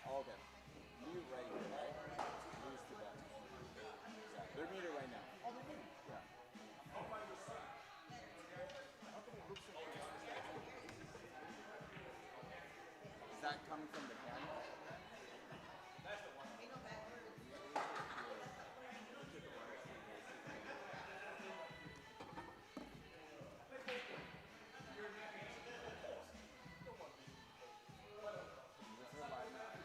Oh, okay. Mute right here, right? Lose to that. Yeah, they're muted right now. Oh, they did. Yeah. How come it looks so good? Is that coming from the camera? This is live now.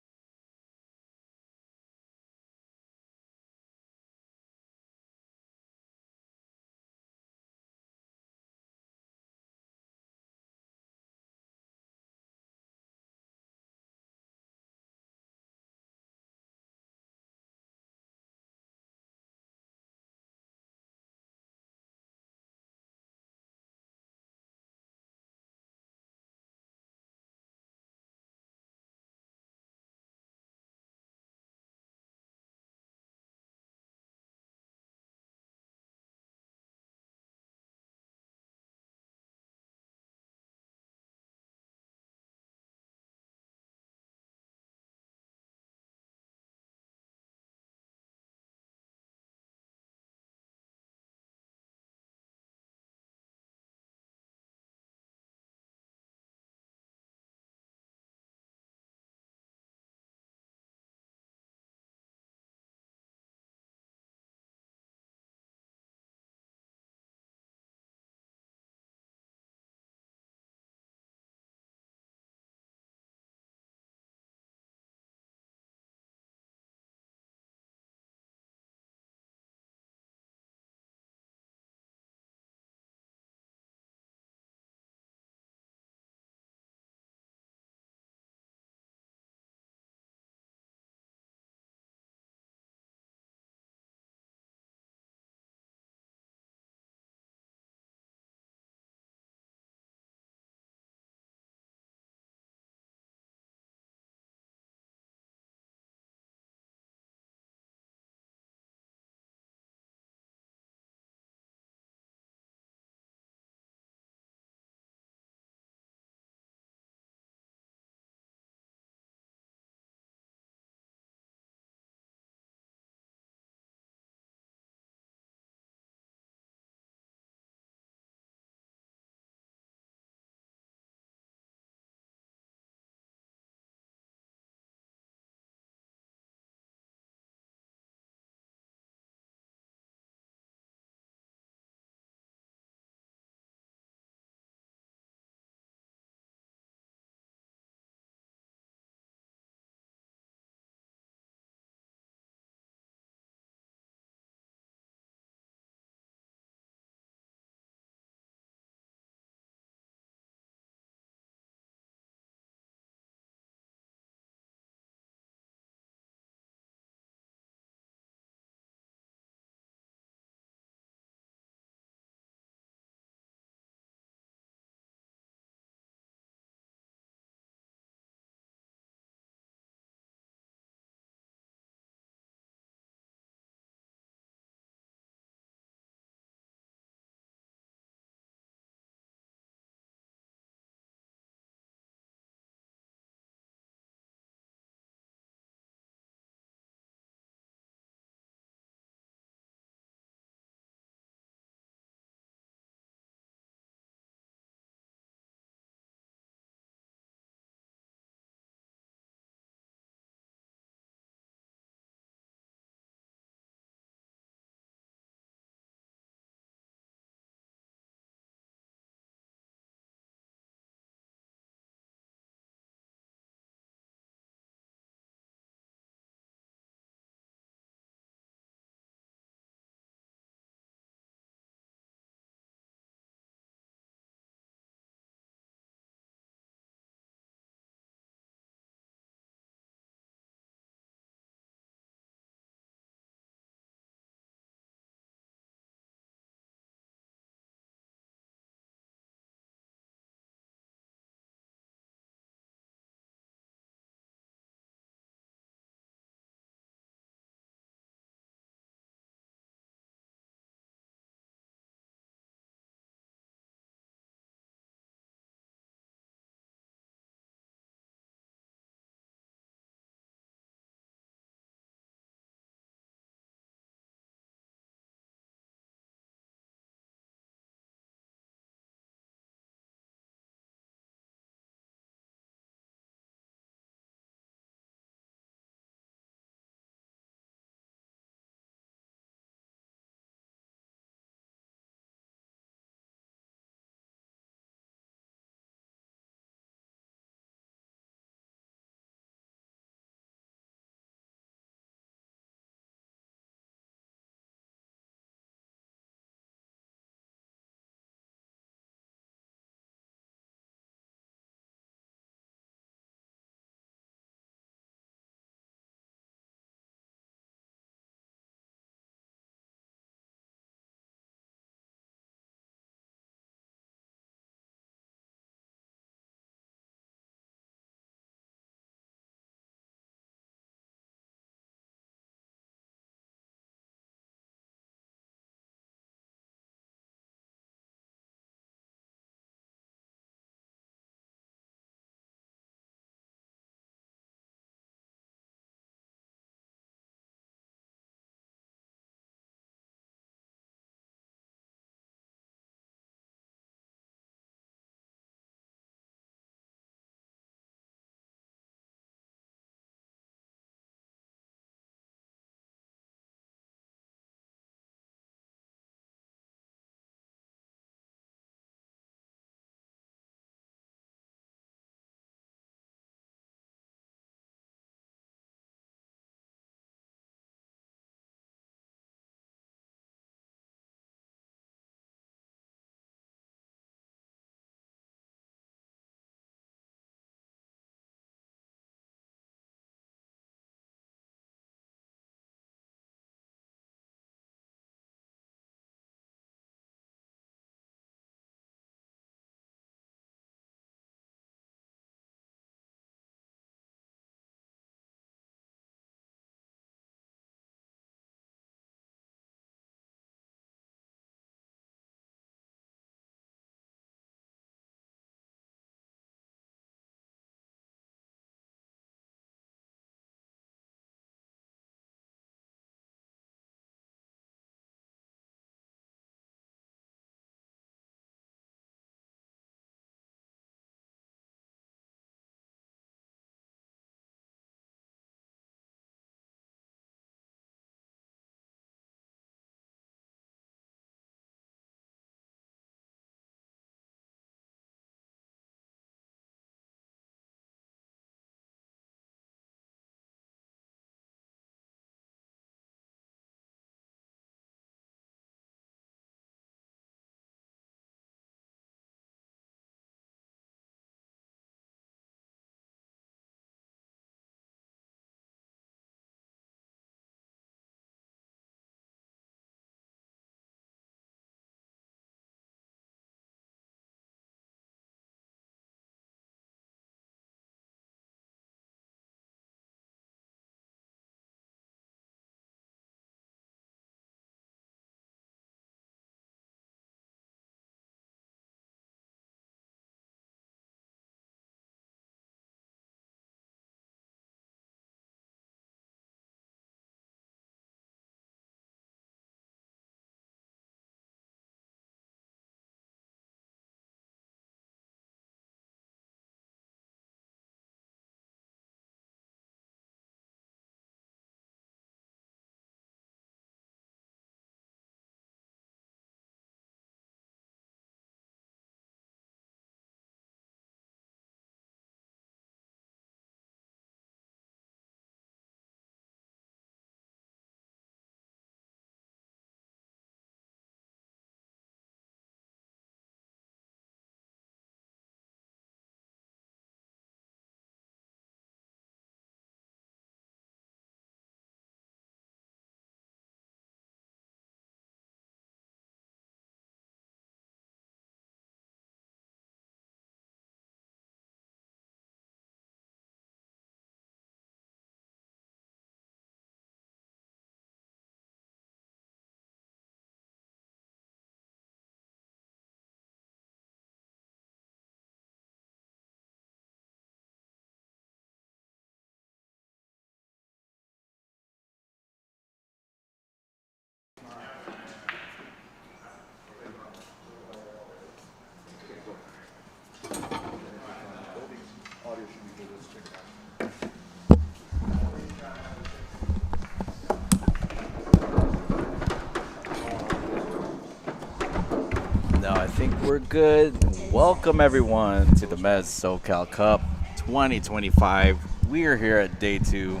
We're good. Welcome everyone to the Mezz SoCal Cup 2025. We are here at day 2.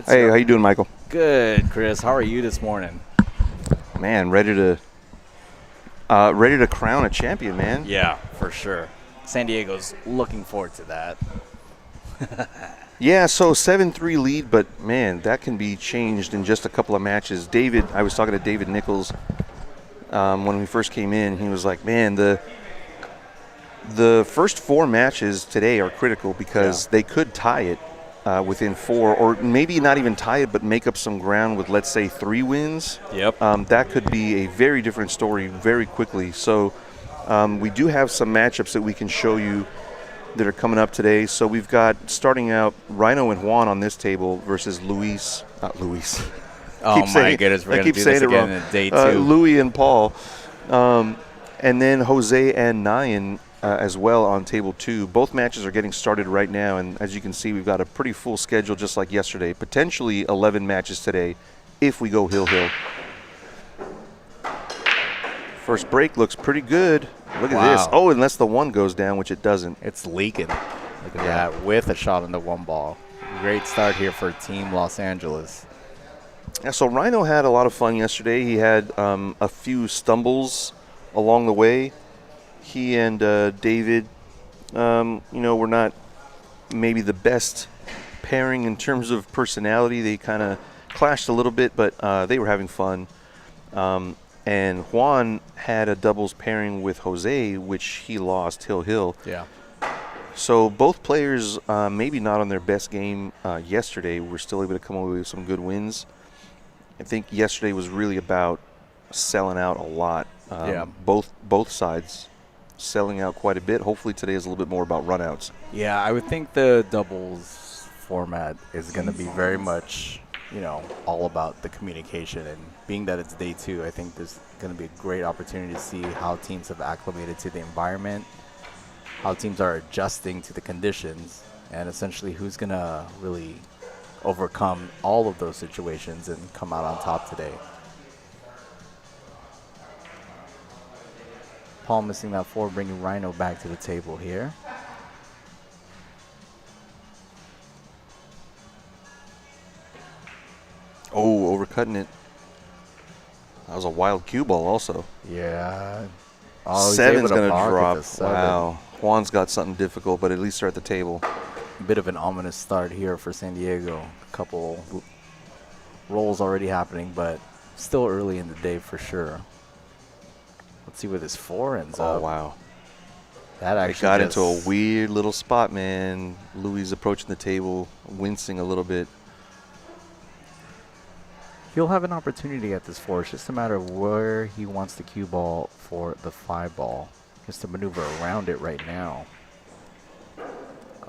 Hey, how you doing, Michael? Good, Chris. How are you this morning? Man, ready to crown a champion, man. Yeah, for sure. San Diego's looking forward to that. Yeah, so 7-3 lead, but man, that can be changed in just a couple of matches. I was talking to David Nichols when we first came in. He was like, man, the first 4 matches today are critical because they could tie it within 4, or maybe not even tie it, but make up some ground with, let's say, 3 wins. Yep. That could be a very different story very quickly. So we do have some matchups that we can show you that are coming up today. So we've got, starting out, Rhino and Juan on this table versus Luis. Oh my goodness, we're going to do this again in day 2. Louis and Paul. And then Jose and Nyan as well on table 2. Both matches are getting started right now, and as you can see, we've got a pretty full schedule just like yesterday. Potentially 11 matches today if we go hill-hill. First break looks pretty good. Look at this. Oh, unless the 1 goes down, which it doesn't. It's leaking. Look at that, with a shot on the 1 ball. Great start here for Team Los Angeles. Yeah, so Rhino had a lot of fun yesterday. He had a few stumbles along the way. He and David, were not maybe the best pairing in terms of personality. They kind of clashed a little bit, but they were having fun. And Juan had a doubles pairing with Jose, which he lost hill-hill. Yeah. So both players, maybe not on their best game yesterday, were still able to come away with some good wins. I think yesterday was really about selling out a lot. Both sides selling out quite a bit. Hopefully today is a little bit more about runouts. Yeah, I would think the doubles format is going to be very much, all about the communication. And being that it's day 2, I think there's going to be a great opportunity to see how teams have acclimated to the environment, how teams are adjusting to the conditions, and essentially who's going to really overcome all of those situations and come out on top today. Paul missing that 4, bringing Rhino back to the table here. Oh, overcutting it. That was a wild cue ball also. Yeah. Oh, 7's going to drop. Wow. Juan's got something difficult, but at least they're at the table. A bit of an ominous start here for San Diego. A couple rolls already happening, but still early in the day for sure. Let's see where this 4 ends up. Oh, wow. That actually got into a weird little spot, man. Louis approaching the table, wincing a little bit. He'll have an opportunity at this 4. It's just a matter of where he wants the cue ball for the 5 ball. Just to maneuver around it right now.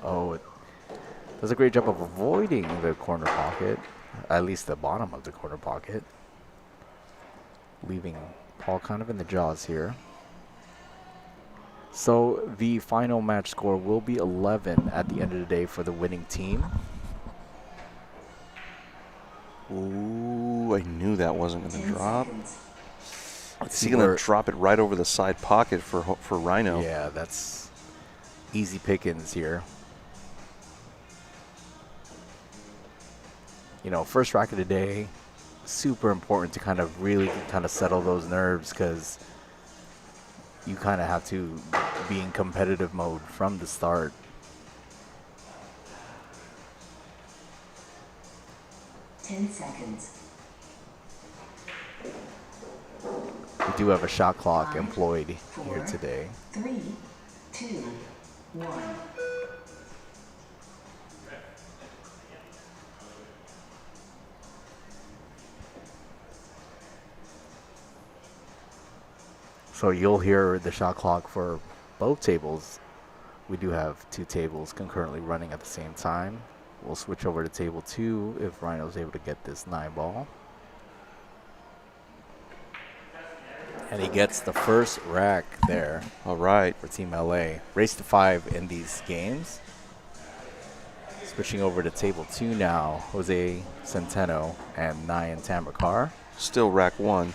Oh, it does a great job of avoiding the corner pocket, at least the bottom of the corner pocket, leaving Paul kind of in the jaws here. So the final match score will be 11 at the end of the day for the winning team. Ooh, I knew that wasn't going to drop. Is he going to drop it right over the side pocket for Rhino? Yeah, that's easy pickings here. First rack of the day, super important to kind of really settle those nerves, because you kind of have to be in competitive mode from the start. Ten seconds. We do have a shot clock employed here today. 3, 2, 1. So you'll hear the shot clock for both tables. We do have 2 tables concurrently running at the same time. We'll switch over to table 2 if Rhino's able to get this 9 ball. And he gets the first rack there. All right. For Team LA. Race to 5 in these games. Switching over to table 2 now. Jose Centeno and Nyan Tamakar. Still rack 1.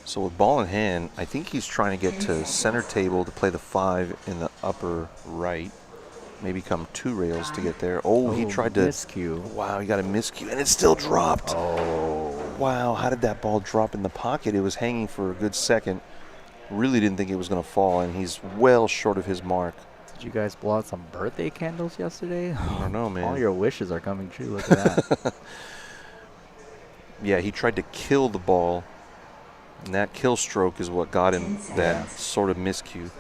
So with ball in hand, I think he's trying to get to center table to play the 5 in the upper right. Maybe come 2 rails to get there. Oh, he tried to miscue. Wow, he got a miscue, and it still dropped. Oh. Wow, how did that ball drop in the pocket? It was hanging for a good second. Really didn't think it was going to fall, and he's well short of his mark. Did you guys blow out some birthday candles yesterday? I don't know, man. All your wishes are coming true. Look at that. Yeah, he tried to kill the ball, and that kill stroke is what got him that sort of miscue.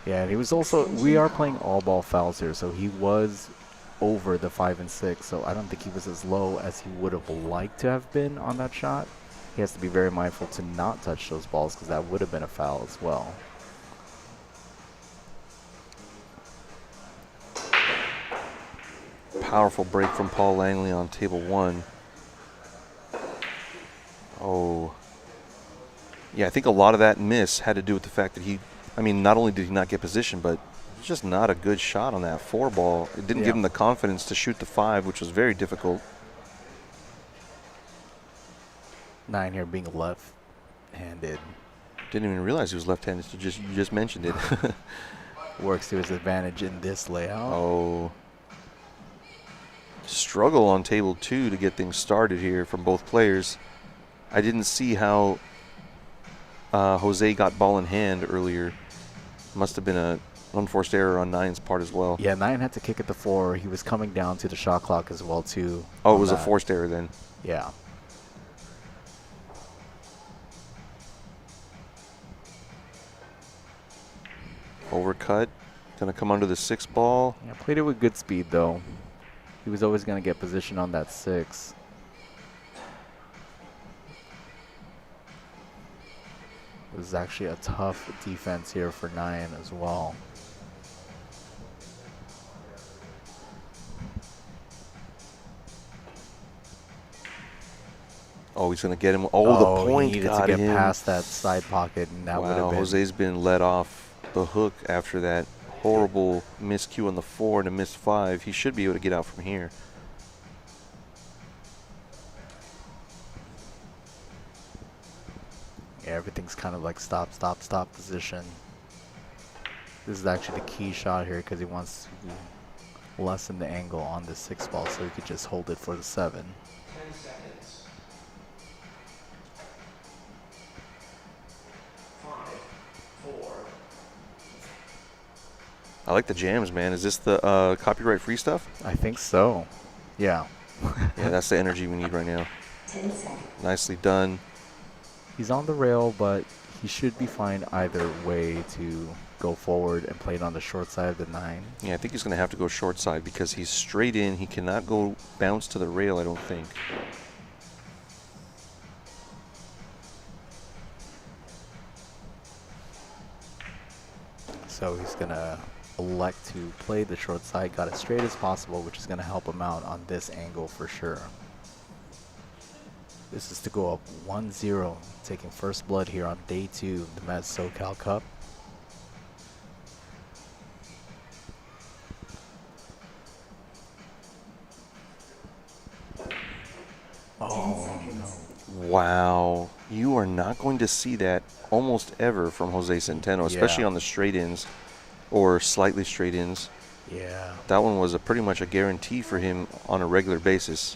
Yeah, and he was also, we are playing all ball fouls here, so he was over the 5 and 6, so I don't think he was as low as he would have liked to have been on that shot. He has to be very mindful to not touch those balls because that would have been a foul as well. Powerful break from Paul Langley on table 1. Oh. Yeah, I think a lot of that miss had to do with the fact that not only did he not get position, but it was just not a good shot on that 4 ball. It didn't give him the confidence to shoot the 5, which was very difficult. 9 here being left-handed. Didn't even realize he was left-handed. You just mentioned it. Works to his advantage in this layout. Oh. Struggle on table 2 to get things started here from both players. I didn't see how Jose got ball in hand earlier. Must have been an unforced error on 9's part as well. Yeah, 9 had to kick at the 4. He was coming down to the shot clock as well, too. Oh, it was a forced error then. Yeah. Overcut. Going to come under the 6 ball. Yeah, played it with good speed, though. He was always going to get position on that 6. It was actually a tough defense here for 9 as well. Oh, he's going to get him. Oh, the point he needed got to get him. past that side pocket, and that would have been. Jose's been let off the hook after that horrible miscue on the 4 and a missed 5. He should be able to get out from here. Yeah, everything's kind of like stop, stop, stop position. This is actually the key shot here because he wants to lessen the angle on the 6 ball so he could just hold it for the 7. 10 seconds. 5, 4. I like the jams, man. Is this the copyright free stuff? I think so. Yeah. Yeah, that's the energy we need right now. 10 seconds. Nicely done. He's on the rail, but he should be fine either way to go forward and play it on the short side of the 9. Yeah, I think he's going to have to go short side because he's straight in. He cannot go bounce to the rail, I don't think. So he's going to elect to play the short side, got as straight as possible, which is going to help him out on this angle for sure. This is to go up 1-0, taking first blood here on day 2 of the Mezz SoCal Cup. Oh, no. Wow. You are not going to see that almost ever from Jose Centeno, especially on the straight ins or slightly straight ins. Yeah. That one was pretty much a guarantee for him on a regular basis.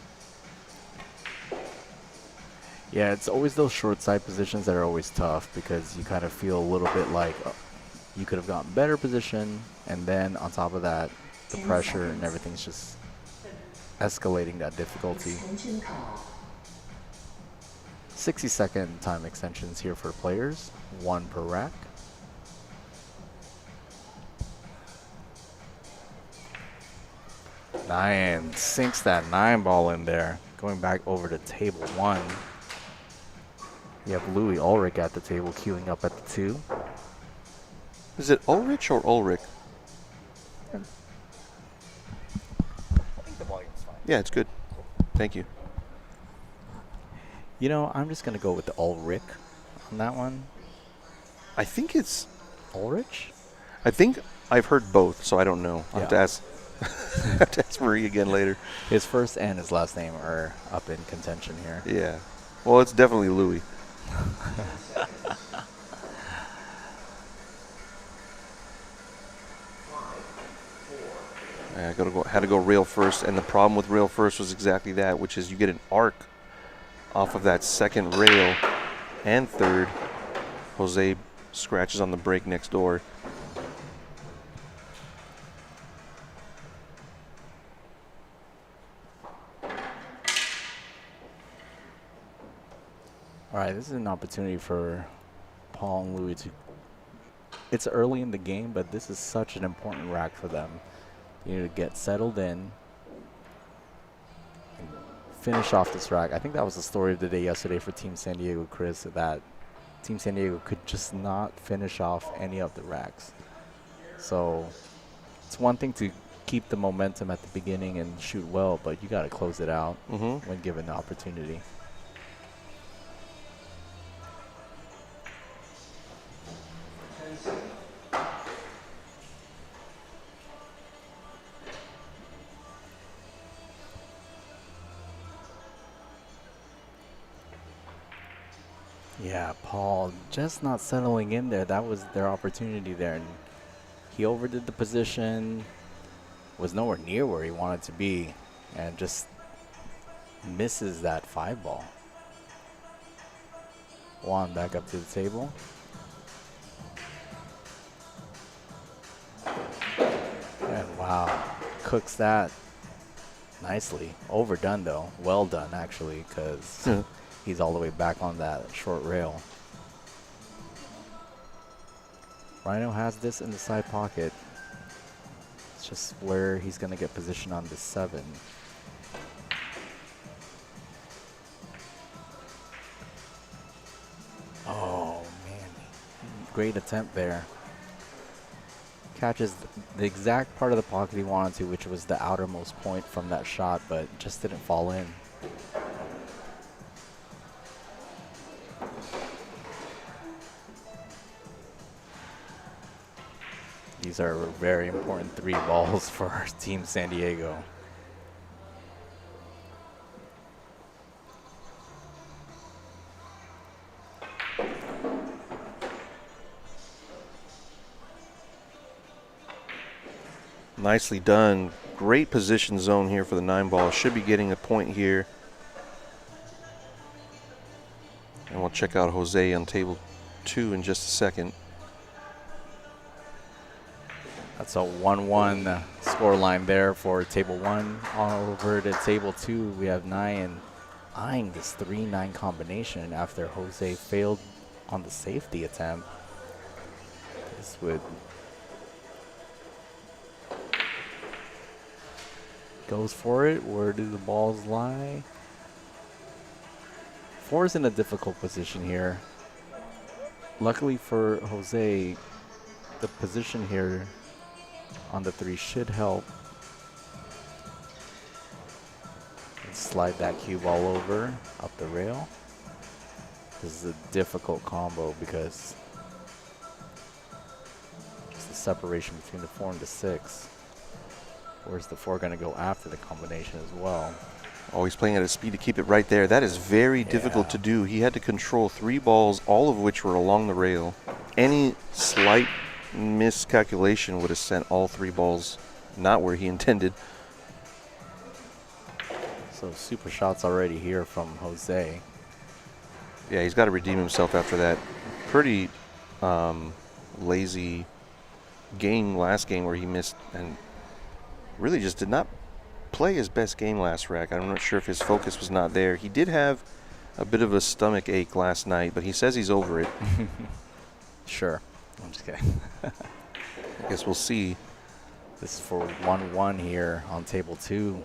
Yeah, it's always those short side positions that are always tough because you kind of feel a little bit like you could have gotten better position, and then on top of that, the pressure and everything's just escalating that difficulty. Extension call. 60-second time extensions here for players, 1 per rack. Nine sinks that 9 ball in there. Going back over to table 1. You have Louis Ulrich at the table queuing up at the 2. Is it Ulrich or Ulrich? I think the volume's fine. Yeah, it's good. Thank you. You know, I'm just going to go with the Ulrich on that one. I think it's... Ulrich? I think I've heard both, so I don't know. I'll have to Yeah. ask. Have to ask Marie again later. His first and his last name are up in contention here. Yeah. Well, it's definitely Louis. I had to go rail first, and the problem with rail first was exactly that, which is you get an arc off of that second rail and third. Jose scratches on the break next door. All right, this is an opportunity for Paul and Louis to. It's early in the game, but this is such an important rack for them. You know, to get settled in, and finish off this rack. I think that was the story of the day yesterday for Team San Diego, Chris, that Team San Diego could just not finish off any of the racks. So it's one thing to keep the momentum at the beginning and shoot well, but you got to close it out when given the opportunity. Yeah, Paul just not settling in there. That was their opportunity there. And he overdid the position, was nowhere near where he wanted to be, and just misses that 5 ball. Juan back up to the table. And wow, cooks that nicely. Overdone though. Well done actually, because he's all the way back on that short rail. Rhino has this in the side pocket. It's just where he's going to get position on the 7. Oh, man. Great attempt there. Catches the exact part of the pocket he wanted to, which was the outermost point from that shot, but just didn't fall in. These are very important 3 balls for Team San Diego. Nicely done. Great position zone here for the 9 ball. Should be getting a point here. And we'll check out Jose on table 2 in just a second. That's a 1-1 score line there for table 1. On over to table 2, we have 9 eyeing this 3-9 combination after Jose failed on the safety attempt. This would goes for it. Where do the balls lie? 4 is in a difficult position here. Luckily for Jose, the position here on the 3 should help. And slide that cue ball over up the rail. This is a difficult combo because just the separation between the 4 and the 6. Where's the 4 going to go after the combination as well? Oh, he's playing at a speed to keep it right there. That is very difficult to do. He had to control 3 balls, all of which were along the rail. Any slight miscalculation would have sent all 3 balls not where he intended. So super shots already here from Jose. Yeah, he's got to redeem himself after that pretty lazy game last game where he missed and really just did not play his best game last rack. I'm not sure if his focus was not there. He did have a bit of a stomach ache last night, but he says he's over it. Sure. I'm just kidding. I guess we'll see. This is for 1-1 here on table 2.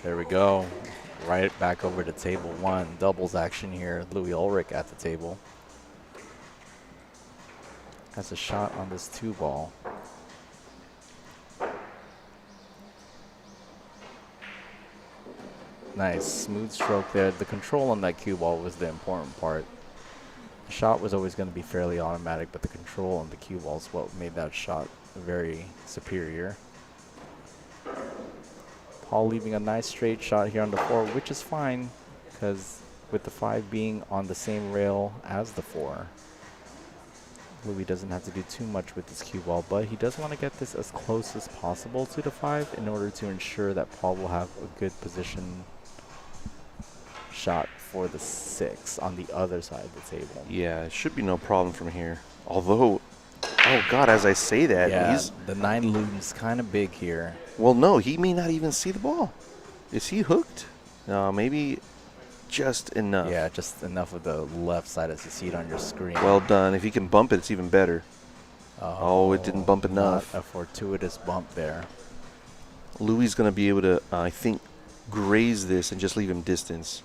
There we go. Right back over to table 1. Doubles action here. Louis Ulrich at the table. Has a shot on this 2 ball. Nice smooth stroke there. The control on that cue ball was the important part. The shot was always going to be fairly automatic, but the control on the cue ball is what made that shot very superior. Paul leaving a nice straight shot here on the 4, which is fine because with the 5 being on the same rail as the 4, Louis doesn't have to do too much with this cue ball, but he does want to get this as close as possible to the 5 in order to ensure that Paul will have a good position shot for the 6 on the other side of the table. Yeah, it should be no problem from here. Although, oh God, as I say that, Yeah, the 9 looms kind of big here. well, no, he may not even see the ball. Is he hooked? No, maybe just enough. Yeah, just enough of the left side as you see it on your screen. Well done. If he can bump it, it's even better. Oh, it didn't bump enough. Not a fortuitous bump there. Louis is going to be able to, I think, graze this and just leave him distance.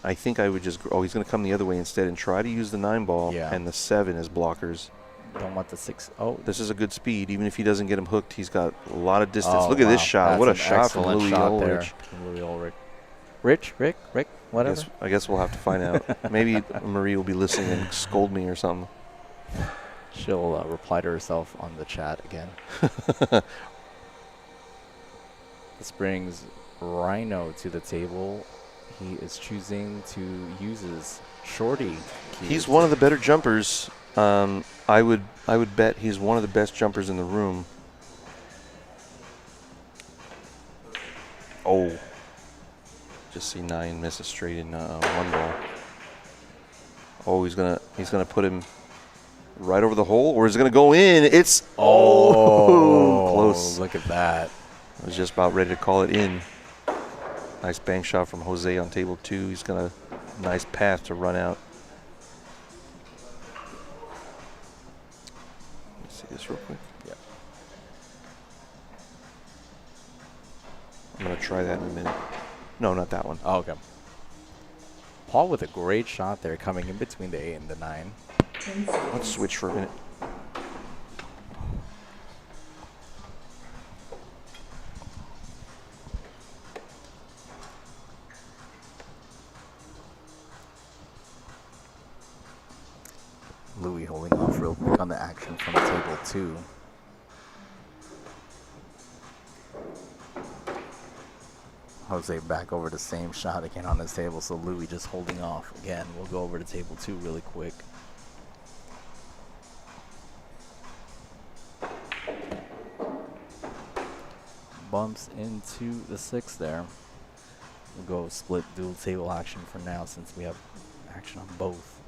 I think I would just, he's going to come the other way instead and try to use the 9 ball and the 7 as blockers. Don't want the 6. Oh, This is a good speed. Even if he doesn't get him hooked, he's got a lot of distance. oh, Look at this wow. shot. That's What a an shot from excellent Louis shot there Ulrich. from Louis Ulrich. Rick, whatever. I guess we'll have to find out. Maybe Marie will be listening and scold me or something. She'll reply to herself on the chat again. This brings Rhino to the table. He is choosing to use his shorty cue. He's one of the better jumpers. I would bet he's one of the best jumpers in the room. Oh, just see 9 miss a straight in 1 ball. Oh, he's gonna put him right over the hole, or is it gonna go in? It's close. Look at that. I was just about ready to call it in. Nice bank shot from Jose on table 2. He's got a nice path to run out. Let's see this real quick. Yep. I'm going to try that in a minute. No, not that one. Oh, okay. Paul with a great shot there coming in between the 8 and the 9. 10 seconds. Let's switch for a minute. Louis holding off real quick on the action from table 2. Jose back over the same shot again on his table, so Louis just holding off again. We'll go over to table 2 really quick. Bumps into the 6 there. We'll go split dual table action for now since we have action on both.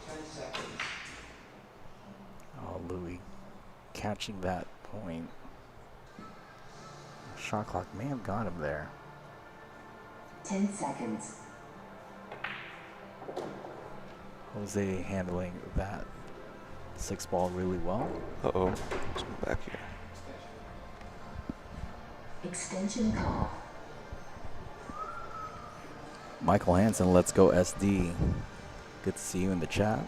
10 seconds. Oh, Louis catching that point. Shot clock may have got him there. 10 seconds. Jose handling that 6 ball really well. Uh-oh. Let's go back here. Extension call. Michael Hansen, let's go SD. Good to see you in the chat.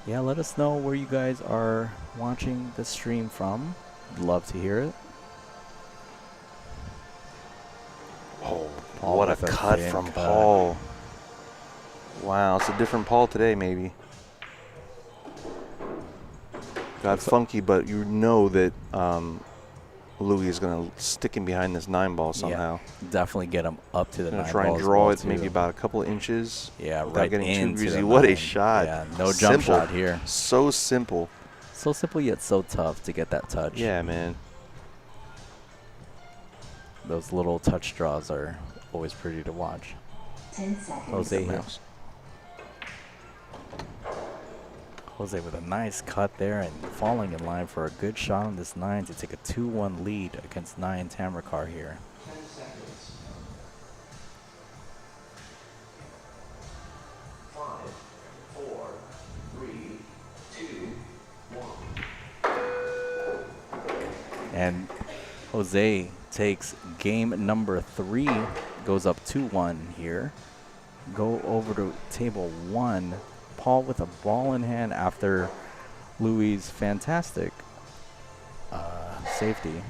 Yeah, let us know where you guys are watching the stream from. Love to hear it. Oh, Paul what a with a cut thin from cut. Paul. Wow, it's a different Paul today, maybe. Got funky, but you know that Louis is going to stick him behind this 9 ball somehow. Yeah, definitely get him up to the 9 Going to try and ball as draw well, it maybe too. about a couple of inches. Yeah, without right getting too into greasy. the What a 9. shot. Yeah, no jump Simple. shot here. So simple. So simple yet so tough to get that touch. Yeah, man. Those little touch draws are always pretty to watch. 10 seconds. Jose here. Mouse. Jose with a nice cut there and falling in line for a good shot on this 9 to take a 2-1 lead against 9 Tamarkar here. 10 seconds. 5, 4, 3, 2, 1. And Jose takes game number 3, goes up 2-1 here. Go over to table 1. Paul with a ball in hand after Louis' fantastic safety.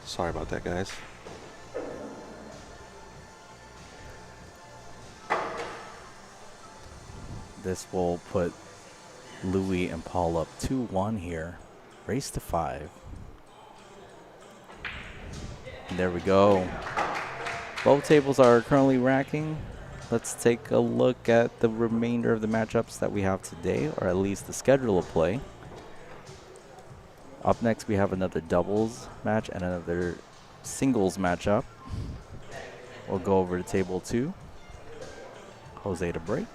Sorry about that, guys. This will put Louis and Paul up 2-1 here. Race to 5. And there we go. Both tables are currently racking. Let's take a look at the remainder of the matchups that we have today, or at least the schedule of play. Up next, we have another doubles match and another singles matchup. We'll go over to table 2. Jose to break.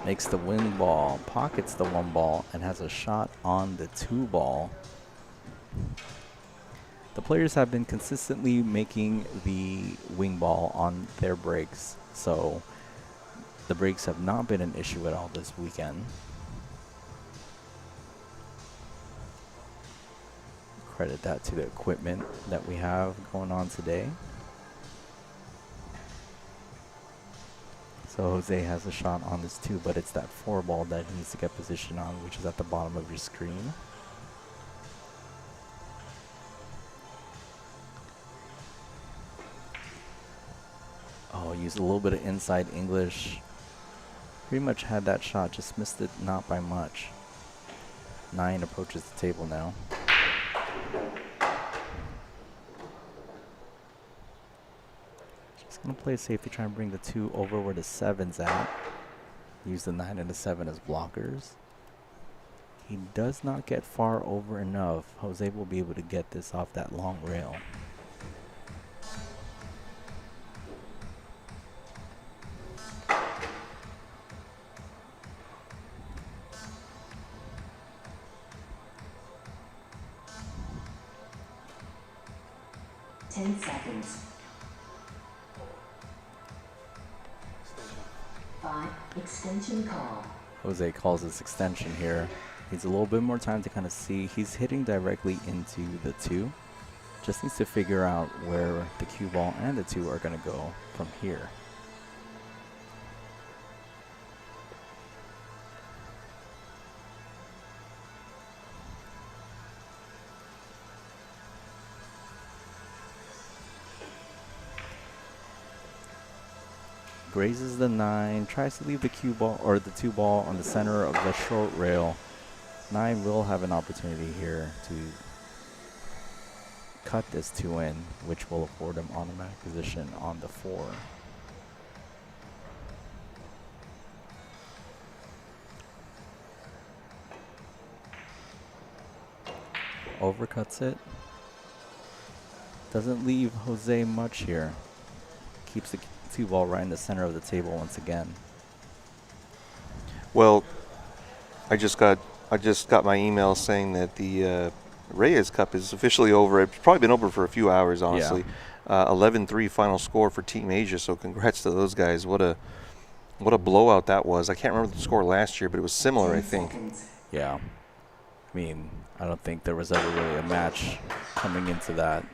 Makes the win ball, pockets the 1 ball, and has a shot on the 2 ball. The players have been consistently making the wing ball on their breaks, so the breaks have not been an issue at all this weekend. Credit that to the equipment that we have going on today. So Jose has a shot on this 2, but it's that 4 ball that he needs to get position on, which is at the bottom of your screen. Oh, used a little bit of inside English. Pretty much had that shot, just missed it not by much. 9 approaches the table now. Just gonna play safe to try and bring the 2 over where the 7's at. Use the 9 and the 7 as blockers. He does not get far over enough. Jose will be able to get this off that long rail. Seconds. 5. Extension call. Jose calls this extension here. Needs a little bit more time to kind of see. He's hitting directly into the 2. Just needs to figure out where the cue ball and the 2 are going to go from here. Grazes the 9, tries to leave the cue ball or the 2 ball on the center of the short rail. 9 will have an opportunity here to cut this 2 in, which will afford him automatic position on the 4. Overcuts it. Doesn't leave Jose much here. Keeps the 2 ball right in the center of the table once again. Well, I just got my email saying that the Reyes Cup is officially over. It's probably been over for a few hours, honestly. 11-3 final score for Team Asia. So congrats to those guys. What a blowout that was. I can't remember the score last year, but it was similar, I think. Yeah. I mean, I don't think there was ever really a match coming into that.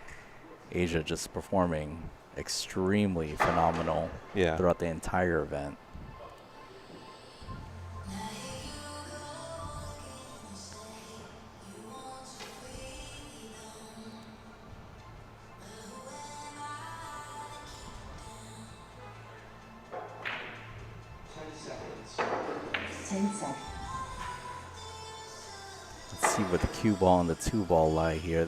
Asia just performing extremely phenomenal throughout the entire event. Let's see where the cue ball and the 2 ball lie here.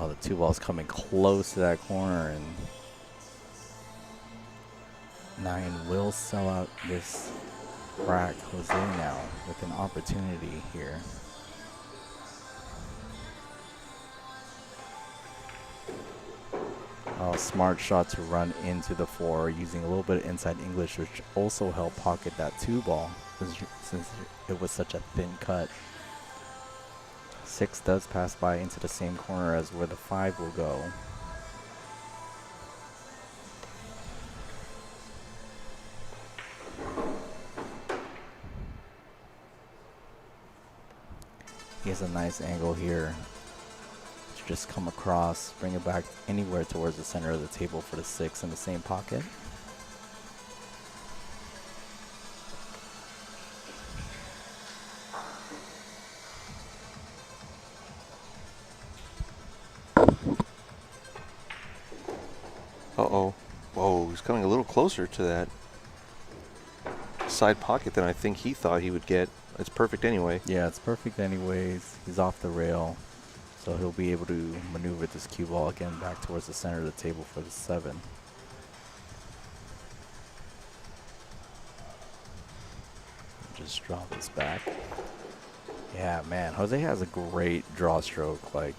Oh, the 2 ball's coming close to that corner, and 9 will sell out this rack. Jose now with an opportunity here. Oh, smart shot to run into the 4, using a little bit of inside English, which also helped pocket that 2 ball since it was such a thin cut. 6 does pass by into the same corner as where the 5 will go. He has a nice angle here to just come across, bring it back anywhere towards the center of the table for the 6 in the same pocket. Uh-oh. Whoa, he's coming a little closer to that. side pocket than I think he thought he would get. It's perfect anyway. Yeah, it's perfect anyways. He's off the rail, so he'll be able to maneuver this cue ball again back towards the center of the table for the 7. Just drop this back. Yeah, man, Jose has a great draw stroke. Like,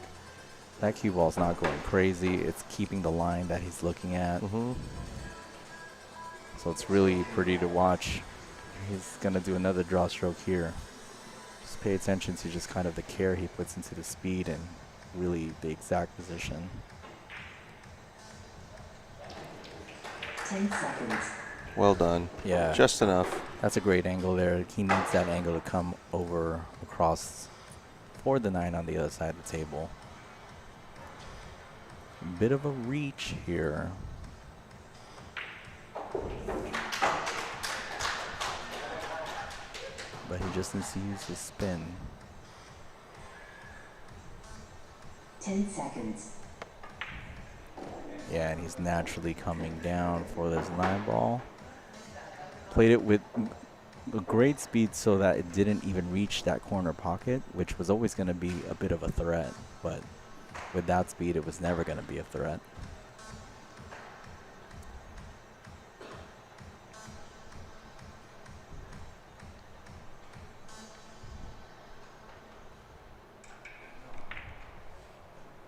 that cue ball's not going crazy. It's keeping the line that he's looking at. So it's really pretty to watch. He's going to do another draw stroke here. Just pay attention to just kind of the care he puts into the speed and really the exact position. 10 seconds. Well done. Yeah. Just enough. That's a great angle there. He needs that angle to come over across for the 9 on the other side of the table. Bit of a reach here. But he just needs to use his spin. 10 seconds. Yeah, and he's naturally coming down for this 9 ball. Played it with a great speed so that it didn't even reach that corner pocket, which was always going to be a bit of a threat. But with that speed, it was never going to be a threat.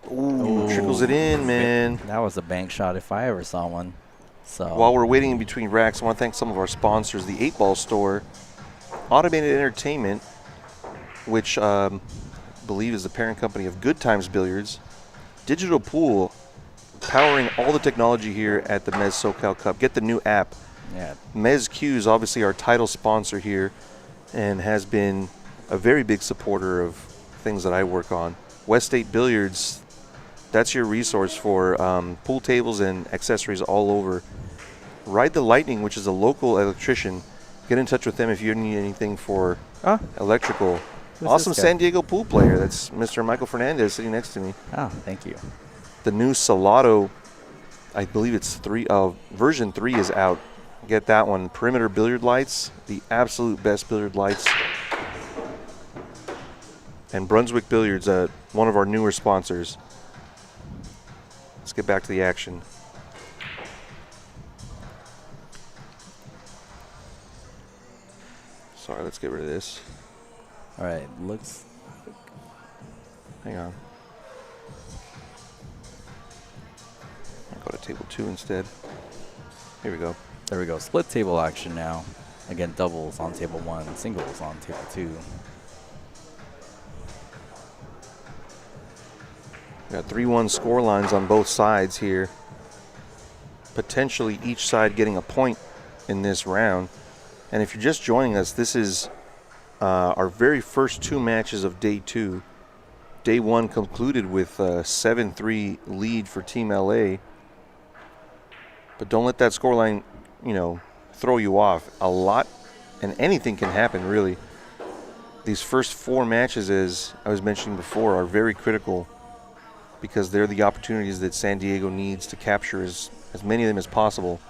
Ooh, trickles it in, man. That was a bank shot if I ever saw one. So While we're waiting in between racks, I want to thank some of our sponsors, the 8-Ball Store, Automated Entertainment, which I believe is the parent company of Good Times Billiards, Digital Pool, powering all the technology here at the Mezz SoCal Cup. Get the new app. yeah, Mezz Q is obviously our title sponsor here and has been a very big supporter of things that I work on. West State Billiards, that's your resource for pool tables and accessories all over. Ride the Lightning, which is a local electrician. Get in touch with them if you need anything for electrical. Who's Awesome this guy? San Diego pool player. That's Mr. Michael Fernandez sitting next to me. oh, thank you. The new Salado, I believe it's version 3 is out. Get that one. Perimeter billiard lights, the absolute best billiard lights. And Brunswick Billiards, one of our newer sponsors. Let's get back to the action. Sorry, let's get rid of this. All right, looks. Hang on. I'll go to table 2 instead. Here we go. There we go. Split table action now. Again, doubles on table 1, singles on table 2. We got 3-1 score lines on both sides here. Potentially each side getting a point in this round. And if you're just joining us, this is our very first 2 matches of day 2. Day 1 concluded with a 7-3 lead for Team LA. But don't let that scoreline, throw you off. A lot and anything can happen, really. These first 4 matches, as I was mentioning before, are very critical because they're the opportunities that San Diego needs to capture as many of them as possible.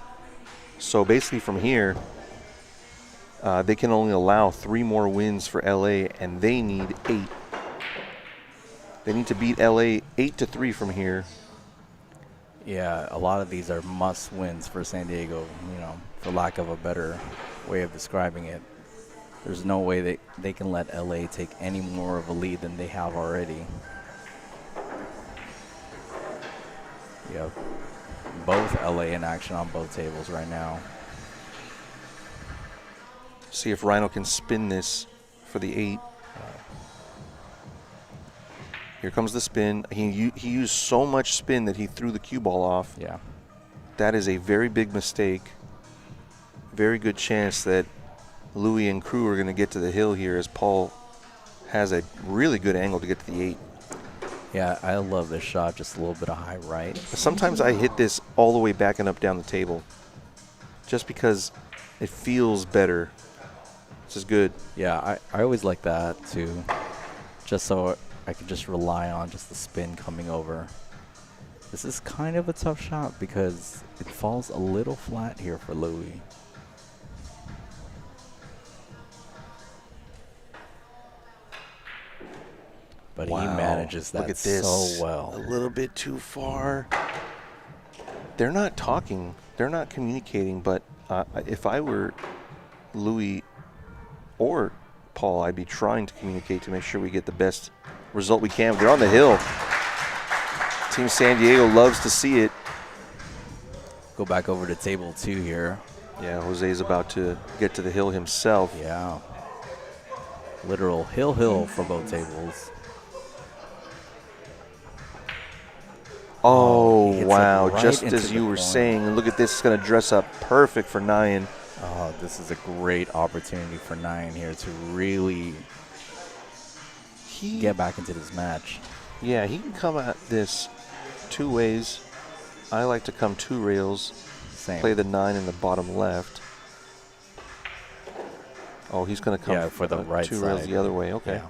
So basically from here, they can only allow 3 more wins for LA, and they need 8. They need to beat LA 8-3 from here. Yeah, a lot of these are must wins for San Diego, for lack of a better way of describing it. There's no way that they can let LA take any more of a lead than they have already. You have both LA in action on both tables right now. See if Rhino can spin this for the 8. Here comes the spin. He used so much spin that he threw the cue ball off. Yeah. That is a very big mistake. Very good chance that Louis and crew are going to get to the hill here as Paul has a really good angle to get to the 8. Yeah, I love this shot, just a little bit of high right. Sometimes I hit this all the way back and up down the table just because it feels better. This is good. Yeah, I always like that too, just so I can just rely on just the spin coming over. This is kind of a tough shot because it falls a little flat here for Louis. But Wow. he manages that Look at this. so A well. little bit too far. They're not talking. They're not communicating. But if I were Louis or Paul, I'd be trying to communicate to make sure we get the best result we can. They're on the hill. Team San Diego loves to see it. Go back over to table 2 here. Yeah, Jose's about to get to the hill himself. Yeah. Literal hill for both tables. Oh, he hits it wow. right Just into as the you were corner. saying, look at this. It's going to dress up perfect for Nyan. Oh, this is a great opportunity for Nyan here to really get back into this match. Yeah, he can come at this 2 ways. I like to come 2 rails, Same. play the 9 in the bottom left. Oh, he's going to come for the right 2 rails side. the other way. Okay. Yeah.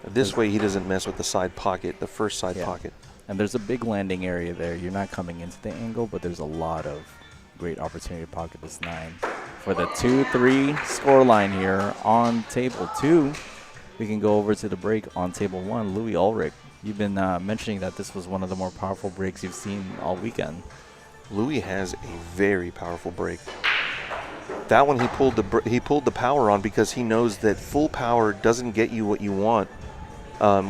This way he doesn't mess with the side pocket, the first side Yeah. pocket. And there's a big landing area there. You're not coming into the angle, but there's a lot of great opportunity to pocket this 9. For the 2-3 score line here on table 2, we can go over to the break on table 1. Louis Ulrich, you've been mentioning that this was one of the more powerful breaks you've seen all weekend. Louis has a very powerful break. That one he pulled the power on because he knows that full power doesn't get you what you want.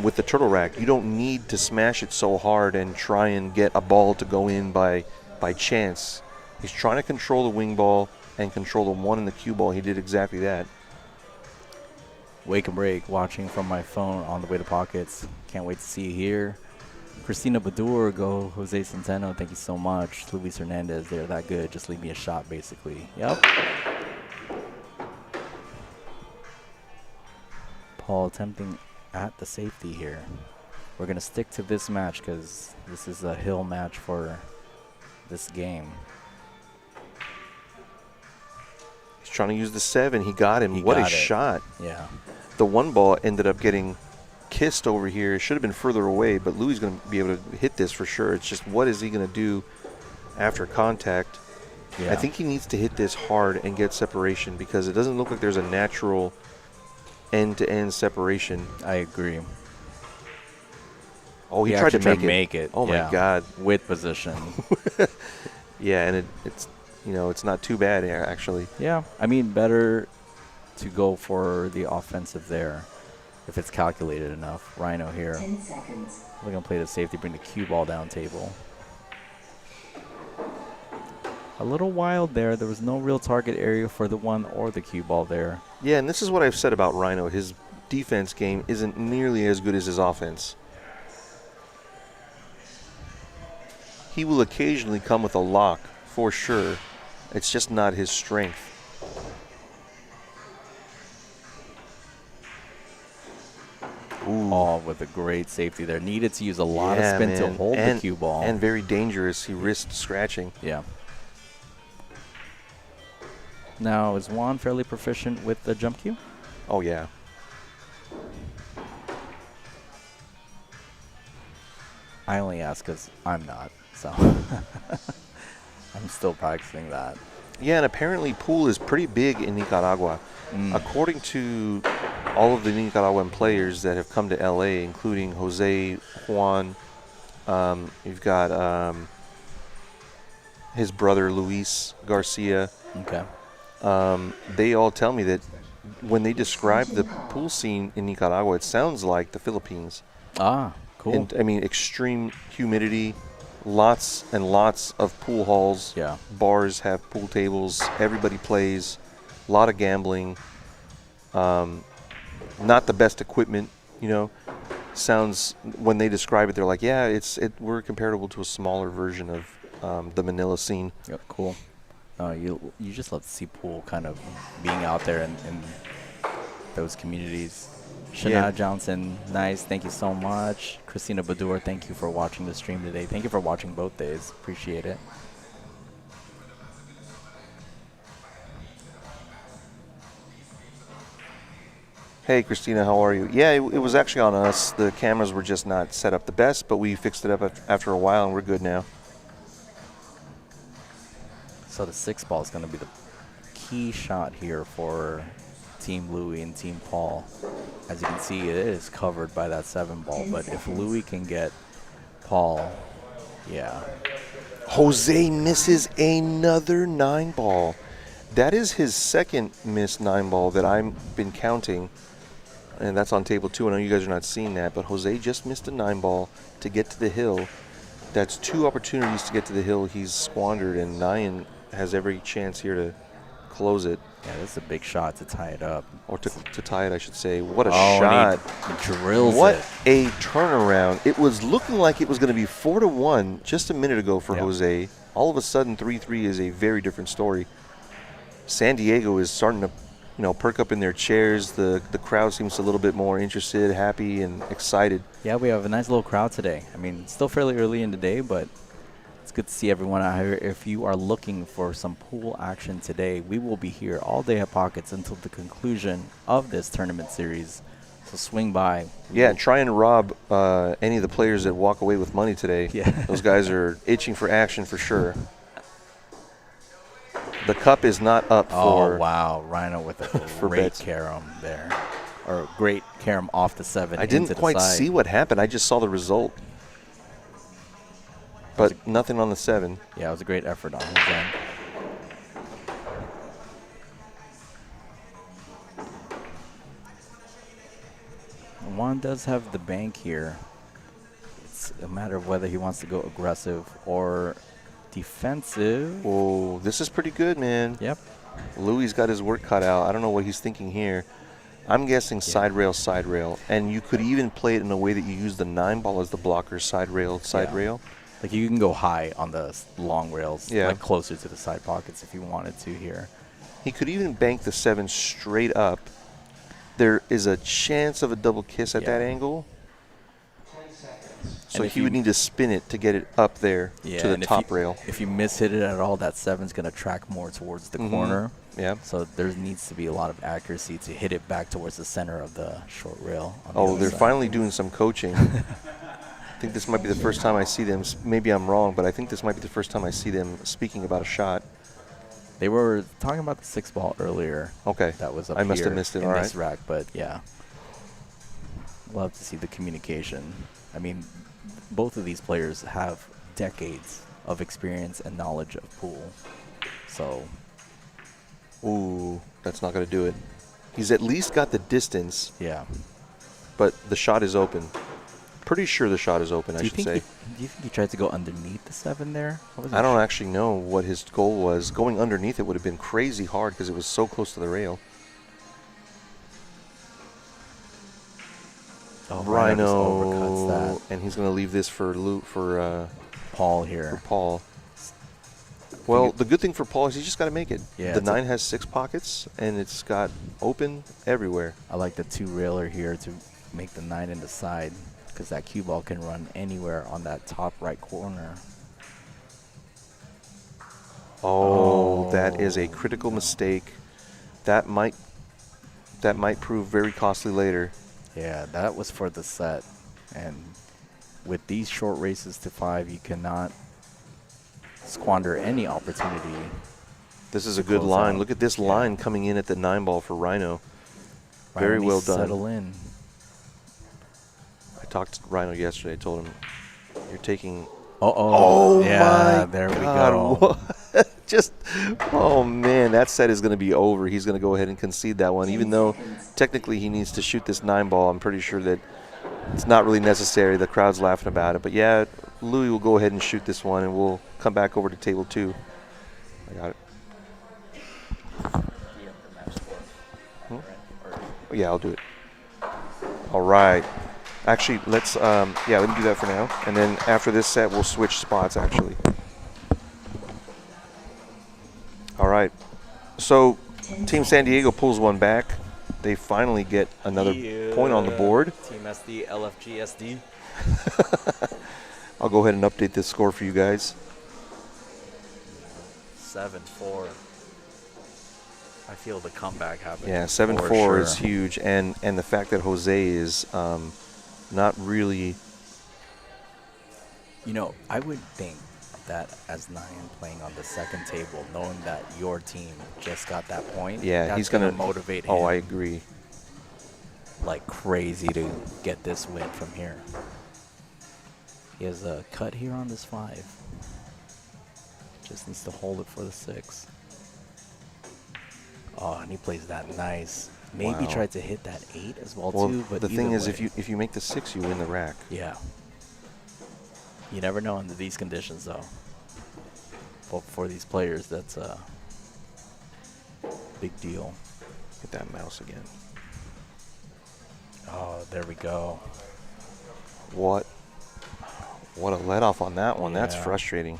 With the turtle rack, you don't need to smash it so hard and try and get a ball to go in by chance. He's trying to control the wing ball and control the 1 in the cue ball. He did exactly that. Wake and break, watching from my phone on the way to Pockets. Can't wait to see you here. Christina Badur, go Jose Centeno, thank you so much. Luis Hernandez, they're that good. Just leave me a shot, basically. Yep. Paul attempting at the safety here. We're going to stick to this match because this is a hill match for this game. He's trying to use the 7. He got him. What a got it. shot. Yeah. The 1 ball ended up getting kissed over here. It should have been further away, but Louis is going to be able to hit this for sure. It's just what is he going to do after contact? Yeah. I think he needs to hit this hard and get separation because it doesn't look like there's a natural end-to-end separation. I agree. Oh, he tried to actually make it. Oh, yeah, my God. with position. Yeah, and it's it's not too bad actually. Yeah, I mean, better to go for the offensive there if it's calculated enough. Rhino here. 10 seconds. We're going to play the safety, bring the cue ball down table. A little wild there. There was no real target area for the 1 or the cue ball there. Yeah, and this is what I've said about Rhino. His defense game isn't nearly as good as his offense. He will occasionally come with a lock, for sure. It's just not his strength. Ooh. Oh, with a great safety there. Needed to use a lot of Yeah, spin to man. hold And- the cue ball. And very dangerous. He risked scratching. Yeah. Now, is Juan fairly proficient with the jump cue? Oh, yeah. I only ask because I'm not, so I'm still practicing that. Yeah, and apparently pool is pretty big in Nicaragua. According to all of the Nicaraguan players that have come to LA, including Jose, Juan, you've got his brother Luis Garcia. Okay. They all tell me that when they describe the pool scene in Nicaragua, it sounds like the Philippines. Ah, cool. And, I mean, extreme humidity, lots and lots of pool halls. Yeah. Bars have pool tables. Everybody plays. A lot of gambling. Not the best equipment, Sounds, when they describe it, they're like, yeah, we're comparable to a smaller version of the Manila scene. Yep, cool. You just love to see pool kind of being out there in those communities. Shania Yeah. Johnson, nice. Thank you so much. Christina Badur, thank you for watching the stream today. Thank you for watching both days. Appreciate it. Hey, Christina, how are you? Yeah, it was actually on us. The cameras were just not set up the best, but we fixed it up after a while, and we're good now. So the 6 ball is going to be the key shot here for Team Louis and Team Paul. As you can see, it is covered by that 7 ball. But if Louis can get Paul, yeah. Jose misses another 9 ball. That is his second missed 9 ball that I've been counting. And that's on table 2. I know you guys are not seeing that, but Jose just missed a 9 ball to get to the hill. That's 2 opportunities to get to the hill he's squandered, and Nyan has every chance here to close it. Yeah, this is a big shot to tie it up. Or to tie it, I should say. What a Oh, shot. and he drills What it. a turnaround. It was looking like it was going to be 4-1 just a minute ago for Yep. Jose. All of a sudden, 3-3 is a very different story. San Diego is starting to, perk up in their chairs. The crowd seems a little bit more interested, happy, and excited. Yeah, we have a nice little crowd today. I mean, it's still fairly early in the day, but it's good to see everyone out here. If you are looking for some pool action today, we will be here all day at Pockets until the conclusion of this tournament series. So swing by. Yeah, try and rob any of the players that walk away with money today. Yeah. Those guys are itching for action for sure. The cup is not up for... Oh, wow. Rhino with a great bets. carom there. Or great carom off the 7. I didn't into the quite side. see what happened. I just saw the result. But nothing on the 7. Yeah, it was a great effort on his end. Juan does have the bank here. It's a matter of whether he wants to go aggressive or defensive. Whoa, this is pretty good, man. Yep. Louis got his work cut out. I don't know what he's thinking here. I'm guessing side rail. And you could even play it in a way that you use the 9 ball as the blocker, side rail. Like you can go high on the long rails, Yeah. like closer to the side pockets if you wanted to here. He could even bank the 7 straight up. There is a chance of a double kiss at Yeah. that angle. 10 seconds. So And if he would you- need to spin it to get it up there Yeah, to the and top rail. If you miss hit it at all, that 7's going to track more towards the Mhm. corner. Yeah. So there needs to be a lot of accuracy to hit it back towards the center of the short rail. On the Oh, other they're side. finally doing some coaching. I think this might be the first time I see them. Maybe I'm wrong, but I think this might be the first time I see them speaking about a shot. They were talking about the 6 ball earlier. Okay. That was up I must have here missed it. in All this right. rack, but yeah. Love to see the communication. I mean, both of these players have decades of experience and knowledge of pool. So, Ooh, that's not going to do it. He's at least got the distance, yeah. but the shot is open. Pretty sure the shot is open, I Do you should think say. do you think he tried to go underneath the 7 there? I don't actually know what his goal was. Going underneath it would have been crazy hard because it was so close to the rail. Oh, Rhino, just overcuts that. and he's going to leave this for Paul here. Paul. Well, the good thing for Paul is he's just got to make it. Yeah, the it's a- 9 has 6 pockets, and it's got open everywhere. I like the 2 railer here to make the 9 in the side because that cue ball can run anywhere on that top right corner. Oh, that is a critical mistake. That might prove very costly later. Yeah, that was for the set. And with these short races to 5, you cannot squander any opportunity. This is to a good close line. out. Look at this Yeah. line coming in at the 9 ball for Rhino. Rhino Very needs well to done. Settle in. I talked to Rhino yesterday. I told him, you're taking... Oh, my yeah, there we God. go. Oh, man, that set is going to be over. He's going to go ahead and concede that one. Even though technically he needs to shoot this 9 ball, I'm pretty sure that it's not really necessary. The crowd's laughing about it. But, yeah, Louis will go ahead and shoot this one, and we'll come back over to table 2. I got it. Yeah, I'll do it. All right. Actually, let's, let me do that for now. And then after this set, we'll switch spots, actually. All right. So, Team San Diego pulls one back. They finally get another point on the board. Team SD, LFG, SD. I'll go ahead and update this score for you guys. 7-4. I feel the comeback happening. Yeah, 7-4 For is sure. huge. And the fact that Jose is not really... You know, I would think that as Nyan playing on the second table, knowing that your team just got that point, Yeah, that's he's going to motivate him. Oh, I agree. like crazy to get this win from here. He has a cut here on this 5. Just needs to hold it for the 6. Oh, and he plays that nice. Maybe Wow. tried to hit that 8 as well, Well, too. But the thing either is, way, if you make the 6, you win the rack. yeah. You never know under these conditions, though. But for these players, that's a big deal. Hit that mouse again. Oh, there we go. What a let off on that one. That's Yeah. frustrating.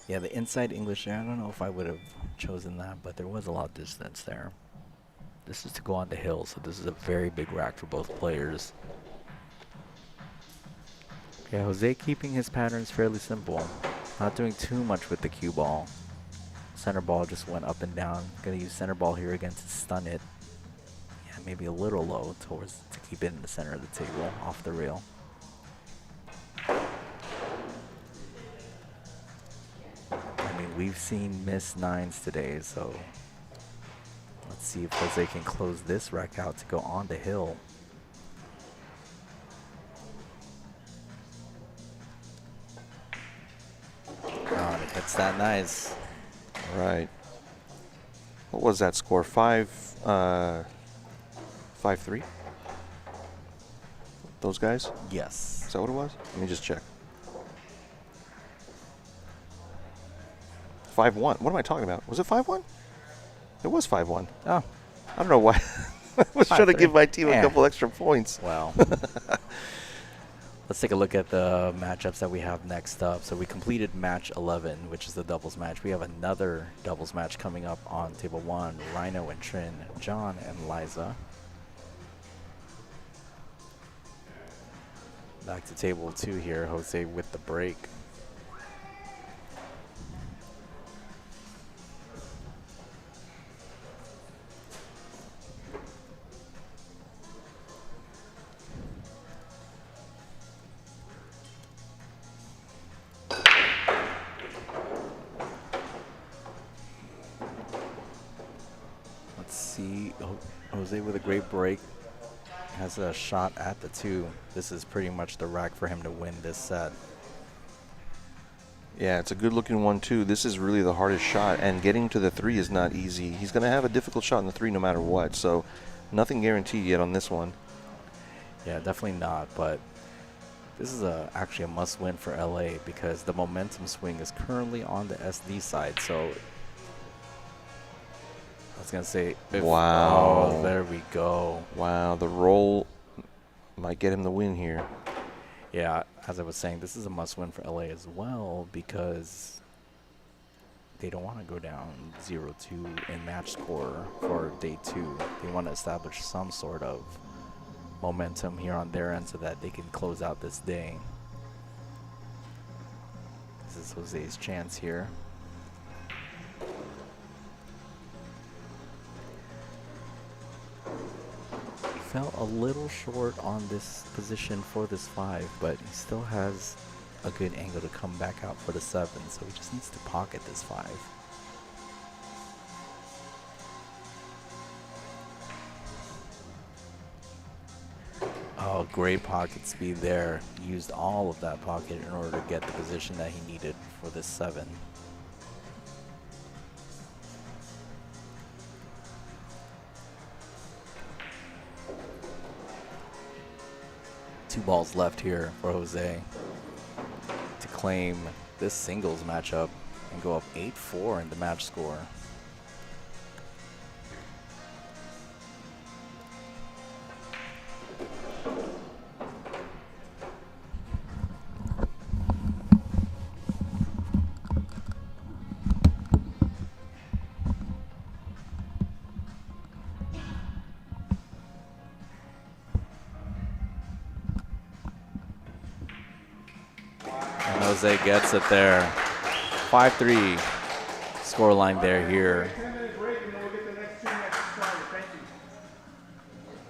Yeah, the inside English there, I don't know if I would have chosen that, but there was a lot of distance there. This is to go on the hill, so this is a very big rack for both players. Yeah, Jose keeping his patterns fairly simple. Not doing too much with the cue ball. Center ball just went up and down. Gonna use center ball here again to stun it. Yeah, maybe a little low towards to keep it in the center of the table, off the rail. I mean, we've seen Mezz 9s today, so let's see if Jose can close this rack out to go on the hill. Oh, and it hits that nice. All right. What was that score? 5-3? Those guys? Yes. Is that what it was? Let me just check. 5-1. What am I talking about? Was it 5-1? It was 5-1. Oh, I don't know why. I was trying to 5-3. give my team a Yeah. couple extra points. well. Let's take a look at the matchups that we have next up. So we completed match 11, which is the doubles match. We have another doubles match coming up on table 1. Rhino and Trin, John and Liza. Back to table 2 here, Jose with the break. Let's see, Jose with a great break. Has a shot at the 2. This is pretty much the rack for him to win this set. Yeah, it's a good looking one too. This is really the hardest shot, and getting to the 3 is not easy. He's going to have a difficult shot in the 3 no matter what, so nothing guaranteed yet on this one. Yeah, definitely not, but this is actually a must-win for LA because the momentum swing is currently on the SD side, so I was going to say, Wow. Oh, there we go. Wow, the roll might get him the win here. Yeah, as I was saying, this is a must-win for LA as well because they don't want to go down 0-2 in match score for day 2. They want to establish some sort of momentum here on their end so that they can close out this day. This is Jose's chance here. Fell a little short on this position for this 5, but he still has a good angle to come back out for the 7, so he just needs to pocket this 5. Oh, great pocket speed there. Used all of that pocket in order to get the position that he needed for this 7. Two balls left here for Jose to claim this singles matchup and go up 8-4 in the match score. And Jose gets it there. 5-3 scoreline there here.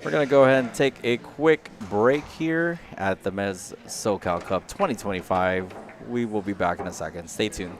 We're going to go ahead and take a quick break here at the Mezz SoCal Cup 2025. We will be back in a second. Stay tuned.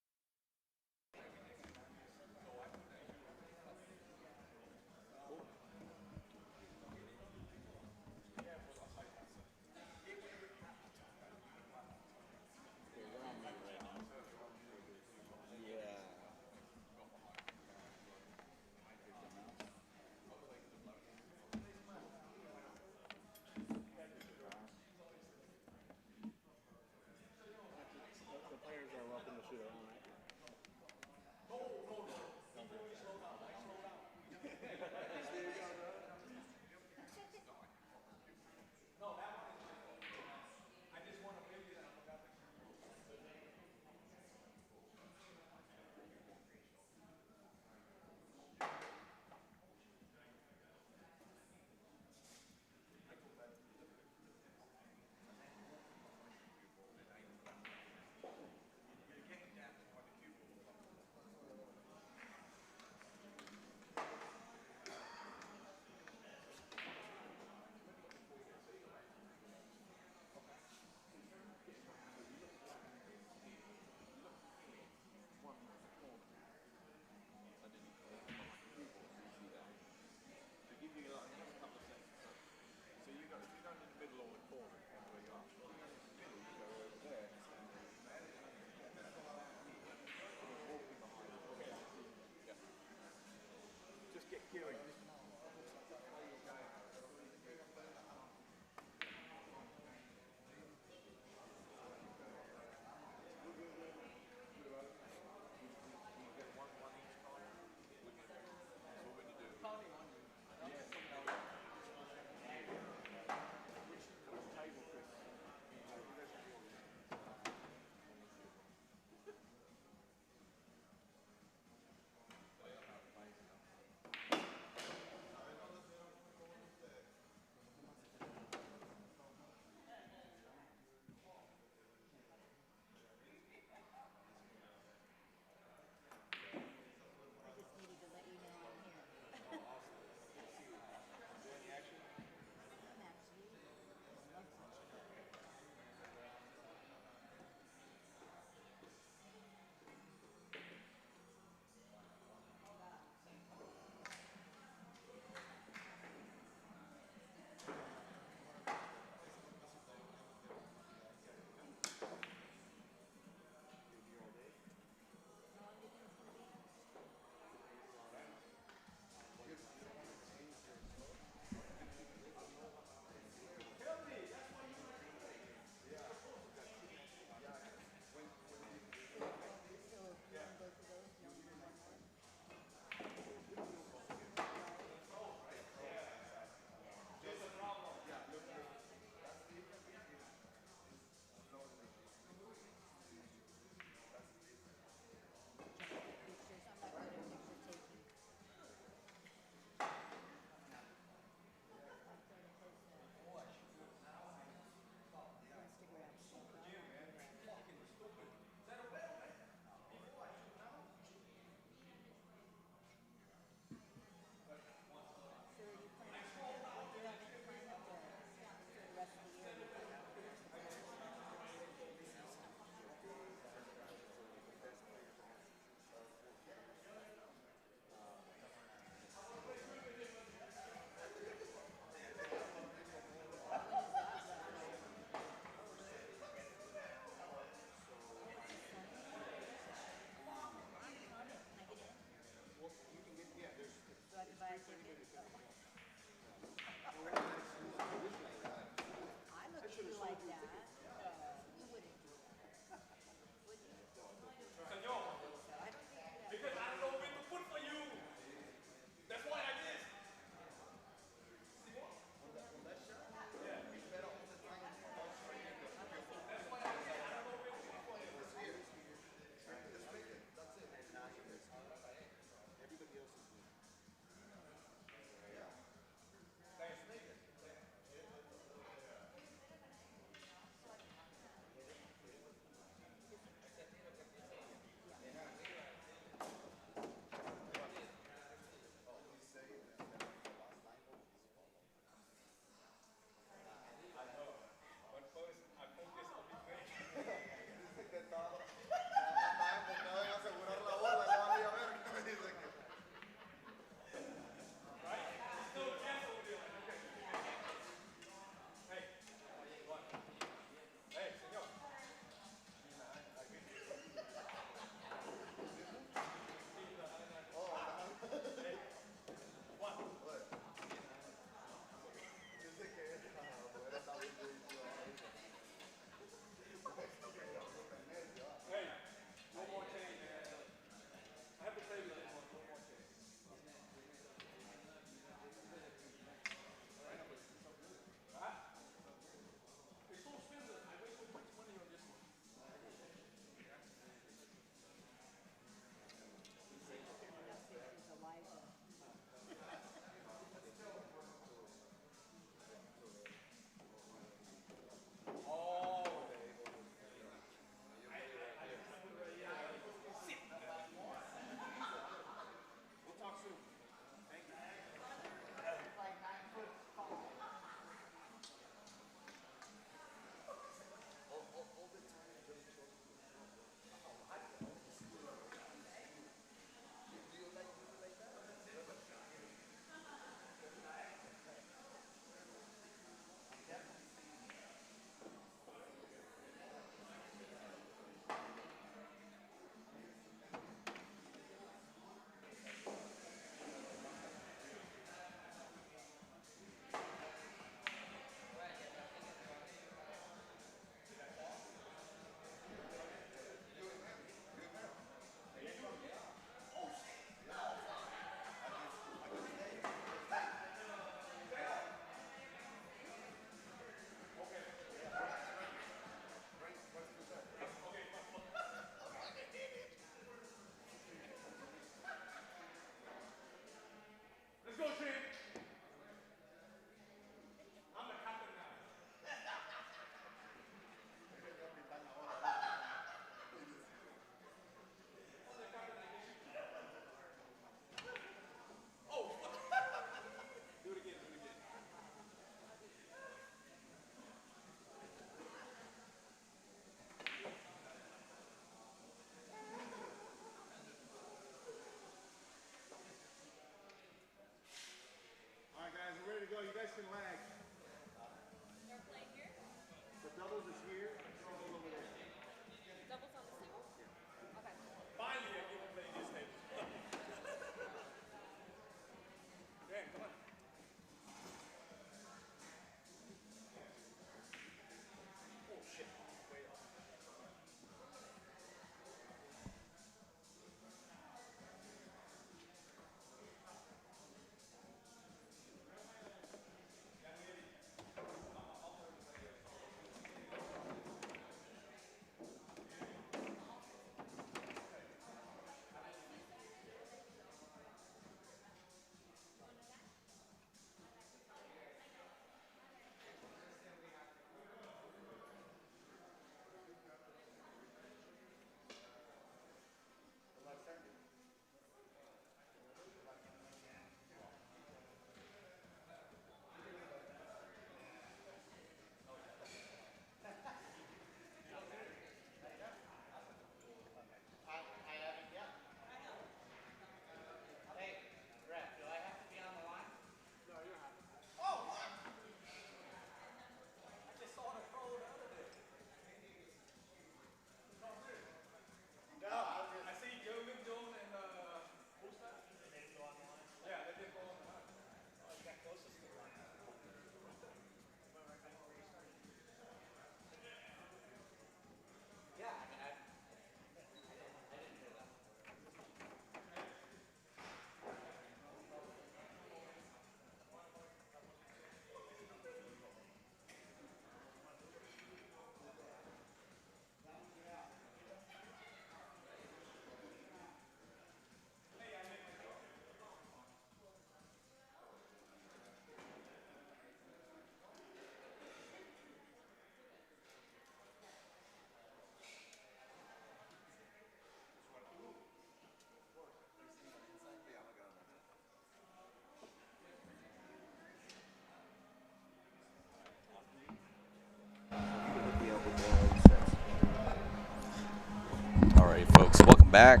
All right, folks, welcome back.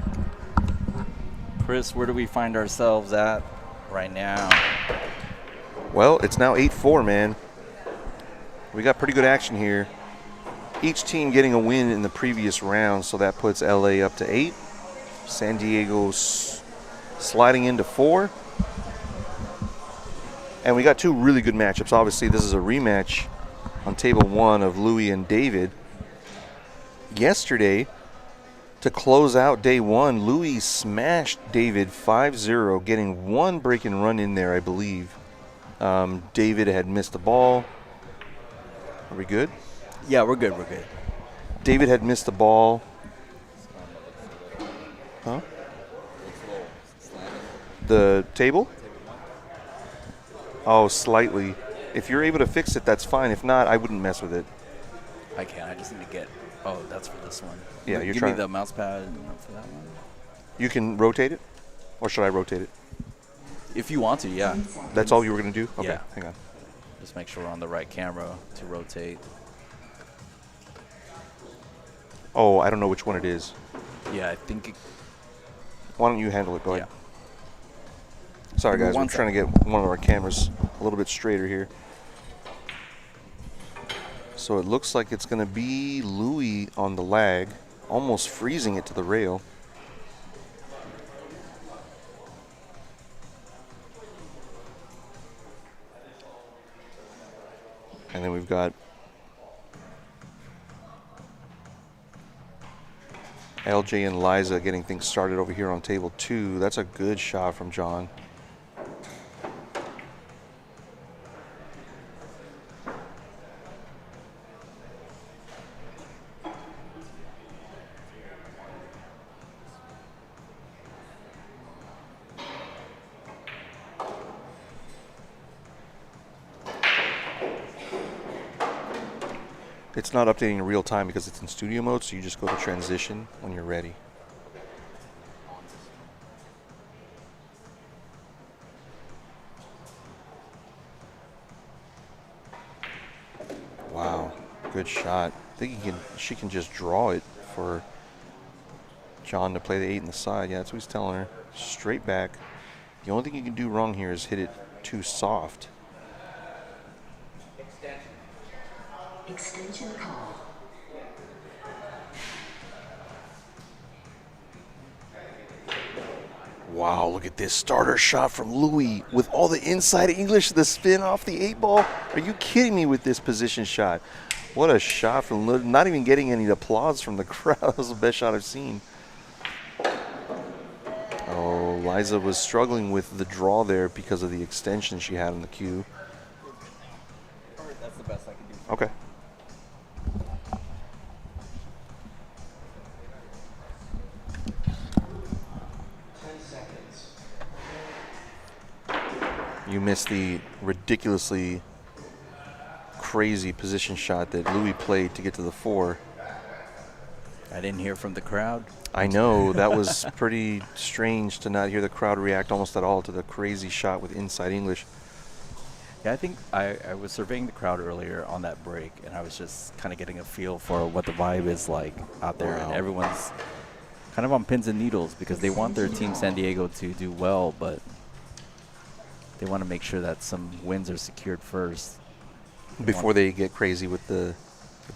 Chris, where do we find ourselves at right now? Well, it's now 8-4, man. We got pretty good action here. Each team getting a win in the previous round, so that puts LA up to 8. San Diego sliding into 4. And we got two really good matchups. Obviously, this is a rematch on table 1 of Louis and David. Yesterday, to close out day 1, Louis smashed David 5-0, getting one break and run in there, I believe. David had missed the ball. Are we good? Yeah, we're good. We're good. David had missed the ball. Huh? The table? Oh, slightly. If you're able to fix it, that's fine. If not, I wouldn't mess with it. I can't. I just need to get. Oh, that's for this one. Yeah, you're Give trying. me the mouse pad for that one. You can rotate it? Or should I rotate it? If you want to, yeah. That's all you were going to do? Okay, Yeah. hang on. Just make sure we're on the right camera to rotate. Oh, I don't know which one it is. Yeah, I think. Why don't you handle it? Go Yeah. ahead. Sorry, guys. We're One trying to get one of our cameras a little bit straighter here. So it looks like it's going to be Louis on the lag, almost freezing it to the rail. And then we've got LJ and Liza getting things started over here on table 2. That's a good shot from John. It's not updating in real time because it's in studio mode, so you just go to transition when you're ready. Wow, good shot. I think she can just draw it for John to play the 8 in the side. Yeah, that's what he's telling her. Straight back. The only thing you can do wrong here is hit it too soft. Extension call. Wow, look at this starter shot from Louis with all the inside English, the spin off the 8-ball. Are you kidding me with this position shot? What a shot from Louis. Not even getting any applause from the crowd. That was the best shot I've seen. Oh, Liza was struggling with the draw there because of the extension she had on the cue. That's the best I can do. Okay. You missed the ridiculously crazy position shot that Louis played to get to the 4. I didn't hear from the crowd. I know, that was pretty strange to not hear the crowd react almost at all to the crazy shot with inside English. Yeah, I think I was surveying the crowd earlier on that break, and I was just kind of getting a feel for what the vibe is like out there. And everyone's kind of on pins and needles because they want their team San Diego to do well, but they want to make sure that some wins are secured first. Before they get crazy with the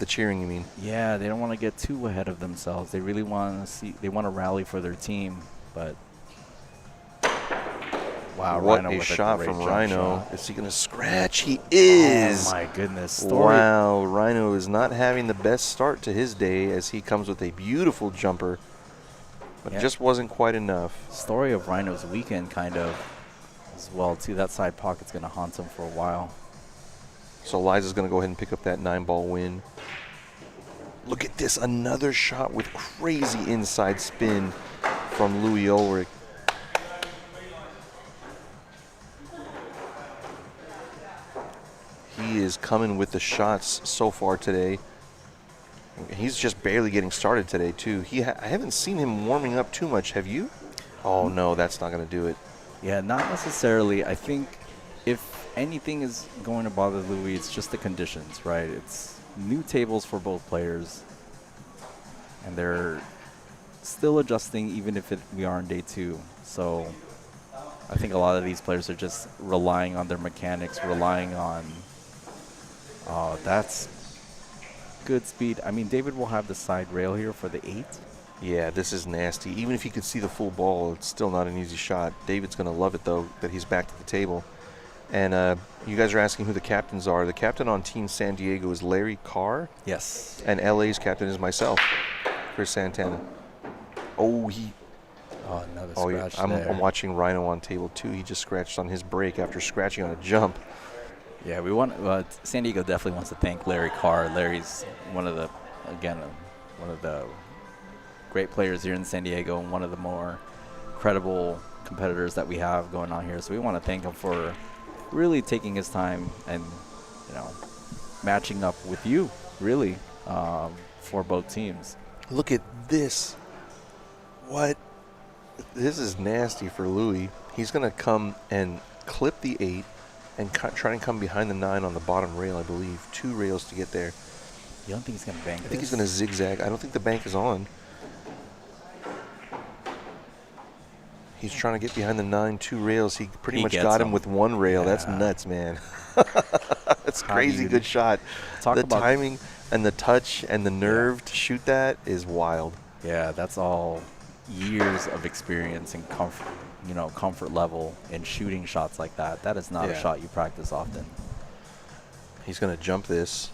cheering, you mean? Yeah, they don't want to get too ahead of themselves. They really want to rally for their team, but wow, what Rhino a with shot great from jump Rhino. shot. Is he going to scratch? He is. Oh my goodness. Wow, Rhino is not having the best start to his day as he comes with a beautiful jumper, but it just wasn't quite enough. Story of Rhino's weekend kind of as well too. That side pocket's going to haunt him for a while. So Liza's going to go ahead and pick up that 9-ball win. Look at this, another shot with crazy inside spin from Louis Ulrich. He is coming with the shots so far today. He's just barely getting started today too. I haven't seen him warming up too much, have you? Oh no, that's not going to do it. Yeah, not necessarily. I think if anything is going to bother Louis, it's just the conditions, right? It's new tables for both players, and they're still adjusting even if we are on day 2. So I think a lot of these players are just relying on their mechanics, relying on that's good speed. I mean, David will have the side rail here for the 8. Yeah, this is nasty. Even if he could see the full ball, it's still not an easy shot. David's going to love it, though, that he's back to the table. And you guys are asking who the captains are. The captain on Team San Diego is Larry Carr. Yes. And LA's captain is myself, Chris Santana. Oh, Another yeah. scratch I'm there. watching Rhino on table 2. He just scratched on his break after scratching on a jump. Yeah, we want San Diego definitely wants to thank Larry Carr. Larry's one of the great players here in San Diego and one of the more credible competitors that we have going on here. So we want to thank him for really taking his time and matching up with you really for both teams. Look at this. What? This is nasty for Louis. He's going to come and clip the 8 and try and come behind the 9 on the bottom rail, I believe. 2 rails to get there. You don't think he's going to bank I think he's going to zigzag. I don't think the bank is on. He's trying to get behind the 9, 2 rails. He pretty much got him with 1 rail. Yeah. That's nuts, man. That's crazy good shot. The timing and the touch and the nerve to shoot that is wild. Yeah, that's all years of experience and comfort level in shooting shots like that. That is not a shot you practice often. He's going to jump this.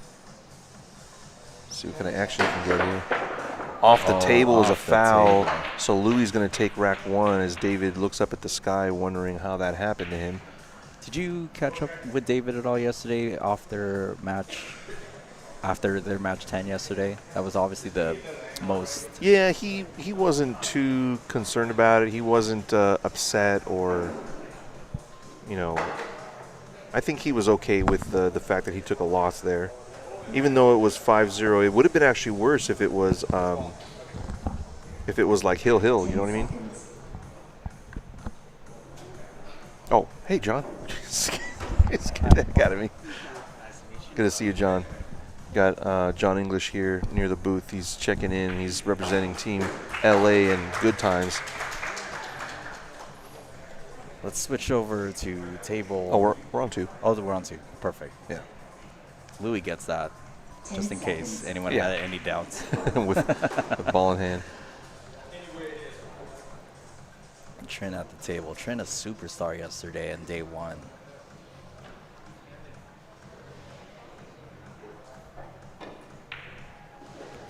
See what kind of action he can get here. Off the table is a foul. So Louis is going to take rack 1 as David looks up at the sky wondering how that happened to him. Did you catch up with David at all yesterday after their match 10 yesterday? That was obviously the most. Yeah, he wasn't too concerned about it. He wasn't upset or, I think he was okay with the fact that he took a loss there. Even though it was 5-0, it would have been actually worse if it was like Hill, you know what I mean? Oh, hey, John. It's good the heck out of me. Good to see you, John. Got John English here near the booth. He's checking in. He's representing Team LA in good times. Let's switch over to table. Oh, we're on 2. Oh, we're on 2. Perfect. Yeah. Louis gets that. just in case anyone Yeah. had any doubts. with ball in hand. Trin at the table. Trin a superstar yesterday in day 1.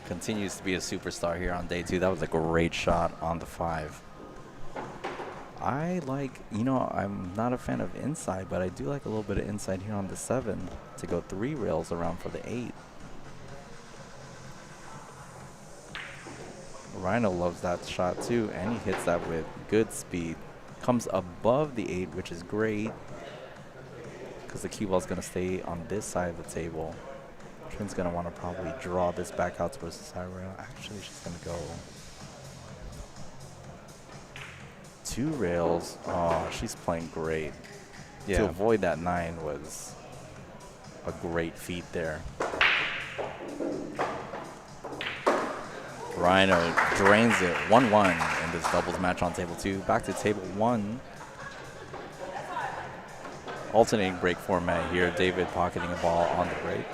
Continues to be a superstar here on day 2. That was a great shot on the 5. I like, I'm not a fan of inside, but I do like a little bit of inside here on the 7 to go 3 rails around for the 8. Rhino loves that shot too, and he hits that with good speed. Comes above the 8, which is great, because the cue ball is going to stay on this side of the table. Trin's going to want to probably draw this back out towards the side rail. Actually, she's going to go 2 rails. Oh, she's playing great. Yeah. To avoid that 9 was a great feat there. Rhino drains it 1-1 in this doubles match on table 2. Back to table 1. Alternating break format here. David pocketing a ball on the break.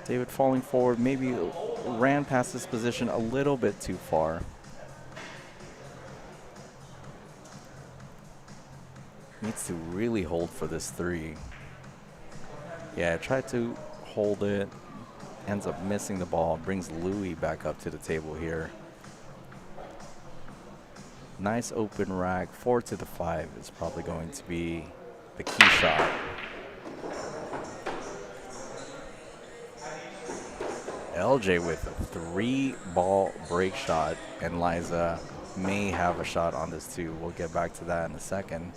David falling forward, maybe ran past this position a little bit too far. Needs to really hold for this 3. Yeah, tried to hold it. Ends up missing the ball. Brings Louis back up to the table here. Nice open rack. 4 to the 5 is probably going to be the key shot. LJ with a 3-ball break shot, and Liza may have a shot on this too. We'll get back to that in a second.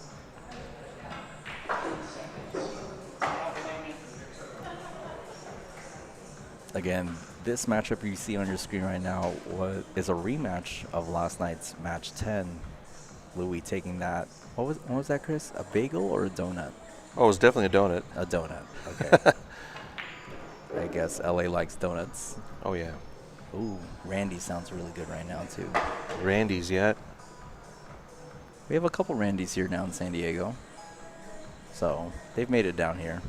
Again, this matchup you see on your screen right now is a rematch of last night's match 10. Louis taking that. What was that, Chris? A bagel or a donut? Oh, it was definitely a donut. A donut. Okay. I guess LA likes donuts. Oh, yeah. Ooh, Randy sounds really good right now too. Randy's yet. We have a couple Randys here now in San Diego. So they've made it down here.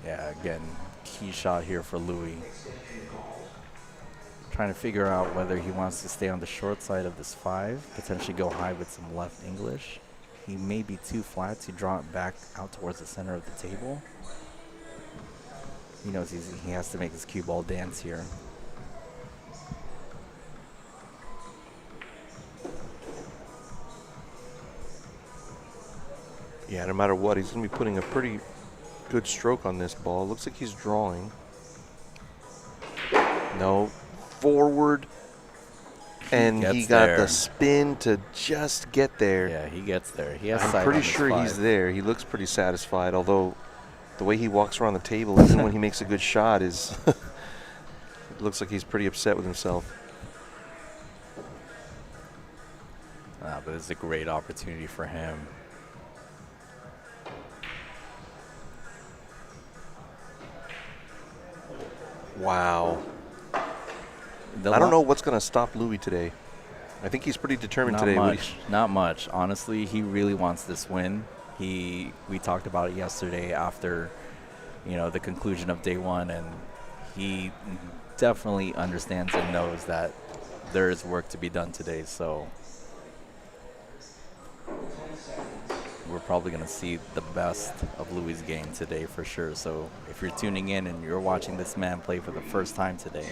Yeah, again, key shot here for Louis. Trying to figure out whether he wants to stay on the short side of this 5, potentially go high with some left English. He may be too flat to draw it back out towards the center of the table. He knows he has to make his cue ball dance here. Yeah, no matter what, he's going to be putting a pretty good stroke on this ball. Looks like he's drawing. No, forward. And he got the spin to just get there. Yeah, he gets there. He has I'm pretty sure he's there. He looks pretty satisfied, although the way he walks around the table, even when he makes a good shot, is it looks like he's pretty upset with himself. But it's a great opportunity for him. Wow. I don't know what's going to stop Louis today. I think he's pretty determined today. Not much. Honestly, he really wants this win. We talked about it yesterday after, the conclusion of day 1, and he definitely understands and knows that there is work to be done today. So we're probably going to see the best of Louis' game today for sure. So if you're tuning in and you're watching this man play for the first time today.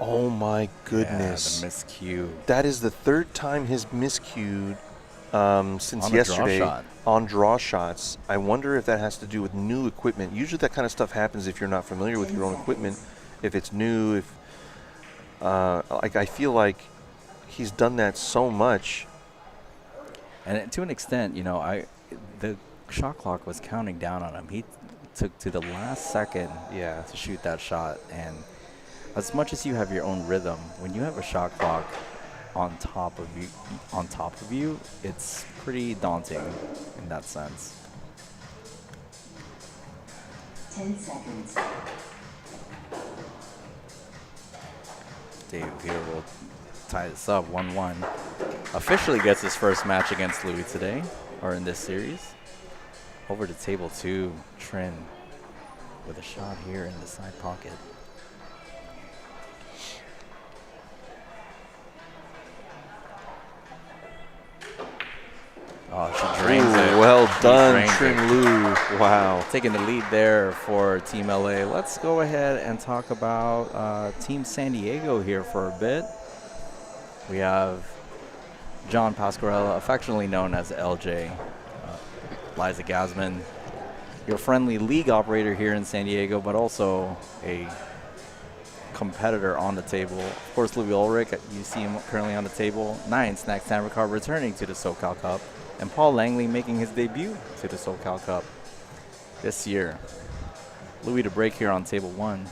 Oh my goodness. Yeah, the miscue. That is the 3rd time he's miscued since On a yesterday draw shot. on draw shots. I wonder if that has to do with new equipment. Usually that kind of stuff happens if you're not familiar with your own equipment. If it's new, I feel like he's done that so much. And to an extent, the shot clock was counting down on him. He took to the last second to shoot that shot. And as much as you have your own rhythm, when you have a shot clock on top of you, it's pretty daunting in that sense. 10 seconds. Dave here will tie this up 1-1. Officially gets his first match against Louis today, or in this series. Over to table 2, Trin with a shot here in the side pocket. Oh, she drains it. Well She done, drains Trin it. Lu. Wow. Taking the lead there for Team LA. Let's go ahead and talk about Team San Diego here for a bit. We have John Pasquarella, affectionately known as LJ, Liza Gasman, your friendly league operator here in San Diego, but also a competitor on the table. Of course, Louis Ulrich, you see him currently on the table. 9, Snack Tammercar returning to the SoCal Cup. And Paul Langley making his debut to the SoCal Cup this year. Louis to break here on table 1.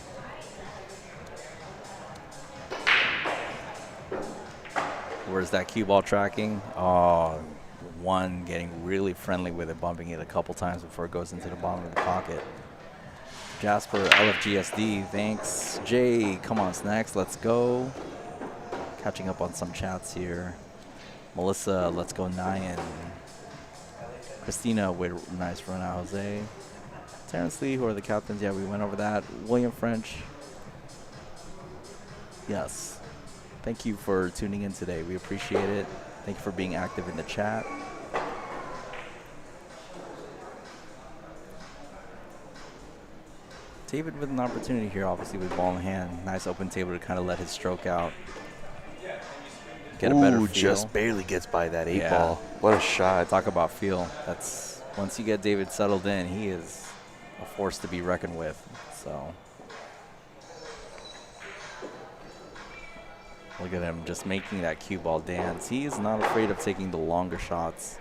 Where's that cue ball tracking? Oh, 1 getting really friendly with it, bumping it a couple times before it goes into the bottom of the pocket. Jasper, LFGSD, thanks. Jay, come on, Snacks, let's go. Catching up on some chats here. Melissa, let's go, Nyan. Christina, with nice run out, Jose. Terrence Lee, who are the captains? Yeah, we went over that. William French. Yes. Thank you for tuning in today. We appreciate it. Thank you for being active in the chat. David with an opportunity here, obviously, with ball in hand. Nice open table to kind of let his stroke out. Get a better feel. Just barely gets by that 8 Yeah. ball. What a shot. Talk about feel. That's once you get David settled in, he is a force to be reckoned with. So look at him just making that cue ball dance. He is not afraid of taking the longer shots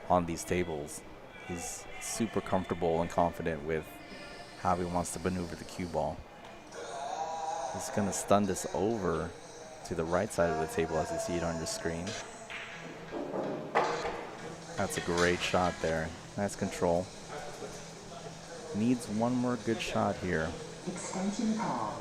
on these tables. He's super comfortable and confident with how he wants to maneuver the cue ball. He's going to stun this over to the right side of the table as you see it on your screen. That's a great shot there. Nice control. Needs one more good shot here. Extension call.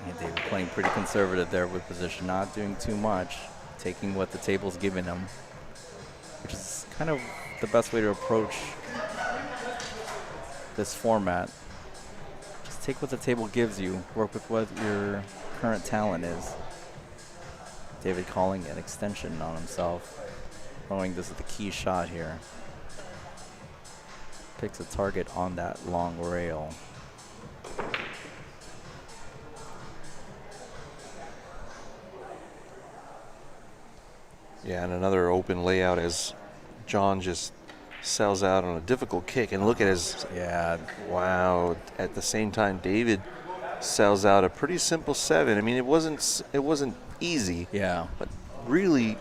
And David playing pretty conservative there with position, not doing too much, taking what the table's giving him, which is kind of the best way to approach this format. Just take what the table gives you, work with what your current talent is. David calling an extension on himself, knowing this is the key shot here. Picks a target on that long rail. Yeah, and another open layout as John just sells out on a difficult kick. And look at his, Yeah, wow. At the same time, David sells out a pretty simple 7. I mean, it wasn't easy, yeah. but really,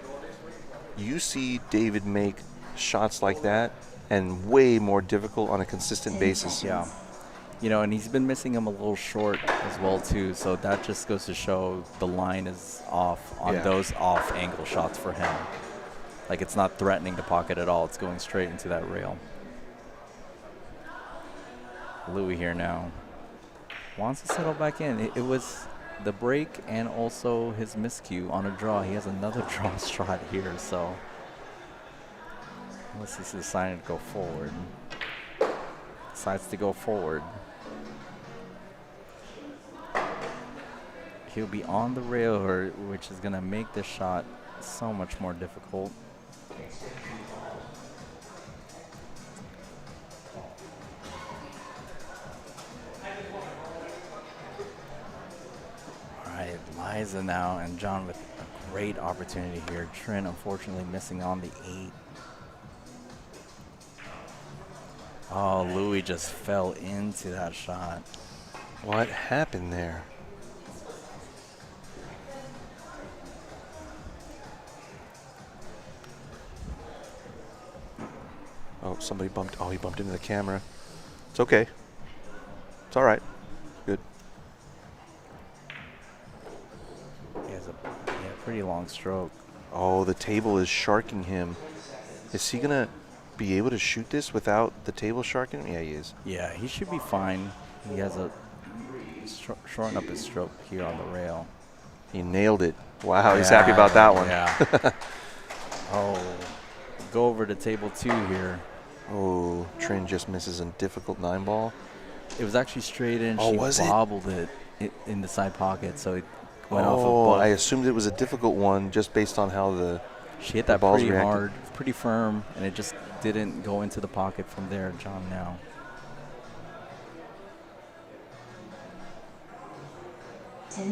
you see David make shots like that and way more difficult on a consistent basis. Yeah. You know, and he's been missing him a little short as well, too. So that just goes to show the line is off on Yeah. those off-angle shots for him. Like, it's not threatening the pocket at all. It's going straight into that rail. Louis here now. Wants to settle back in. It was the break and also his miscue on a draw. He has another draw shot here, so unless he's deciding to go forward. Decides to go forward. He'll be on the rail, which is going to make this shot so much more difficult. All right, Liza now, and John with a great opportunity here. Trin, unfortunately, missing on the 8. Oh, Louis just fell into that shot. What happened there? Oh, somebody bumped. Oh, he bumped into the camera. It's okay. It's all right. Good. He has a pretty long stroke. Oh, the table is sharking him. Is he going to be able to shoot this without the table sharking him? Yeah, he is. Yeah, he should be fine. He has a shorten up his stroke here on the rail. He nailed it. Wow, he's happy about that one. Yeah. Oh, go over to table 2 here. Oh, Trin just misses a difficult 9-ball. It was actually straight in. Oh, She was it? bobbled it in the side pocket, so it went off Oh, of I both. assumed it was a difficult one just based on how the She hit that balls pretty reacted. hard, pretty firm, and it just didn't go into the pocket from there, John, now.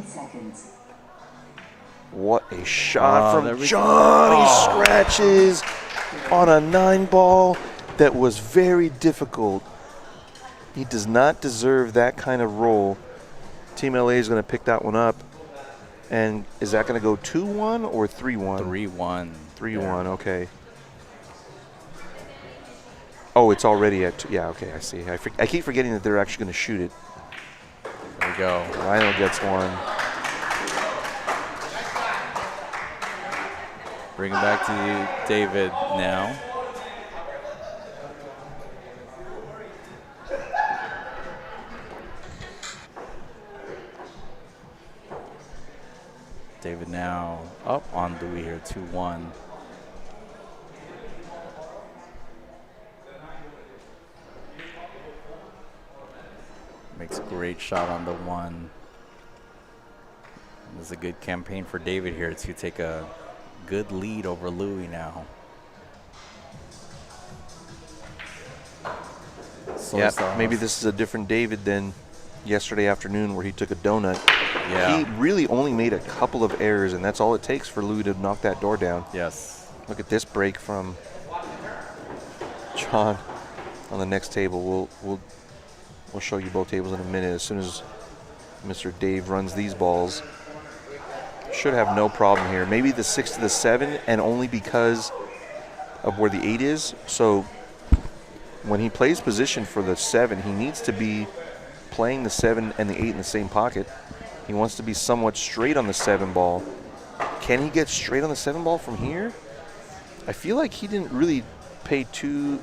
seconds. What a shot there from we John. go. He scratches on a 9-ball that was very difficult. He does not deserve that kind of roll. Team LA is going to pick that one up. And is that going to go 2-1 or 3-1? 3-1. 3-1, okay. Oh, it's already at yeah, okay, I see. I keep forgetting that they're actually going to shoot it. There we go. Rhino gets one. Bring it back to David now. David now up on Louis here, 2-1. Makes a great shot on the 1. This is a good campaign for David here to take a good lead over Louis now. Yeah, maybe this is a different David than yesterday afternoon where he took a donut. Yeah. He really only made a couple of errors, and that's all it takes for Louis to knock that door down. Yes. Look at this break from John on the next table. We'll show you both tables in a minute. As soon as Mr. Dave runs these balls, should have no problem here. Maybe the 6 to the 7, and only because of where the 8 is. So when he plays position for the 7, he needs to be playing the 7 and the 8 in the same pocket. He wants to be somewhat straight on the 7 ball. Can he get straight on the 7 ball from here? I feel like he didn't really pay too.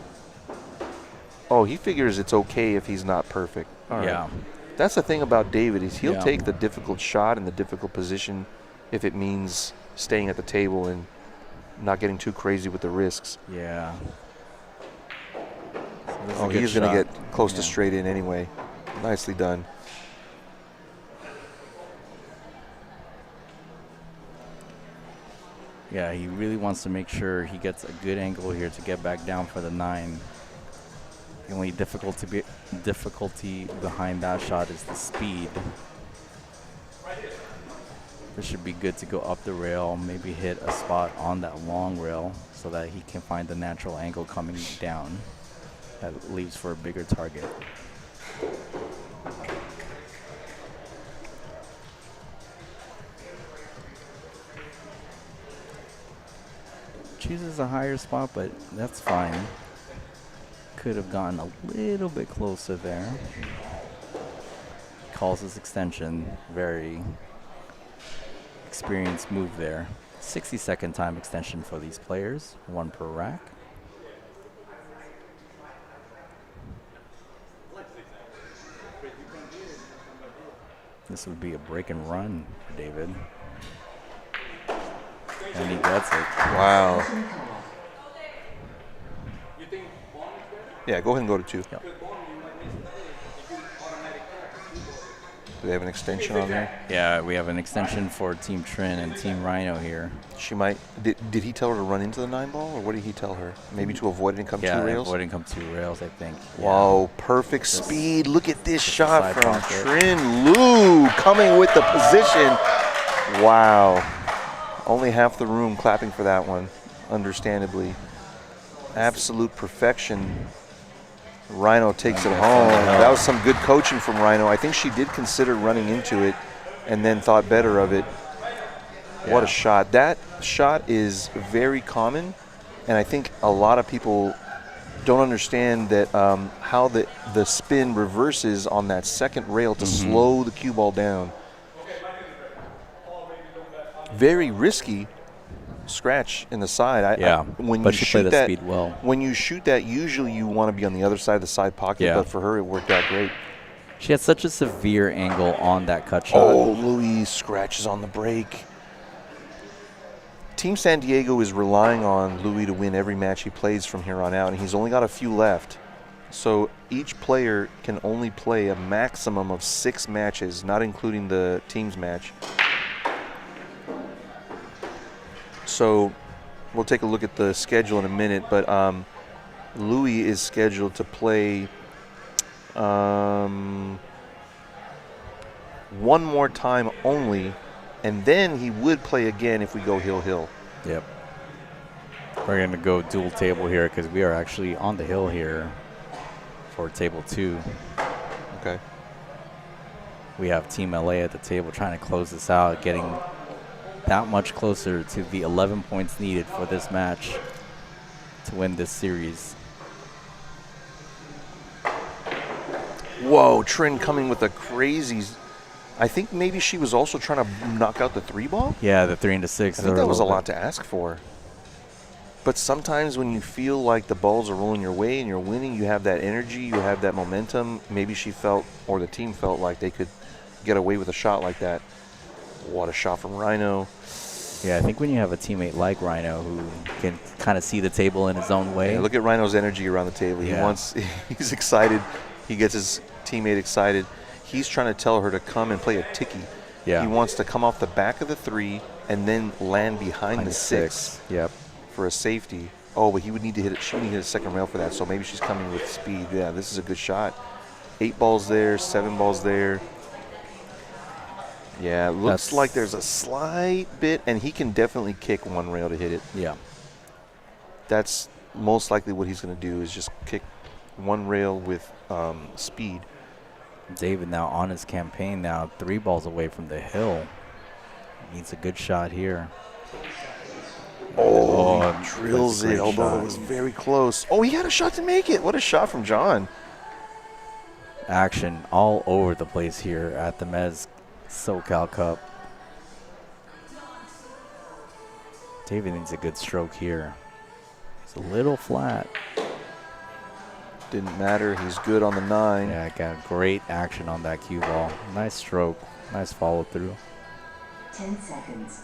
Oh, he figures it's okay if he's not perfect. All right. Yeah. That's the thing about David is he'll Yeah. take the difficult shot and the difficult position if it means staying at the table and not getting too crazy with the risks. Yeah. So this is Oh, a good he's going to shot. get close to Yeah. straight in anyway. Nicely done. Yeah, he really wants to make sure he gets a good angle here to get back down for the 9. The only difficulty behind that shot is the speed. This should be good to go up the rail, maybe hit a spot on that long rail so that he can find the natural angle coming down that leaves for a bigger target. Chooses a higher spot, but that's fine. Could have gotten a little bit closer there. Calls his extension. Very experienced move there. 60-second time extension for these players. 1 per rack. This would be a break and run for David. And he gets it. Wow. Yeah, go ahead and go to 2. Yep. Do they have an extension on there? Yeah, we have an extension for Team Trin and Team Rhino here. She might. Did he tell her to run into the 9 ball, or what did he tell her? Maybe to avoid it and come 2 rails? avoiding come 2 rails, I think. Wow, perfect speed. Look at this shot side from pocket. Trin Lu coming with the position. Wow. Only half the room clapping for that one, understandably. Absolute perfection. Rhino takes it home. That was some good coaching from Rhino. I think she did consider running into it and then thought better of it. What a shot. That shot is very common, and I think a lot of people don't understand that how the spin reverses on that second rail to slow the cue ball down. Very risky, scratch in the side. When but you she shoot played the that speed well. When you shoot that, usually you want to be on the other side of the side pocket. Yeah. But for her, it worked out great. She had such a severe angle on that cut shot. Oh, Louis scratches on the break. Team San Diego is relying on Louis to win every match he plays from here on out, and he's only got a few left. So each player can only play a maximum of 6 matches, not including the teams match. So we'll take a look at the schedule in a minute, but Louis is scheduled to play one more time only, and then he would play again if we go hill-hill. Yep. We're going to go dual table here because we are actually on the hill here for table 2. Okay. We have Team LA at the table trying to close this out, getting that much closer to the 11 points needed for this match to win this series. Whoa, Trin coming with a crazy. I think maybe she was also trying to knock out the 3-ball. Yeah, the 3 into 6. I think that was a lot to ask for. But sometimes when you feel like the balls are rolling your way and you're winning, you have that energy, you have that momentum. Maybe she felt, or the team felt like they could get away with a shot like that. What a shot from Rhino. Yeah, I think when you have a teammate like Rhino who can kind of see the table in his own way. Yeah, look at Rhino's energy around the table. Yeah. He's excited. He gets his teammate excited. He's trying to tell her to come and play a ticky. Yeah. He wants to come off the back of the 3 and then land behind the 6. Yep. For a safety. Oh, but he would need to hit it. She would need to hit a second rail for that. So maybe she's coming with speed. Yeah, this is a good shot. 8 balls there, 7 balls there. Yeah, it looks like there's a slight bit, and he can definitely kick one rail to hit it. Yeah. That's most likely what he's going to do is just kick one rail with speed. David now on his campaign now, 3 balls away from the hill. Needs a good shot here. Oh, he drills that's a it, great although shot. it was very close. Oh, he had a shot to make it. What a shot from John. Action all over the place here at the Mezz SoCal Cup. David needs a good stroke here. It's a little flat. Didn't matter. He's good on the 9. Yeah, got great action on that cue ball. Nice stroke. Nice follow through. 10 seconds.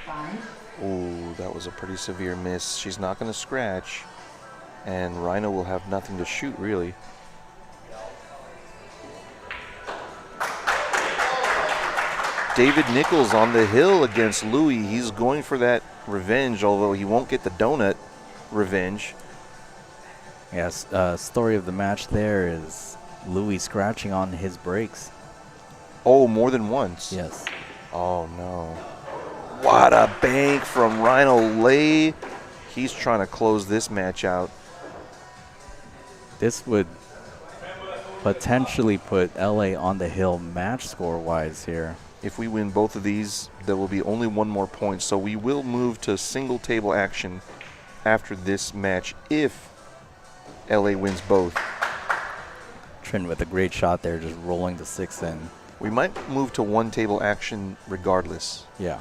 5, Oh, that was a pretty severe miss. She's not going to scratch, and Rhino will have nothing to shoot, really. David Nichols on the hill against Louis. He's going for that revenge, although he won't get the donut revenge. Yes, story of the match there is Louis scratching on his breaks. Oh, more than once. Yes. Oh, no. What a bank from Rhino Lay. He's trying to close this match out. This would potentially put LA on the hill match score-wise here. If we win both of these, there will be only one more point. So we will move to single table action after this match if LA wins both. Trin with a great shot there, just rolling the 6 in. We might move to one table action regardless. Yeah.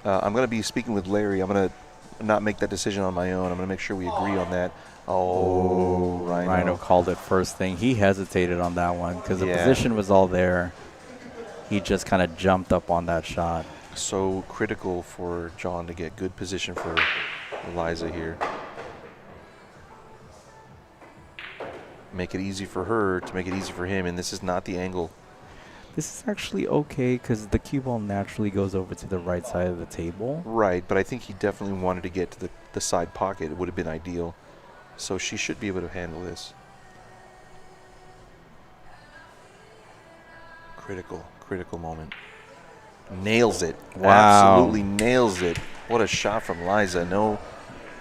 I'm going to be speaking with Larry. I'm going to not make that decision on my own. I'm going to make sure we agree on that. Oh, Rhino called it first thing. He hesitated on that one because the Yeah. position was all there. He just kind of jumped up on that shot. So critical for John to get good position for Eliza here. Make it easy for her to make it easy for him, and this is not the angle. This is actually okay because the cue ball naturally goes over to the right side of the table. Right, but I think he definitely wanted to get to the side pocket. It would have been ideal. So she should be able to handle this. Critical moment. Nails it. Wow. Absolutely nails it. What a shot from Liza. No,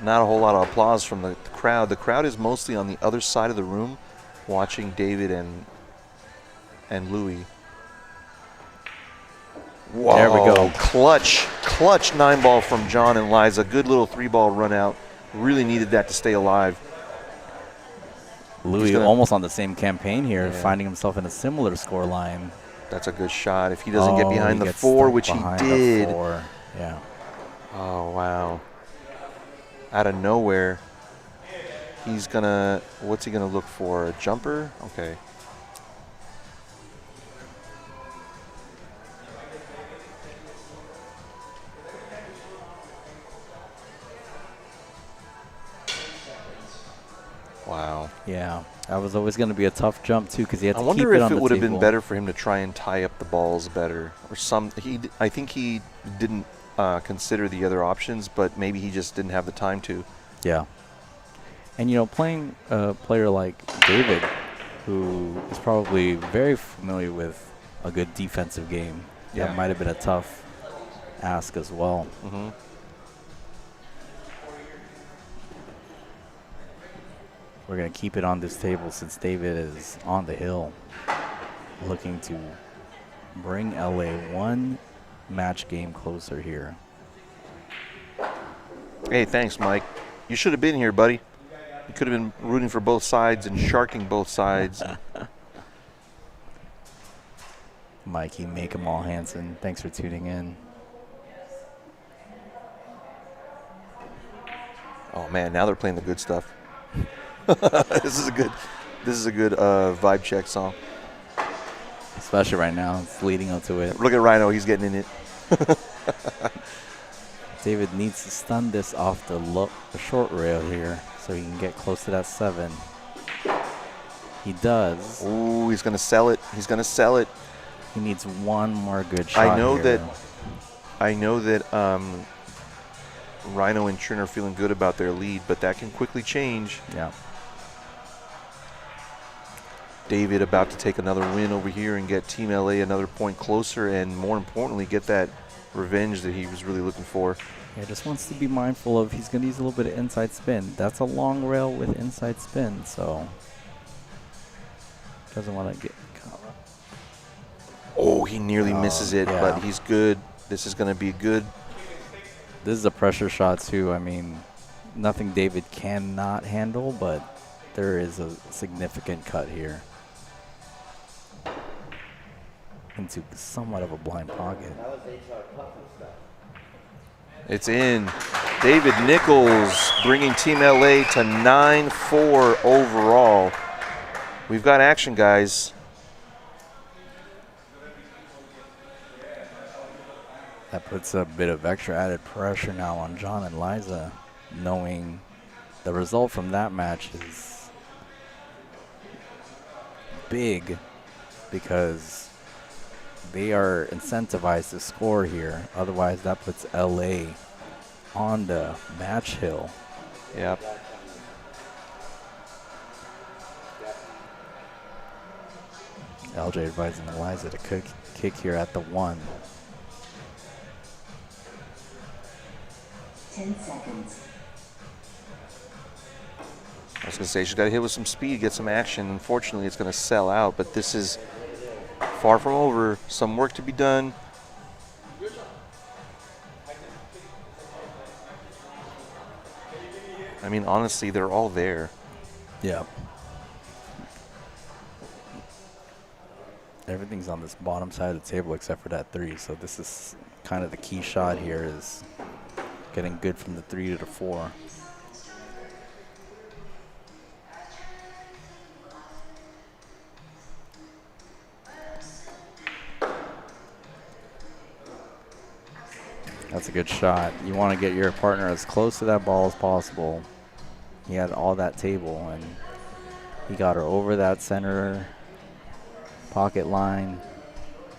not a whole lot of applause from the crowd. The crowd is mostly on the other side of the room watching David and Louis. Whoa. There we go. Clutch 9-ball from John and Liza. Good little 3-ball run out. Really needed that to stay alive. Louis almost on the same campaign here, Yeah. finding himself in a similar score line. That's a good shot. If he doesn't get behind he the gets 4, stuck which he behind the did. 4. Yeah. Oh, wow. Out of nowhere, he's going to, what's he going to look for? A jumper? Okay. Wow. Yeah. That was always going to be a tough jump, too, because he had I to keep wonder it if on it the would have table. been better for him to try and tie up the balls better, or some. I think he didn't consider the other options, but maybe he just didn't have the time to. Yeah. And, you know, playing a player like David, who is probably very familiar with a good defensive game, that might have been a tough ask as well. Mm-hmm. We're going to keep it on this table since David is on the hill, looking to bring LA one match game closer here. Hey, thanks, Mike. You should have been here, buddy. You could have been rooting for both sides and sharking both sides. Mikey, make 'em all Hansen. Thanks for tuning in. Oh man, now they're playing the good stuff. This is a good vibe check song. Especially right now, it's leading up to it. Look at Rhino, he's getting in it. David needs to stun this off the short rail here so he can get close to that 7. He does. Ooh, he's gonna sell it. He's gonna sell it. He needs one more good shot. I know here. that Rhino and Trin are feeling good about their lead, but that can quickly change. Yeah. David about to take another win over here and get Team LA another point closer, and more importantly, get that revenge that he was really looking for. Yeah, just wants to be mindful of he's going to use a little bit of inside spin. That's a long rail with inside spin, so doesn't want to get caught. Oh, he nearly misses it, yeah. but he's good. This is going to be good. This is a pressure shot, too. I mean, nothing David cannot handle, but there is a significant cut here into somewhat of a blind pocket. It's in. David Nichols bringing Team LA to 9-4 overall. We've got action, guys. That puts a bit of extra added pressure now on John and Liza, knowing the result from that match is big because they are incentivized to score here. Otherwise, that puts LA on the match hill. Yep. LJ advising Eliza to kick here at the 1. 10 seconds. I was going to say, she's got to hit with some speed, get some action. Unfortunately, it's going to sell out, but this is far from over. Some work to be done. I mean, honestly, they're all there. Yeah. Everything's on this bottom side of the table except for that 3. So this is kind of the key shot here, is getting good from the 3 to the 4. That's a good shot. You want to get your partner as close to that ball as possible. He had all that table, and he got her over that center pocket line,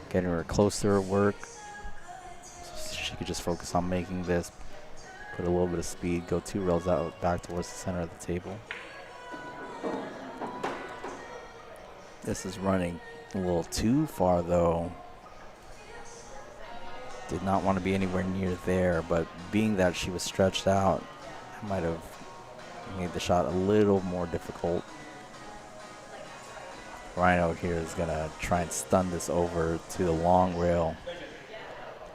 getting her close to her work. So she could just focus on making this, put a little bit of speed, go 2 rails out back towards the center of the table. This is running a little too far, though. Did not want to be anywhere near there, but being that she was stretched out, I might have made the shot a little more difficult. Rhino here is going to try and stun this over to the long rail.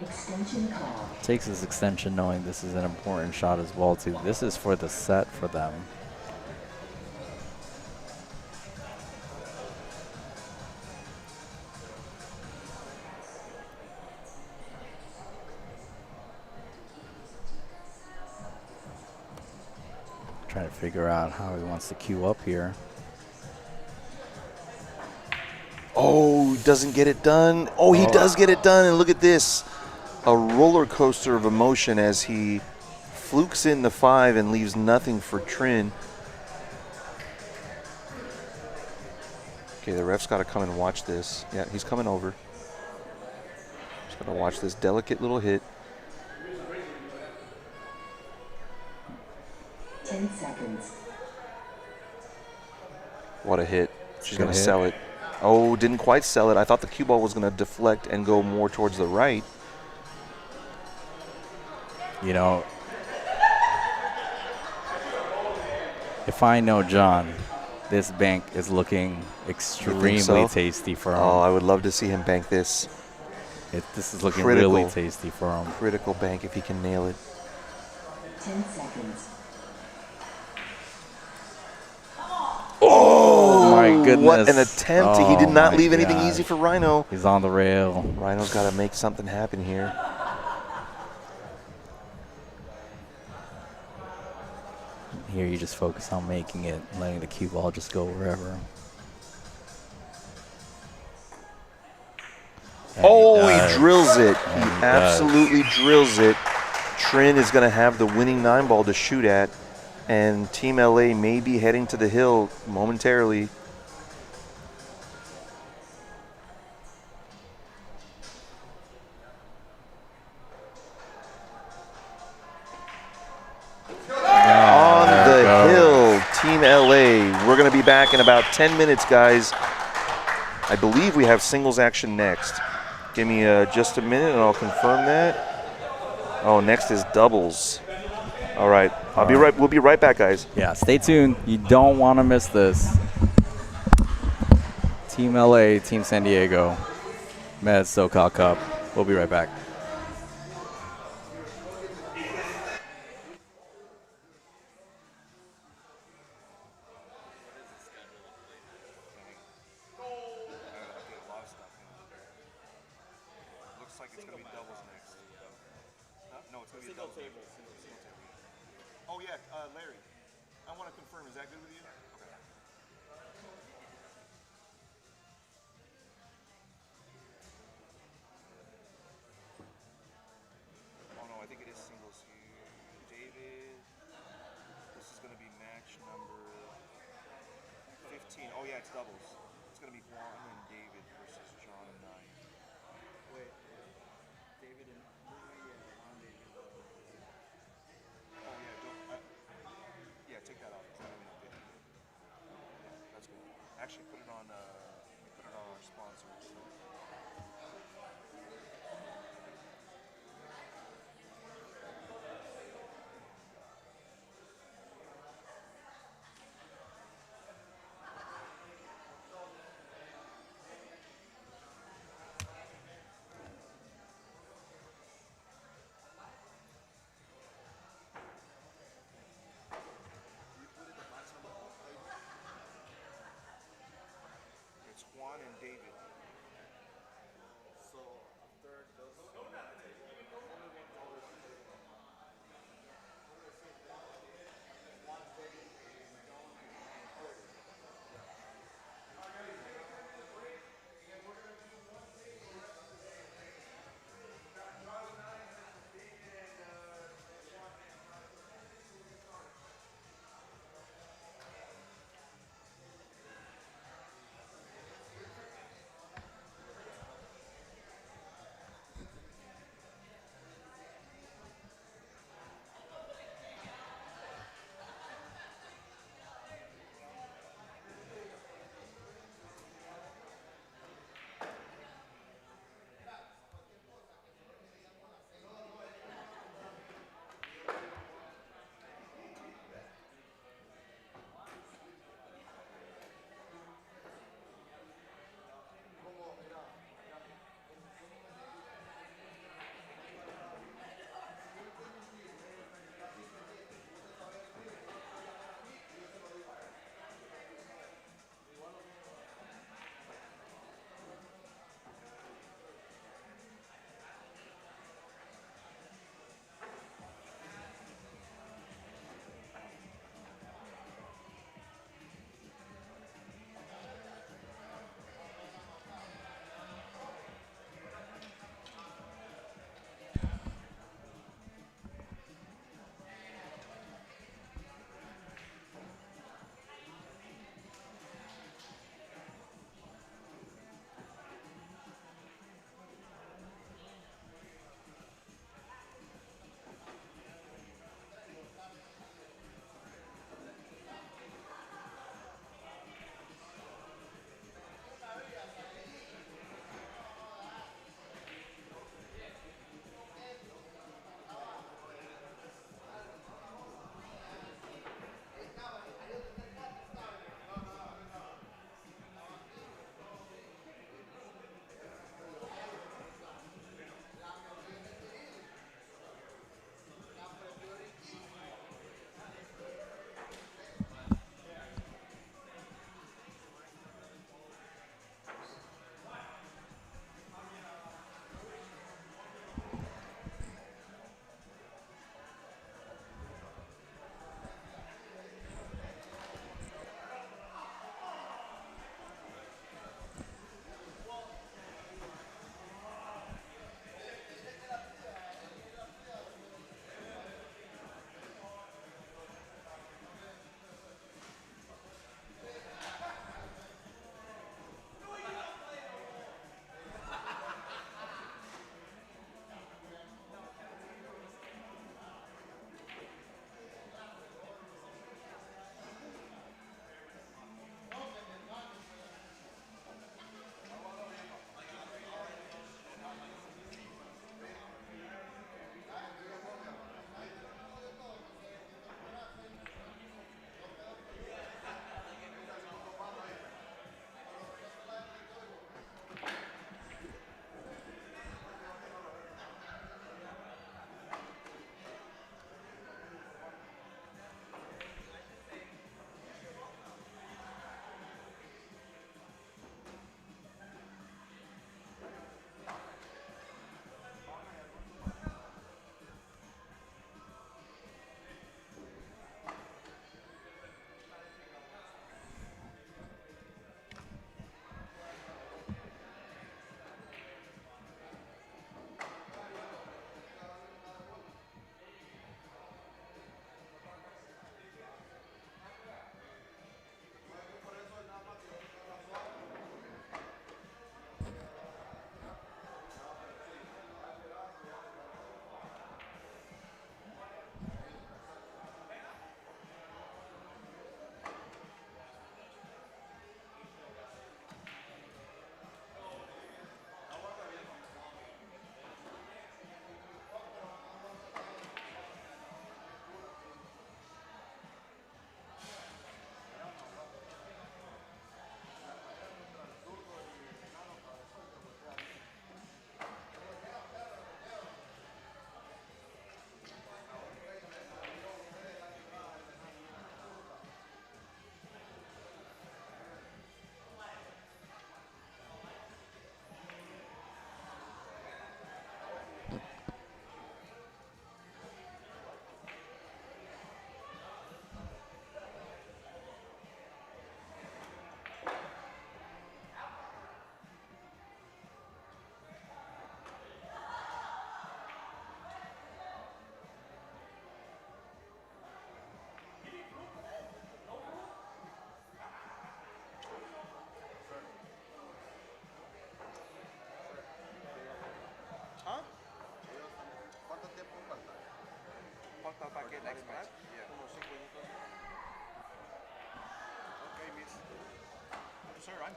Extension call. Takes his extension knowing this is an important shot as well, too. This is for the set for them. Trying to figure out how he wants to queue up here. Oh, doesn't get it done. Oh, he does get it done, and look at this. A roller coaster of emotion as he flukes in the 5 and leaves nothing for Trin. Okay, the ref's got to come and watch this. Yeah, he's coming over. Just got to watch this delicate little hit. 10 seconds. What a hit. She's going to Good hit. sell it. Oh, didn't quite sell it. I thought the cue ball was going to deflect and go more towards the right. You know, if I know John, this bank is looking extremely so? tasty for him. Oh, I would love to see him bank this. This is looking Critical. really tasty for him. Critical bank if he can nail it. 10 seconds. Oh my goodness. What an attempt. He did Oh not my leave anything gosh. easy for Rhino. He's on the rail. Rhino's got to make something happen here. Here you just focus on making it, letting the cue ball just go wherever. And Oh, does. he drills it. And He he absolutely drills it. Trin is going to have the winning 9 ball to shoot at, and Team LA may be heading to the hill momentarily. On the hill, Team LA. We're going to be back in about 10 minutes, guys. I believe we have singles action next. Give me just a minute and I'll confirm that. Oh, next is doubles. All right. We'll be right back, guys. Yeah, stay tuned. You don't want to miss this. Team LA, Team San Diego, Mezz SoCal Cup. We'll be right back. Looks like it's going to be doubles next. No, it's going to be doubles. Oh, yeah, Larry. I want to confirm. Is that good with you? Okay. Oh, no, I think it is singles here. David. This is going to be match number 15. Oh, yeah, it's doubles. It's going to be Juan and David versus John and I. Wait, David and Juan David. Oh, yeah, yeah, take that off. 'Cause I haven't updated it. Yeah, that's good. Actually, put it on our sponsors. It's Juan and David.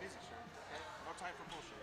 busy, sir. Okay? No time for bullshit.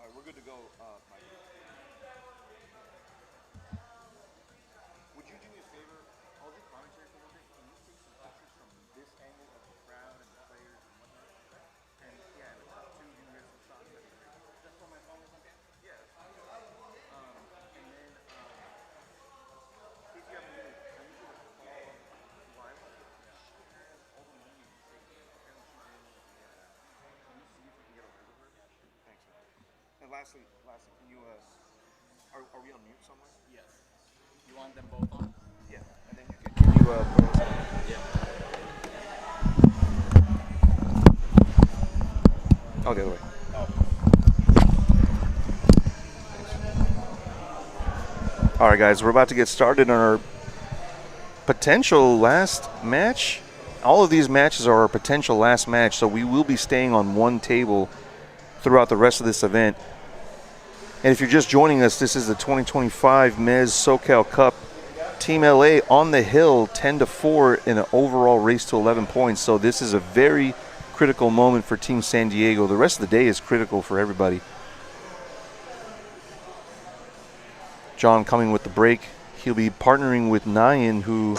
All right, we're good to go, Mike. Would you do me a favor? I'll do commentary for a little bit. Can you take some pictures from this angle of the crowd and the players and whatnot? And yeah, the top two, you can get some shots. That'd be great. Just from my phone is okay? Yeah, that's fine. And then if you have a minute, I need you to call live. She has all the money in the safe. Apparently she's in. Yeah. Can you see if you can get a hold of her? Thanks, man. And lastly, can you are we on mute somewhere? Yes. You want them both on? Yeah. And then can you put us on? Oh, the other way. All right, guys, we're about to get started on our potential last match. All of these matches are our potential last match, so we will be staying on one table throughout the rest of this event. And if you're just joining us, this is the 2025 Mezz SoCal Cup. Team LA on the hill, 10-4 in an overall race to 11 points. So this is a very critical moment for Team San Diego. The rest of the day is critical for everybody. John coming with the break. He'll be partnering with Nyan, who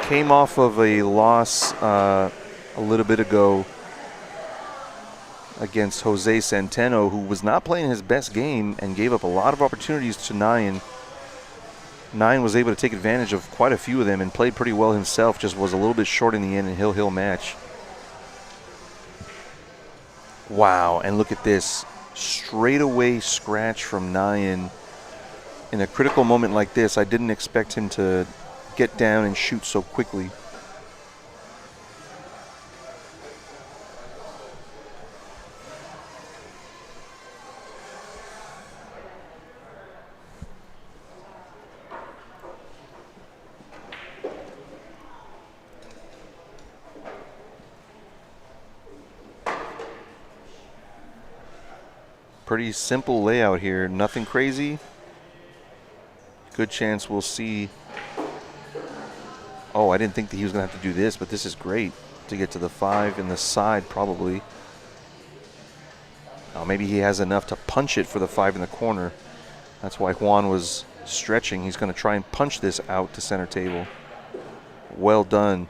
came off of a loss a little bit ago against Jose Centeno, who was not playing his best game and gave up a lot of opportunities to Nyan. Nyan was able to take advantage of quite a few of them and played pretty well himself, just was a little bit short in the end in Hill match. Wow, and look at this. Straightaway scratch from Nyan. In a critical moment like this, I didn't expect him to get down and shoot so quickly. Pretty simple layout here, nothing crazy. Good chance we'll see. Oh, I didn't think that he was going to have to do this, but this is great to get to the 5 in the side probably. Oh, maybe he has enough to punch it for the 5 in the corner. That's why Juan was stretching. He's going to try and punch this out to center table. Well done.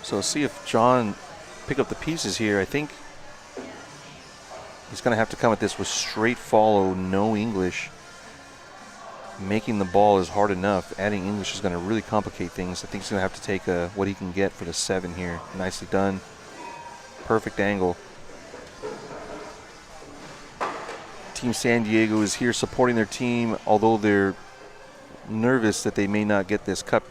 So see if John pick up the pieces here. I think he's going to have to come at this with straight follow, no English. Making the ball is hard enough. Adding English is going to really complicate things. I think he's going to have to take what he can get for the 7 here. Nicely done. Perfect angle. Team San Diego is here supporting their team, although they're nervous that they may not get this cup.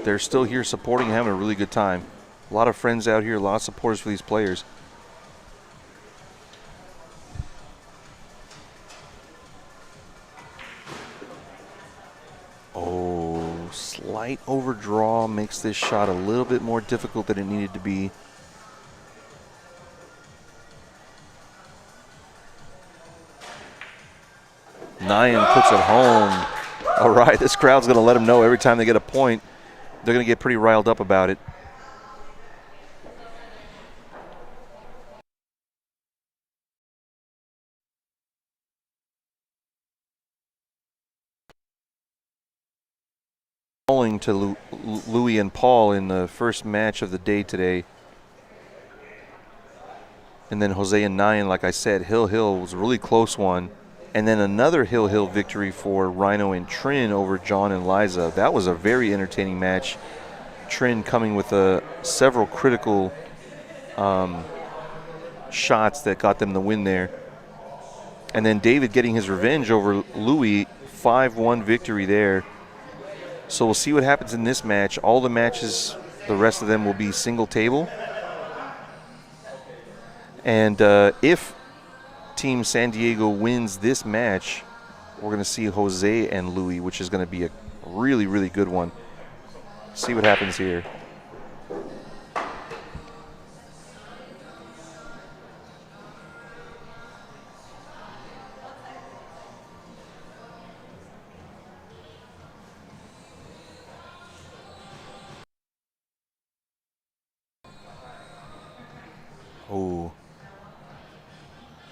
They're still here supporting and having a really good time. A lot of friends out here, a lot of supporters for these players. Oh, slight overdraw makes this shot a little bit more difficult than it needed to be. Nyan puts it home. All right, this crowd's going to let them know every time they get a point. They're going to get pretty riled up about it. Falling to Louis and Paul in the first match of the day today. And then Jose and Nyan, like I said, Hill was a really close one. And then another Hill victory for Rhino and Trin over John and Liza. That was a very entertaining match. Trin coming with several critical shots that got them the win there. And then David getting his revenge over Louis, 5-1 victory there. So we'll see what happens in this match. All the matches, the rest of them will be single table. And if Team San Diego wins this match, we're going to see Jose and Louis, which is going to be a really, really good one. See what happens here. Oh.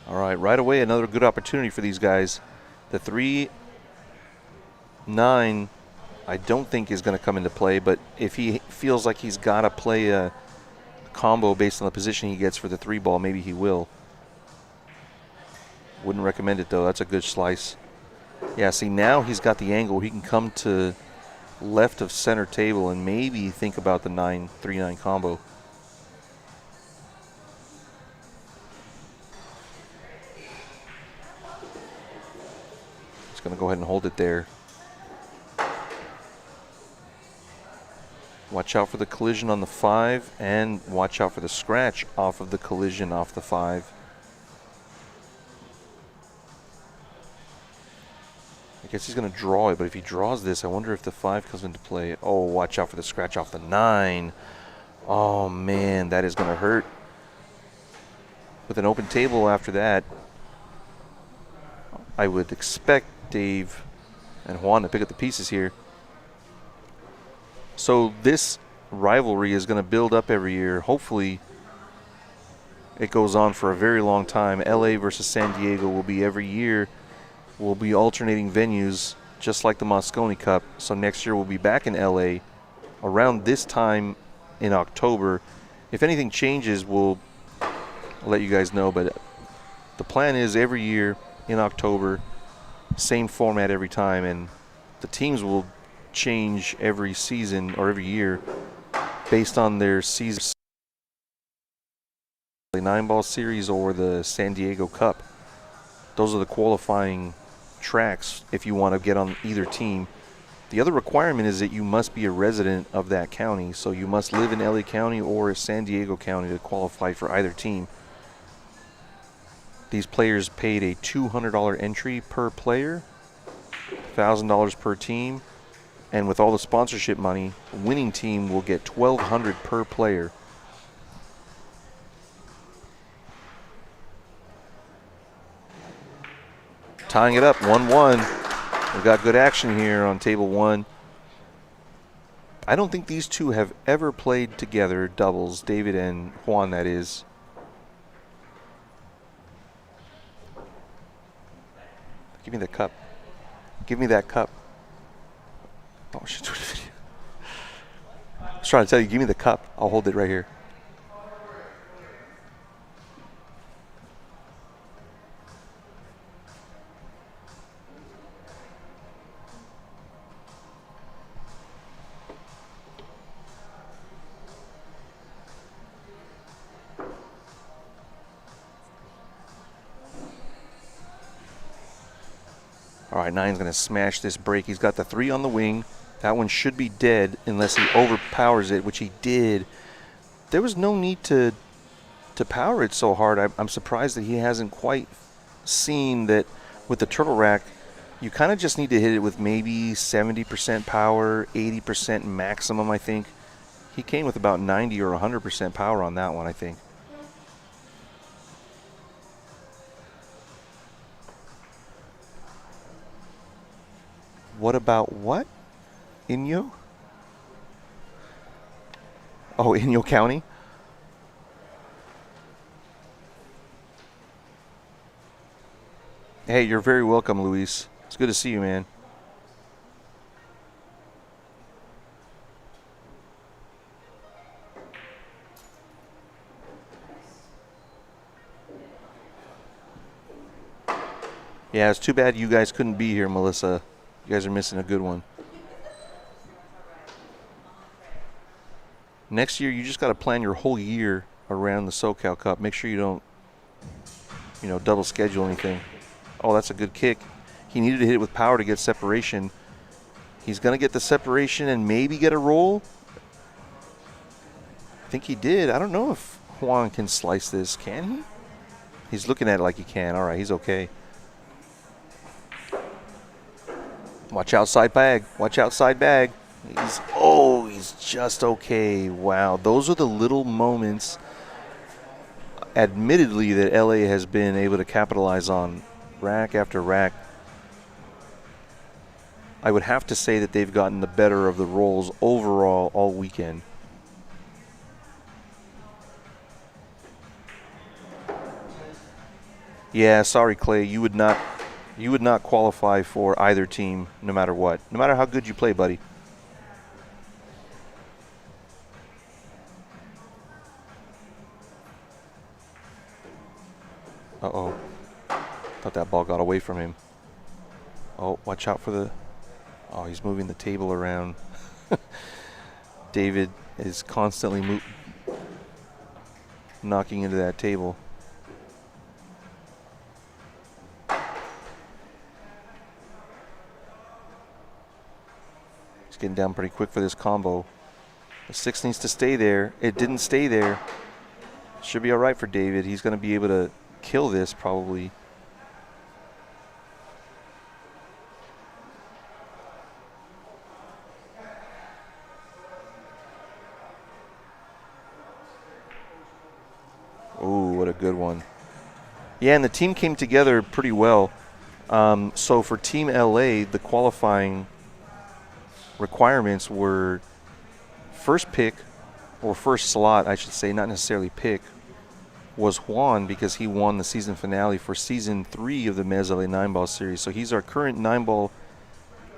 All right away, another good opportunity for these guys. The 3-9 I don't think is going to come into play, but if he feels like he's got to play a combo based on the position he gets for the 3 ball, maybe he will. Wouldn't recommend it though. That's a good slice. Yeah, see now he's got the angle. He can come to left of center table and maybe think about the 3-9 combo. going to go ahead and hold it there. Watch out for the collision on the 5, and watch out for the scratch off of the collision off the 5. I guess he's going to draw it, but if he draws this, I wonder if the 5 comes into play. Oh, watch out for the scratch off the 9. Oh, man, that is going to hurt. With an open table after that, I would expect Dave and Juan to pick up the pieces here. So this rivalry is going to build up every year. Hopefully, it goes on for a very long time. LA versus San Diego will be every year. We'll be alternating venues just like the Mosconi Cup. So next year we'll be back in LA around this time in October. If anything changes, we'll let you guys know. But the plan is every year in October, same format every time. And the teams will change every season or every year based on their season. The 9-ball series or the San Diego Cup. Those are the qualifying tracks if you want to get on either team. The other requirement is that you must be a resident of that county, so you must live in LA County or San Diego County to qualify for either team. These players paid a $200 entry per player, $1,000 per team, and with all the sponsorship money, the winning team will get $1,200 per player. Tying it up, 1-1. We've got good action here on table 1. I don't think these two have ever played together, doubles, David and Juan, that is. Give me the cup. Give me that cup. Oh, shit. I was trying to tell you, give me the cup. I'll hold it right here. All right, 9's going to smash this break. He's got the 3 on the wing. That one should be dead unless he overpowers it, which he did. There was no need to power it so hard. I'm surprised that he hasn't quite seen that with the turtle rack, you kind of just need to hit it with maybe 70% power, 80% maximum, I think. He came with about 90 or 100% power on that one, I think. What about what? Inyo? Oh, Inyo County? Hey, you're very welcome, Luis. It's good to see you, man. Yeah, it's too bad you guys couldn't be here, Melissa. You guys are missing a good one. Next year, you just got to plan your whole year around the SoCal Cup. Make sure you don't, double schedule anything. Oh, that's a good kick. He needed to hit it with power to get separation. He's going to get the separation and maybe get a roll. I think he did. I don't know if Juan can slice this. Can he? He's looking at it like he can. All right, he's okay. Watch outside bag. Watch outside bag. He's just okay. Wow, those are the little moments, admittedly, that LA has been able to capitalize on rack after rack. I would have to say that they've gotten the better of the rolls overall all weekend. Yeah, sorry, Clay. You would not qualify for either team no matter what. No matter how good you play, buddy. Uh-oh. Thought that ball got away from him. Oh, watch out for the... Oh, he's moving the table around. David is constantly knocking into that table. It's getting down pretty quick for this combo. The 6 needs to stay there. It didn't stay there. Should be all right for David. He's going to be able to kill this probably. Ooh, what a good one. Yeah, and the team came together pretty well. So for Team LA, the qualifying requirements were first pick, or first slot, I should say, not necessarily pick, was Juan because he won the season finale for season 3 of the Mezz LA 9-ball series. So he's our current 9-ball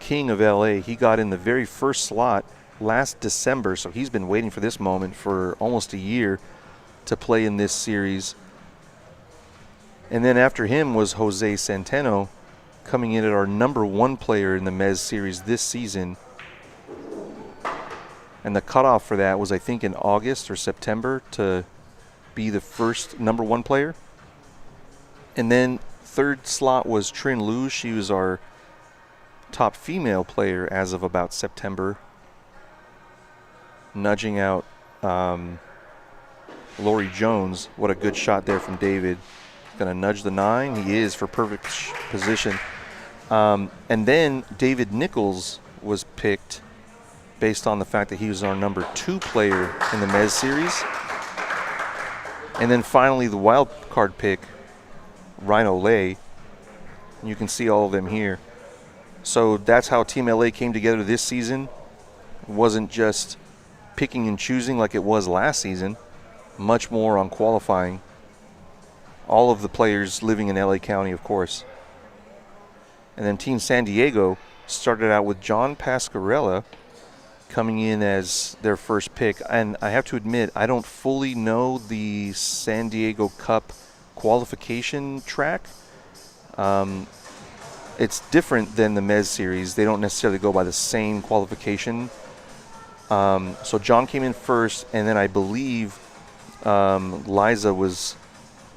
king of LA. He got in the very first slot last December, so he's been waiting for this moment for almost a year to play in this series. And then after him was Jose Centeno, coming in at our number 1 player in the Mezz series this season. And the cutoff for that was, I think, in August or September to be the first number 1 player. And then third slot was Trin Lu. She was our top female player as of about September, nudging out Lori Jones. What a good shot there from David. Going to nudge the 9. He is for perfect position. And then David Nichols was picked based on the fact that he was our number 2 player in the Mezz series. And then finally the wild card pick, Rhino Lay. You can see all of them here. So that's how Team LA came together this season. It wasn't just picking and choosing like it was last season. Much more on qualifying. All of the players living in LA County, of course. And then Team San Diego started out with John Pascarella coming in as their first pick. And I have to admit, I don't fully know the San Diego Cup qualification track. It's different than the Mezz series. They don't necessarily go by the same qualification. So John came in first, and then I believe Liza was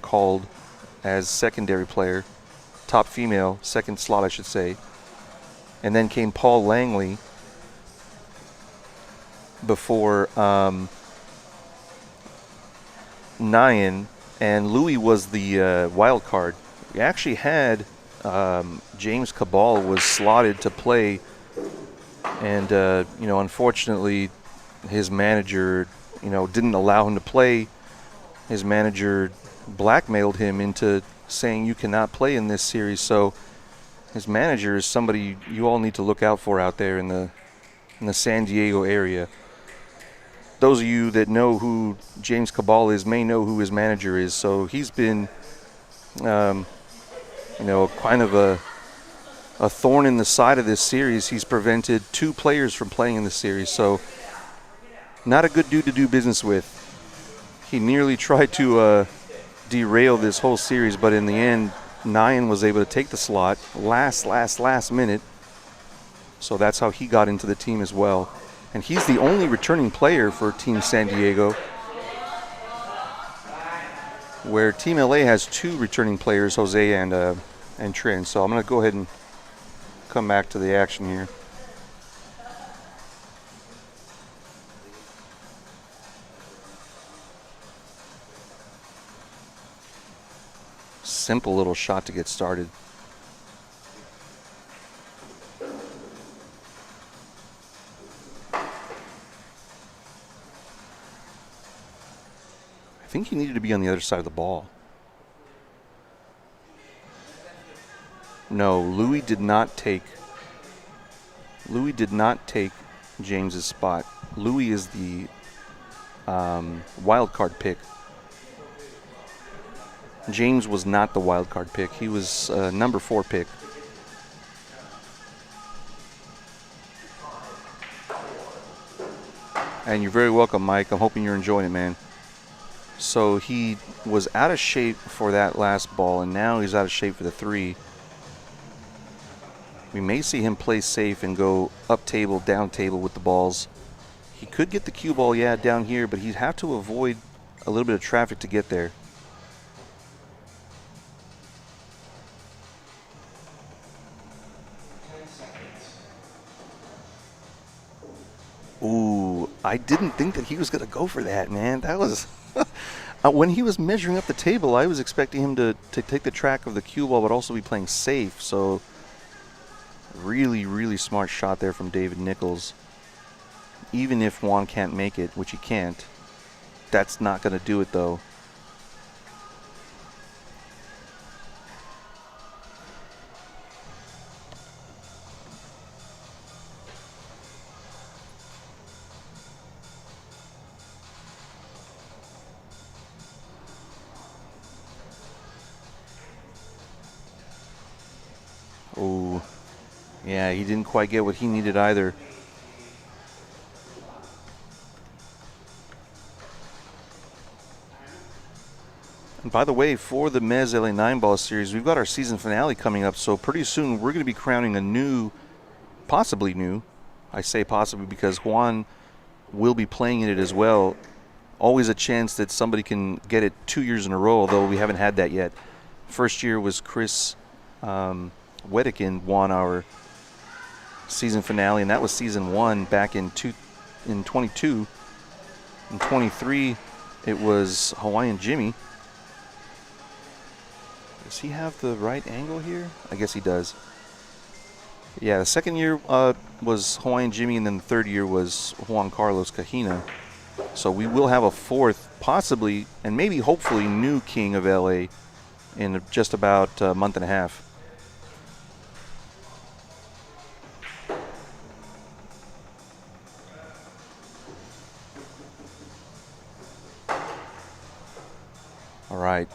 called as secondary player, top female, second slot I should say. And then came Paul Langley before Nyan, and Louis was the wild card. We actually had James Cabal was slotted to play, and unfortunately his manager didn't allow him to play. His manager blackmailed him into saying you cannot play in this series. So his manager is somebody you all need to look out for out there in the San Diego area. Those of you that know who James Cabal is may know who his manager is. So he's been kind of a thorn in the side of this series. He's prevented 2 players from playing in the series. So not a good dude to do business with. He nearly tried to derail this whole series, but in the end, Nyan was able to take the slot last minute. So that's how he got into the team as well. And he's the only returning player for Team San Diego, where Team LA has 2 returning players, Jose and Trin. So I'm going to go ahead and come back to the action here. Simple little shot to get started. I think he needed to be on the other side of the ball. No, Louis did not take James's spot. Louis is the wild card pick. James was not the wild card pick. He was number 4 pick. And you're very welcome, Mike. I'm hoping you're enjoying it, man. So he was out of shape for that last ball, and now he's out of shape for the 3. We may see him play safe and go up table, down table with the balls. He could get the cue ball, down here, but he'd have to avoid a little bit of traffic to get there. I didn't think that he was going to go for that, man. That was when he was measuring up the table, I was expecting him to take the track of the cue ball, but also be playing safe. So really, really smart shot there from David Nichols. Even if Juan can't make it, which he can't, that's not going to do it, though. Oh, yeah, he didn't quite get what he needed either. And by the way, for the Mezz LA 9-ball series, we've got our season finale coming up, so pretty soon we're going to be crowning a new, possibly new, I say possibly because Juan will be playing in it as well. Always a chance that somebody can get it 2 years in a row, although we haven't had that yet. First year was Chris Wedekind won our season finale, and that was season 1 back in 22. In 23, it was Hawaiian Jimmy. Does he have the right angle here? I guess he does. Yeah, the second year was Hawaiian Jimmy, and then the third year was Juan Carlos Kahina. So we will have a fourth, possibly, and maybe hopefully new king of LA in just about a month and a half. All right,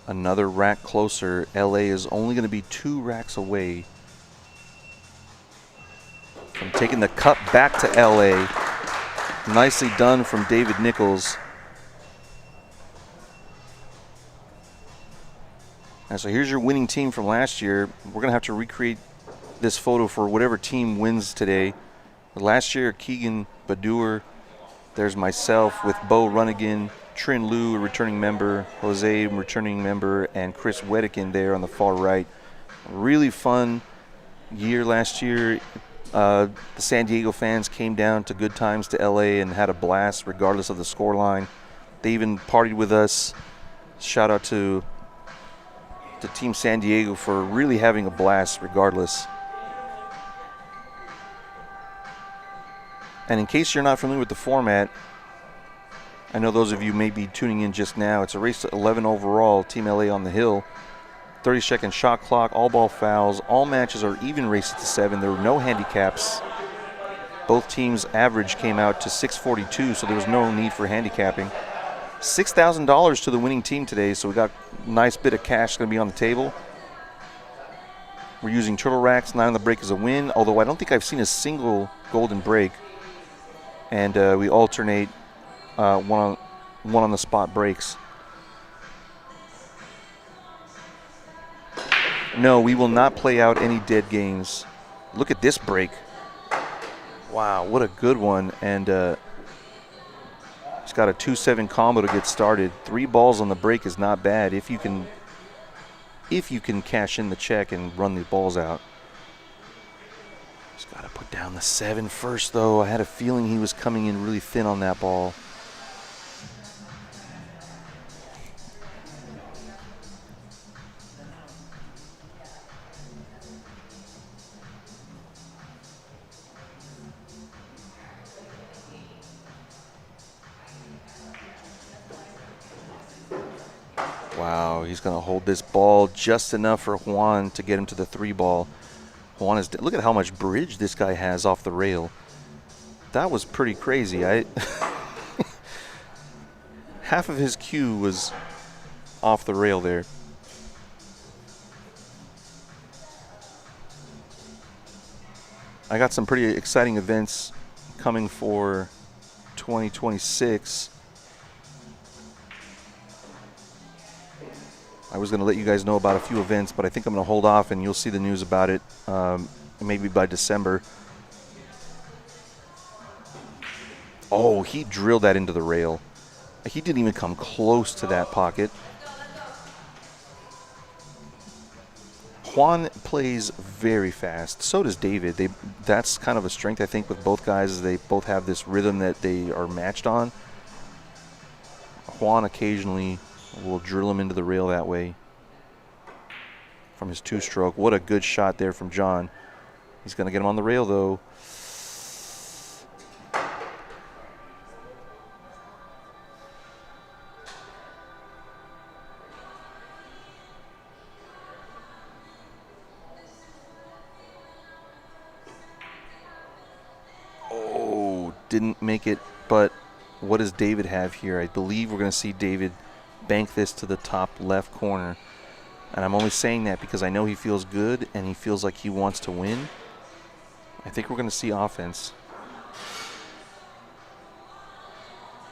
another rack closer. LA is only going to be 2 racks away from taking the cup back to LA. Nicely done from David Nichols. And so here's your winning team from last year. We're going to have to recreate this photo for whatever team wins today. Last year, Keegan Badur. There's myself with Bo Runnigan, Trin Liu, a returning member, Jose, a returning member, and Chris Wedekind there on the far right. Really fun year last year. The San Diego fans came down to Good Times to LA and had a blast regardless of the scoreline. They even partied with us. Shout out to Team San Diego for really having a blast regardless. And in case you're not familiar with the format, I know those of you may be tuning in just now. It's a race to 11 overall, Team LA on the hill. 30-second shot clock, all ball fouls. All matches are even races to 7. There were no handicaps. Both teams' average came out to 642, so there was no need for handicapping. $6,000 to the winning team today, so we got a nice bit of cash going to be on the table. We're using turtle racks. 9 on the break is a win, although I don't think I've seen a single golden break. And we alternate one on the spot breaks. No, we will not play out any dead games. Look at this break. Wow, what a good one. And he's got a 2-7 combo to get started. 3 balls on the break is not bad if you can cash in the check and run the balls out. Just got to put down the 7 first, though. I had a feeling he was coming in really thin on that ball. Wow, he's going to hold this ball just enough for Juan to get him to the 3 ball. Juan is, look at how much bridge this guy has off the rail. That was pretty crazy. Half of his cue was off the rail there. I got some pretty exciting events coming for 2026. I was going to let you guys know about a few events, but I think I'm going to hold off and you'll see the news about it maybe by December. Oh, he drilled that into the rail. He didn't even come close to that pocket. Juan plays very fast. So does David. That's kind of a strength, I think, with both guys. Is they both have this rhythm that they are matched on. Juan occasionally will drill him into the rail that way from his two-stroke. What a good shot there from John. He's going to get him on the rail, though. Oh, didn't make it, but what does David have here? I believe we're going to see David bank this to the top left corner. And I'm only saying that because I know he feels good and he feels like he wants to win. I think we're going to see offense.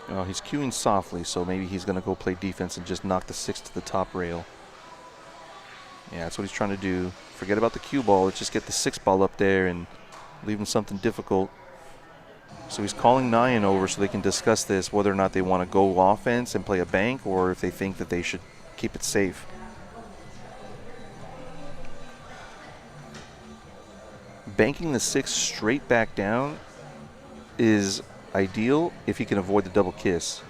Oh, he's cueing softly, so maybe he's going to go play defense and just knock the 6 to the top rail. Yeah, that's what he's trying to do. Forget about the cue ball. Let's just get the 6 ball up there and leave him something difficult. So he's calling Nyan over so they can discuss this, whether or not they want to go offense and play a bank or if they think that they should keep it safe. Banking the 6 straight back down is ideal if he can avoid the double kiss.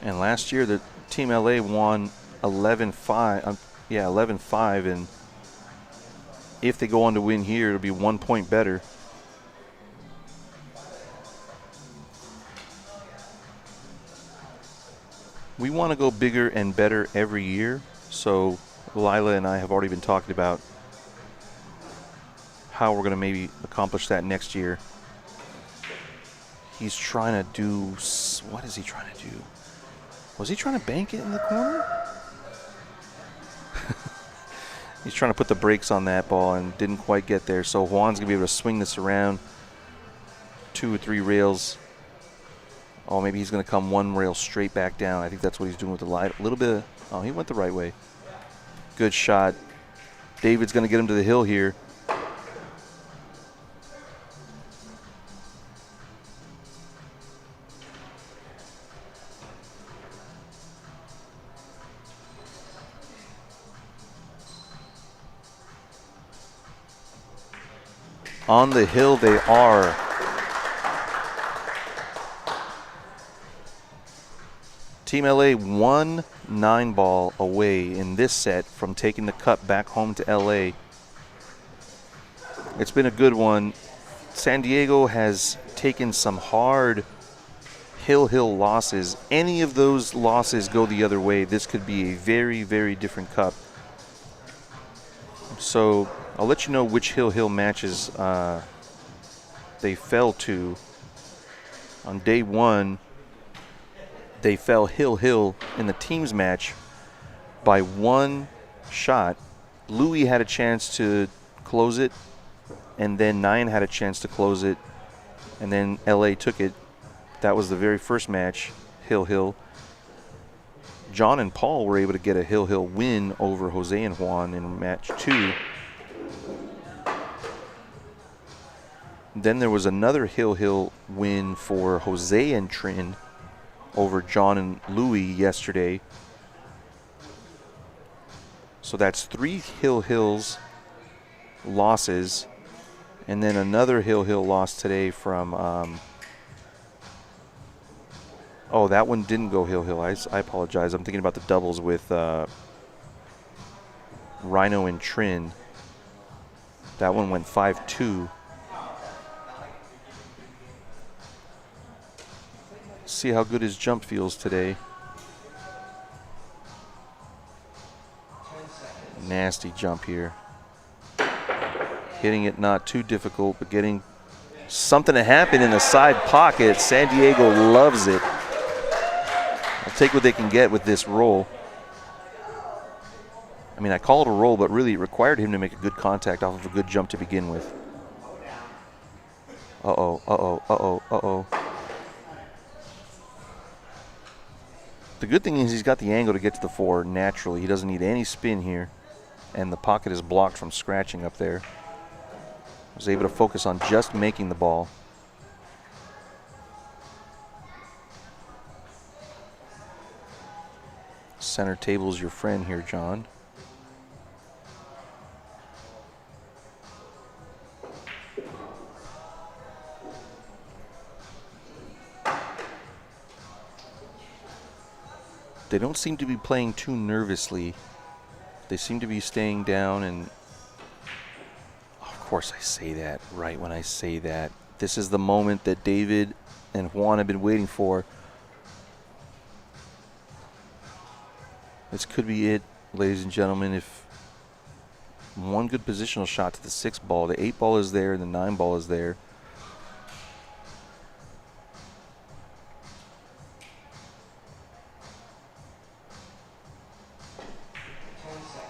And last year, the Team LA won 11-5. 11-5, and if they go on to win here, it'll be 1 point better. We want to go bigger and better every year, so Lila and I have already been talking about how we're going to maybe accomplish that next year. He's trying to do, what is he trying to do? Was he trying to bank it in the corner? He's trying to put the brakes on that ball and didn't quite get there. So Juan's going to be able to swing this around 2 or 3 rails. Oh, maybe he's going to come 1 rail straight back down. I think that's what he's doing with the light. A little bit of, oh, he went the right way. Good shot. David's going to get him to the hill here. On the hill they are. Team LA 1 9-ball away in this set from taking the cup back home to LA. It's been a good one. San Diego has taken some hard hill losses. Any of those losses go the other way, this could be a very, very different cup. So I'll let you know which hill matches they fell to. On day 1, they fell hill in the teams match by 1 shot. Louis had a chance to close it, and then Nyan had a chance to close it, and then LA took it. That was the very first match, hill. John and Paul were able to get a hill win over Jose and Juan in match 2. Then there was another hill win for Jose and Trin over John and Louis yesterday. So that's 3 hills losses, and then another hill loss today from oh, that one didn't go hill. I apologize. I'm thinking about the doubles with Rhino and Trin. That one went 5-2. See how good his jump feels today. Nasty jump here. Hitting it not too difficult, but getting something to happen in the side pocket. San Diego loves it. They'll take what they can get with this roll. I mean, I call it a roll, but really it required him to make a good contact off of a good jump to begin with. Uh-oh. The good thing is he's got the angle to get to the 4 naturally. He doesn't need any spin here. And the pocket is blocked from scratching up there. Was able to focus on just making the ball. Center table's your friend here, John. They don't seem to be playing too nervously. They seem to be staying down, and of course I say that right when I say that. This is the moment that David and Juan have been waiting for. This could be it, ladies and gentlemen. If one good positional shot to the 6 ball, the 8 ball is there and the 9 ball is there.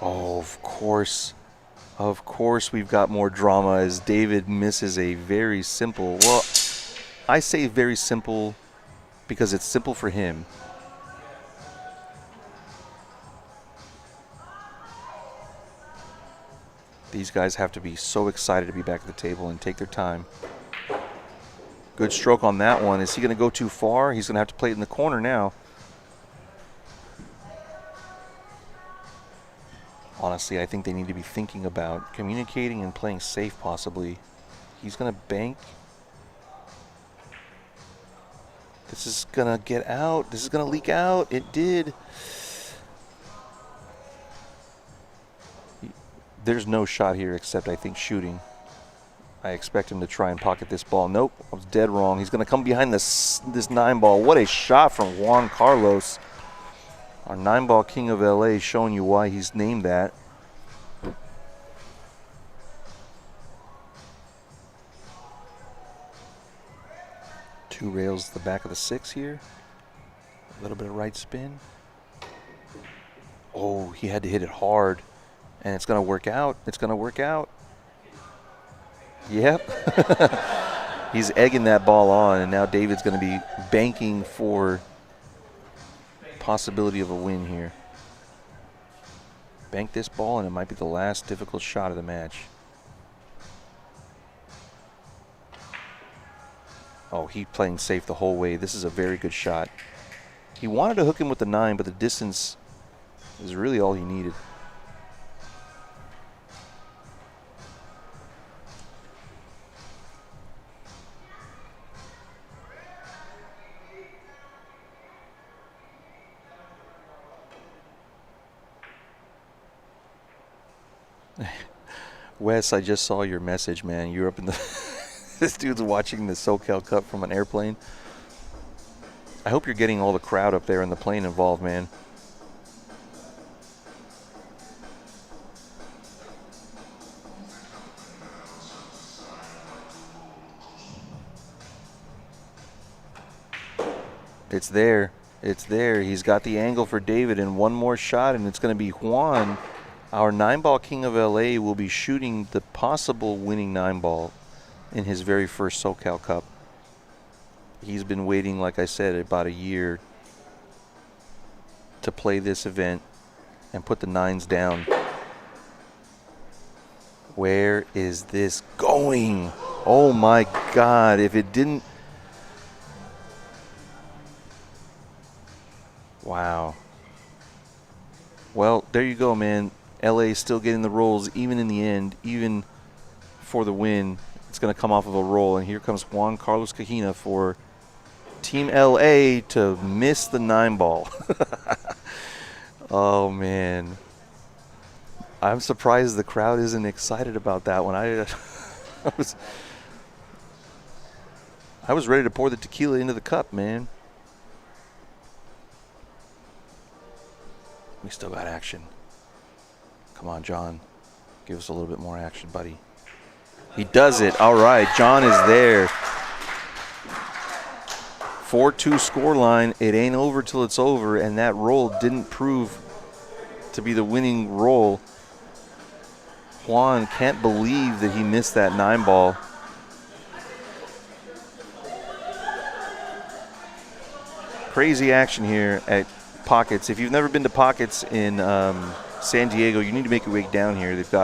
Oh, of course we've got more drama as David misses a very simple, well, I say very simple because it's simple for him. These guys have to be so excited to be back at the table and take their time. Good stroke on that one. Is he going to go too far? He's going to have to play it in the corner now. Honestly, I think they need to be thinking about communicating and playing safe possibly. He's going to bank. This is going to get out. This is going to leak out. It did. There's no shot here except, I think, shooting. I expect him to try and pocket this ball. Nope, I was dead wrong. He's going to come behind this 9 ball. What a shot from Juan Carlos. Our 9 ball king of LA, showing you why he's named that. Two rails to the back of the 6 here. A little bit of right spin. Oh, he had to hit it hard. And it's going to work out. It's going to work out. Yep. He's egging that ball on, and now David's going to be banking for possibility of a win here. Bank this ball, and it might be the last difficult shot of the match. Oh, he's playing safe the whole way. This is a very good shot. He wanted to hook him with the 9, but the distance is really all he needed. Wes, I just saw your message, man. You're up in the... This dude's watching the SoCal Cup from an airplane. I hope you're getting all the crowd up there in the plane involved, man. It's there. It's there. He's got the angle for David, and one more shot, and it's going to be Juan. Our 9 ball king of LA will be shooting the possible winning 9 ball in his very first SoCal Cup. He's been waiting, like I said, about a year to play this event and put the 9s down. Where is this going? Oh my God, if it didn't... Wow. Well, there you go, man. LA still getting the rolls, even in the end, even for the win. It's going to come off of a roll, and here comes Juan Carlos Cajina for Team LA to miss the 9 ball. Oh, man. I'm surprised the crowd isn't excited about that one. I was ready to pour the tequila into the cup, man. We still got action. Come on, John. Give us a little bit more action, buddy. He does it. All right, John is there. 4-2 scoreline. It ain't over till it's over, and that roll didn't prove to be the winning roll. Juan can't believe that he missed that 9 ball. Crazy action here at Pockets. If you've never been to Pockets in San Diego, you need to make your way down here. They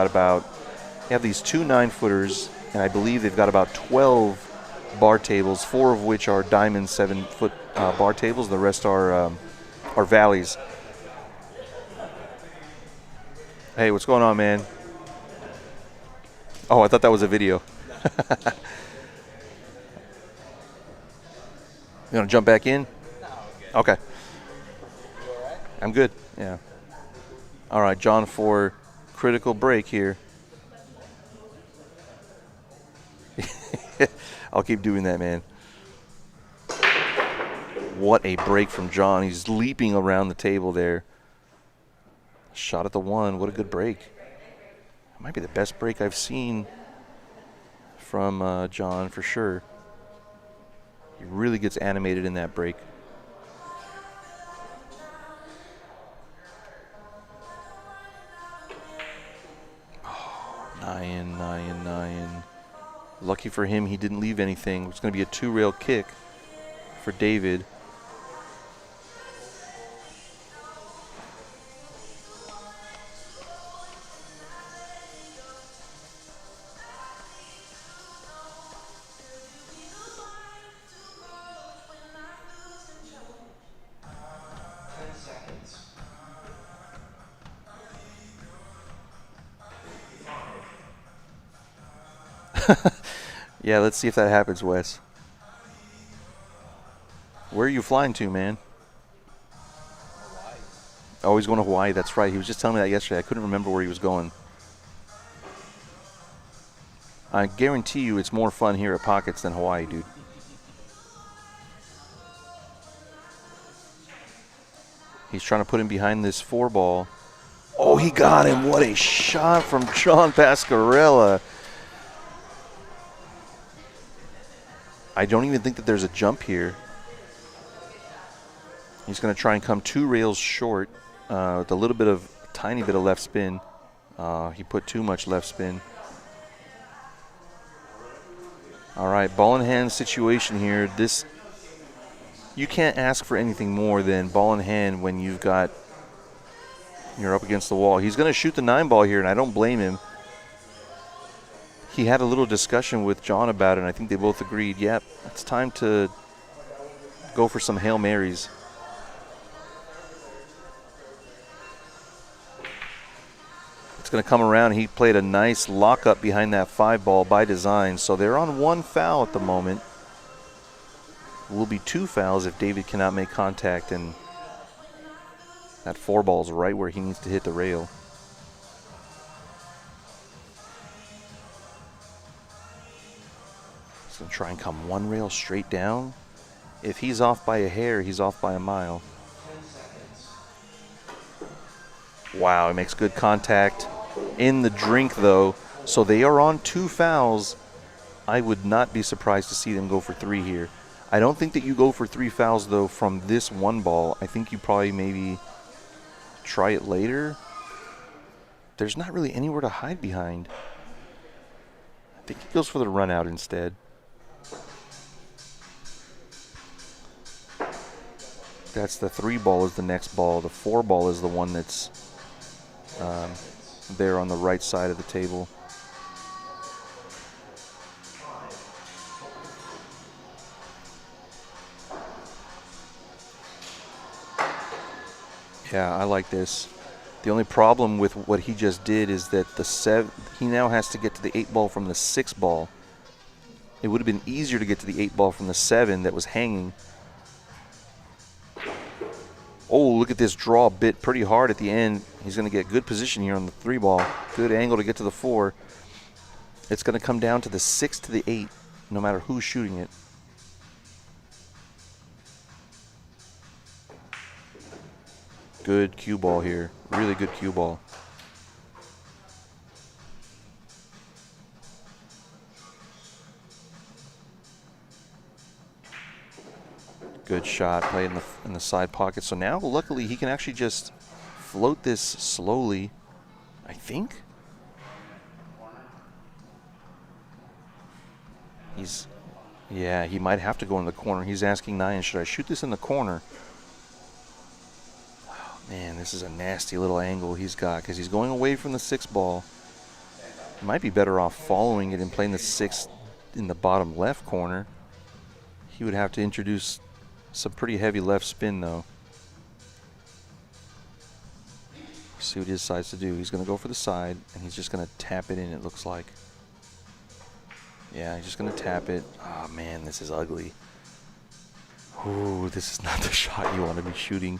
have these 2 9-footers, and I believe they've got about 12 bar tables, 4 of which are diamond 7-foot bar tables. The rest are valleys. Hey, what's going on, man? Oh, I thought that was a video. You want to jump back in? Okay. You all right? I'm good. Yeah. All right, John, for critical break here. I'll keep doing that, man. What a break from John. He's leaping around the table there. Shot at the 1. What a good break. It might be the best break I've seen from John for sure. He really gets animated in that break. Oh, 9, 9, 9. Lucky for him, he didn't leave anything. It's going to be a 2-rail kick for David. Yeah, let's see if that happens, Wes. Where are you flying to, man? Hawaii. Oh, he's going to Hawaii. That's right. He was just telling me that yesterday. I couldn't remember where he was going. I guarantee you it's more fun here at Pockets than Hawaii, dude. He's trying to put him behind this 4-ball. Oh, he got him. What a shot from John Pascarella. I don't even think that there's a jump here. He's going to try and come 2 rails short with a tiny bit of left spin. He put too much left spin. All right, ball in hand situation here. You can't ask for anything more than ball in hand when you're up against the wall. He's going to shoot the 9-ball here, and I don't blame him. He had a little discussion with John about it, and I think they both agreed, yep, it's time to go for some Hail Marys. It's going to come around. He played a nice lockup behind that 5-ball by design, so they're on 1 foul at the moment. Will be 2 fouls if David cannot make contact, and that 4-ball is right where he needs to hit the rail. He's going to try and come 1 rail straight down. If he's off by a hair, he's off by a mile. Wow, he makes good contact in the drink, though. So they are on 2 fouls. I would not be surprised to see them go for 3 here. I don't think that you go for 3 fouls, though, from this 1 ball. I think you probably maybe try it later. There's not really anywhere to hide behind. I think he goes for the run out instead. That's the 3-ball is the next ball. The 4-ball is the one that's there on the right side of the table. Yeah, I like this. The only problem with what he just did is that he now has to get to the 8-ball from the 6-ball. It would have been easier to get to the 8-ball from the 7 that was hanging. Oh, look at this draw bit pretty hard at the end. He's going to get good position here on the 3-ball. Good angle to get to the 4. It's going to come down to the 6 to the 8, no matter who's shooting it. Good cue ball here. Really good cue ball. Good shot, play in the side pocket. So now, luckily, he can actually just float this slowly, I think. Yeah, he might have to go in the corner. He's asking Nyan, should I shoot this in the corner? Man, this is a nasty little angle he's got because he's going away from the 6 ball. Might be better off following it and playing the 6 in the bottom left corner. He would have to introduce some pretty heavy left spin, though. See what he decides to do. He's going to go for the side, and he's just going to tap it in, it looks like. Yeah, he's just going to tap it. Oh, man, this is ugly. Ooh, this is not the shot you want to be shooting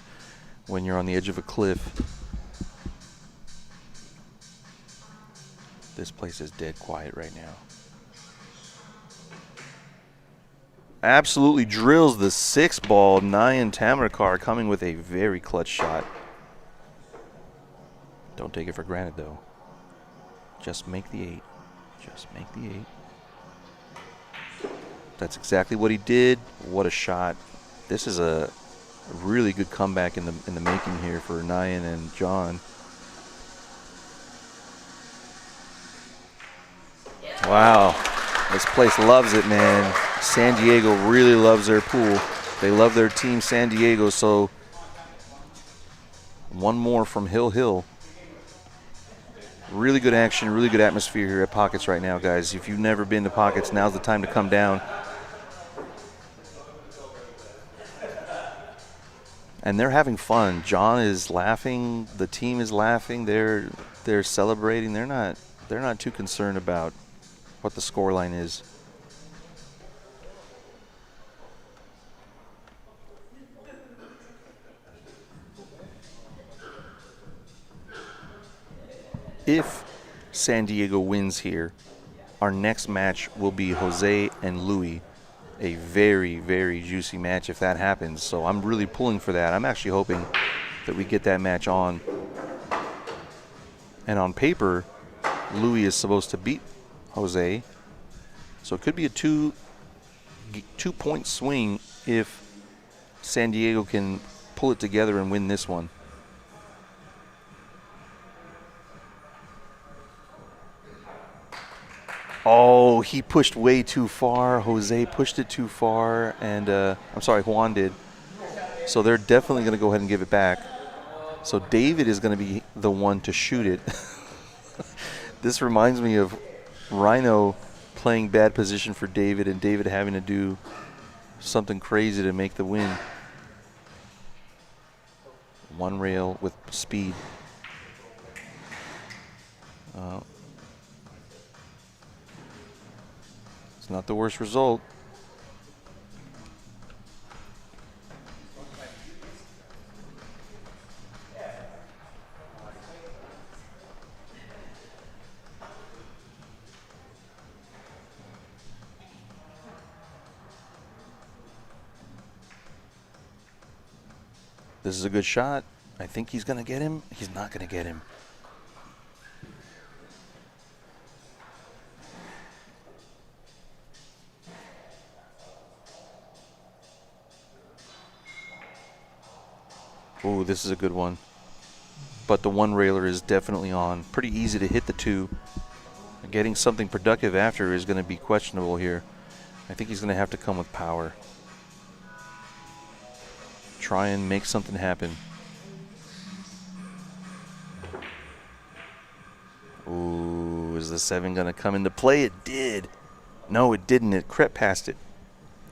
when you're on the edge of a cliff. This place is dead quiet right now. Absolutely drills the 6 ball. Nyan Tamarkar coming with a very clutch shot. Don't take it for granted, though. Just make the 8. Just make the 8. That's exactly what he did. What a shot. This is a really good comeback in the making here for Nyan and John. Wow. This place loves it, man. San Diego really loves their pool. They love their team, San Diego, so one more from Hill Hill. Really good action, really good atmosphere here at Pockets right now, guys. If you've never been to Pockets, now's the time to come down. And they're having fun. John is laughing. The team is laughing. They're celebrating. They're not too concerned about what the scoreline is. If San Diego wins here, our next match will be Jose and Louis. A very, very juicy match if that happens. So I'm really pulling for that. I'm actually hoping that we get that match on. And on paper, Louis is supposed to beat Jose. So it could be a two-point swing if San Diego can pull it together and win this one. Oh, he pushed way too far. Jose pushed it too far, and I'm sorry, Juan did. So they're definitely going to go ahead and give it back. So David is going to be the one to shoot it. This reminds me of Rhino playing bad position for David and David having to do something crazy to make the win. One rail with speed. It's not the worst result. This is a good shot. I think he's going to get him. He's not going to get him. Ooh, this is a good one. But the one railer is definitely on. Pretty easy to hit the 2. Getting something productive after is going to be questionable here. I think he's going to have to come with power. Try and make something happen. Ooh, is the 7 going to come into play? It did. No, it didn't. It crept past it.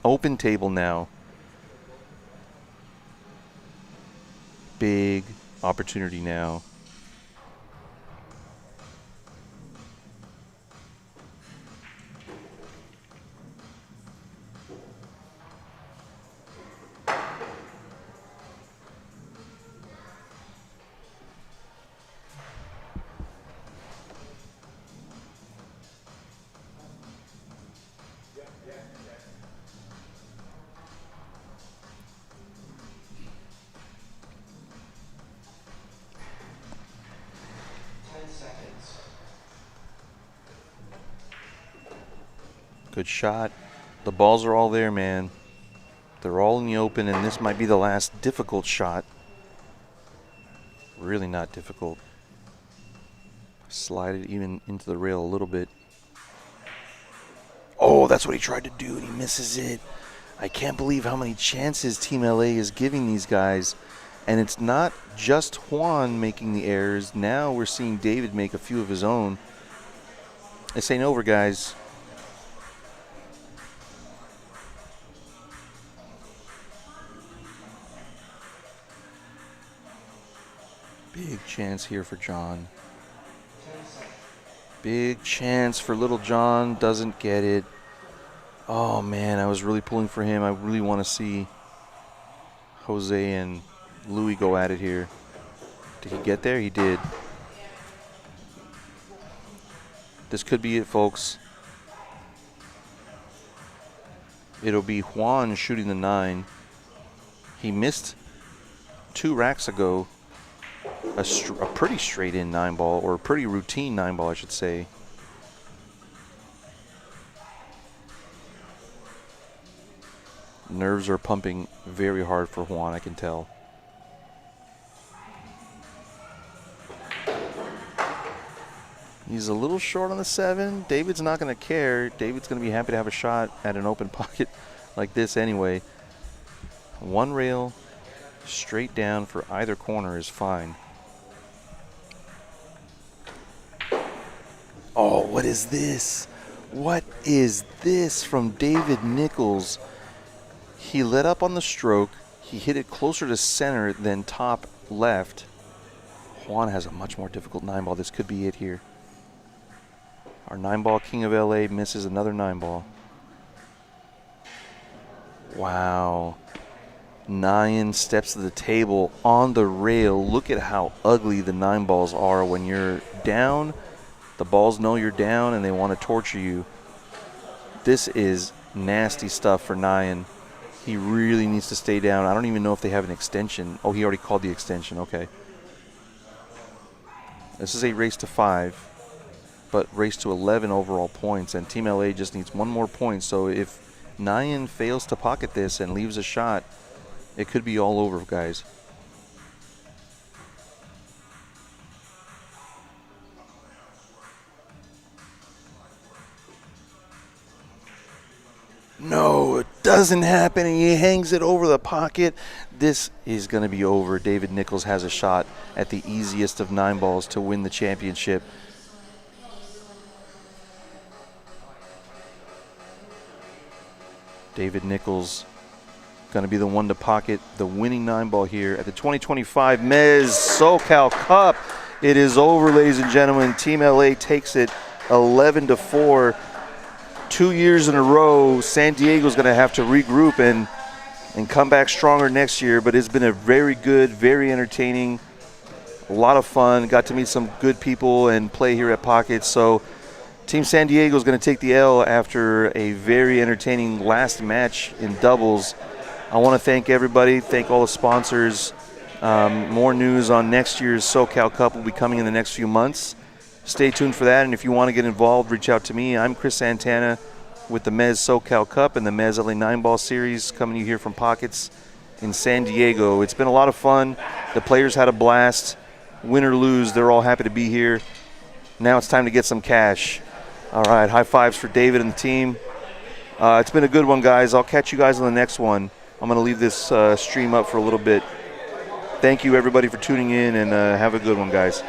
Open table now. Big opportunity now. Good shot. The balls are all there, man. They're all in the open, and this might be the last difficult shot. Really not difficult. Slide it even into the rail a little bit. Oh, that's what he tried to do, and he misses it. I can't believe how many chances Team LA is giving these guys. And it's not just Juan making the errors. Now we're seeing David make a few of his own. This ain't over, guys. Big chance here for John. Big chance for little John. Doesn't get it. Oh, man, I was really pulling for him. I really want to see Jose and Louis go at it here. Did he get there? He did. This could be it, folks. It'll be Juan shooting the 9. He missed 2 racks ago a pretty straight-in 9-ball, or a pretty routine 9-ball, I should say. Nerves are pumping very hard for Juan, I can tell. He's a little short on the 7. David's not going to care. David's going to be happy to have a shot at an open pocket like this anyway. 1 rail straight down for either corner is fine. Oh, what is this? What is this from David Nichols? He let up on the stroke. He hit it closer to center than top left. Juan has a much more difficult 9-ball. This could be it here. Our 9-ball king of LA misses another 9-ball. Wow. 9 steps to the table on the rail. Look at how ugly the 9-balls are when you're down. The balls know you're down and they want to torture you. This is nasty stuff for Nyan. He really needs to stay down. I don't even know if they have an extension. Oh, he already called the extension. Okay. This is a race to 5, but race to 11 overall points, and Team LA just needs 1 more point. So if Nyan fails to pocket this and leaves a shot, it could be all over, guys. No, it doesn't happen, and he hangs it over the pocket. This is going to be over. David Nichols has a shot at the easiest of 9-balls to win the championship. David Nichols going to be the one to pocket the winning 9-ball here at the 2025 Mezz SoCal Cup. It is over, ladies and gentlemen. Team LA takes it 11-4. 2 years in a row. San Diego's going to have to regroup and come back stronger next year, but it's been a very good, very entertaining, a lot of fun. Got to meet some good people and play here at Pockets. So Team San Diego is going to take the L after a very entertaining last match in doubles. I want to thank everybody, thank all the sponsors. More news on next year's SoCal Cup will be coming in the next few months. Stay tuned for that, and if you want to get involved, reach out to me. I'm Chris Santana with the Mezz SoCal Cup and the Mezz LA 9-ball series coming to you here from Pockets in San Diego. It's been a lot of fun. The players had a blast. Win or lose, they're all happy to be here. Now it's time to get some cash. All right, high fives for David and the team. It's been a good one, guys. I'll catch you guys on the next one. I'm going to leave this stream up for a little bit. Thank you, everybody, for tuning in, and have a good one, guys.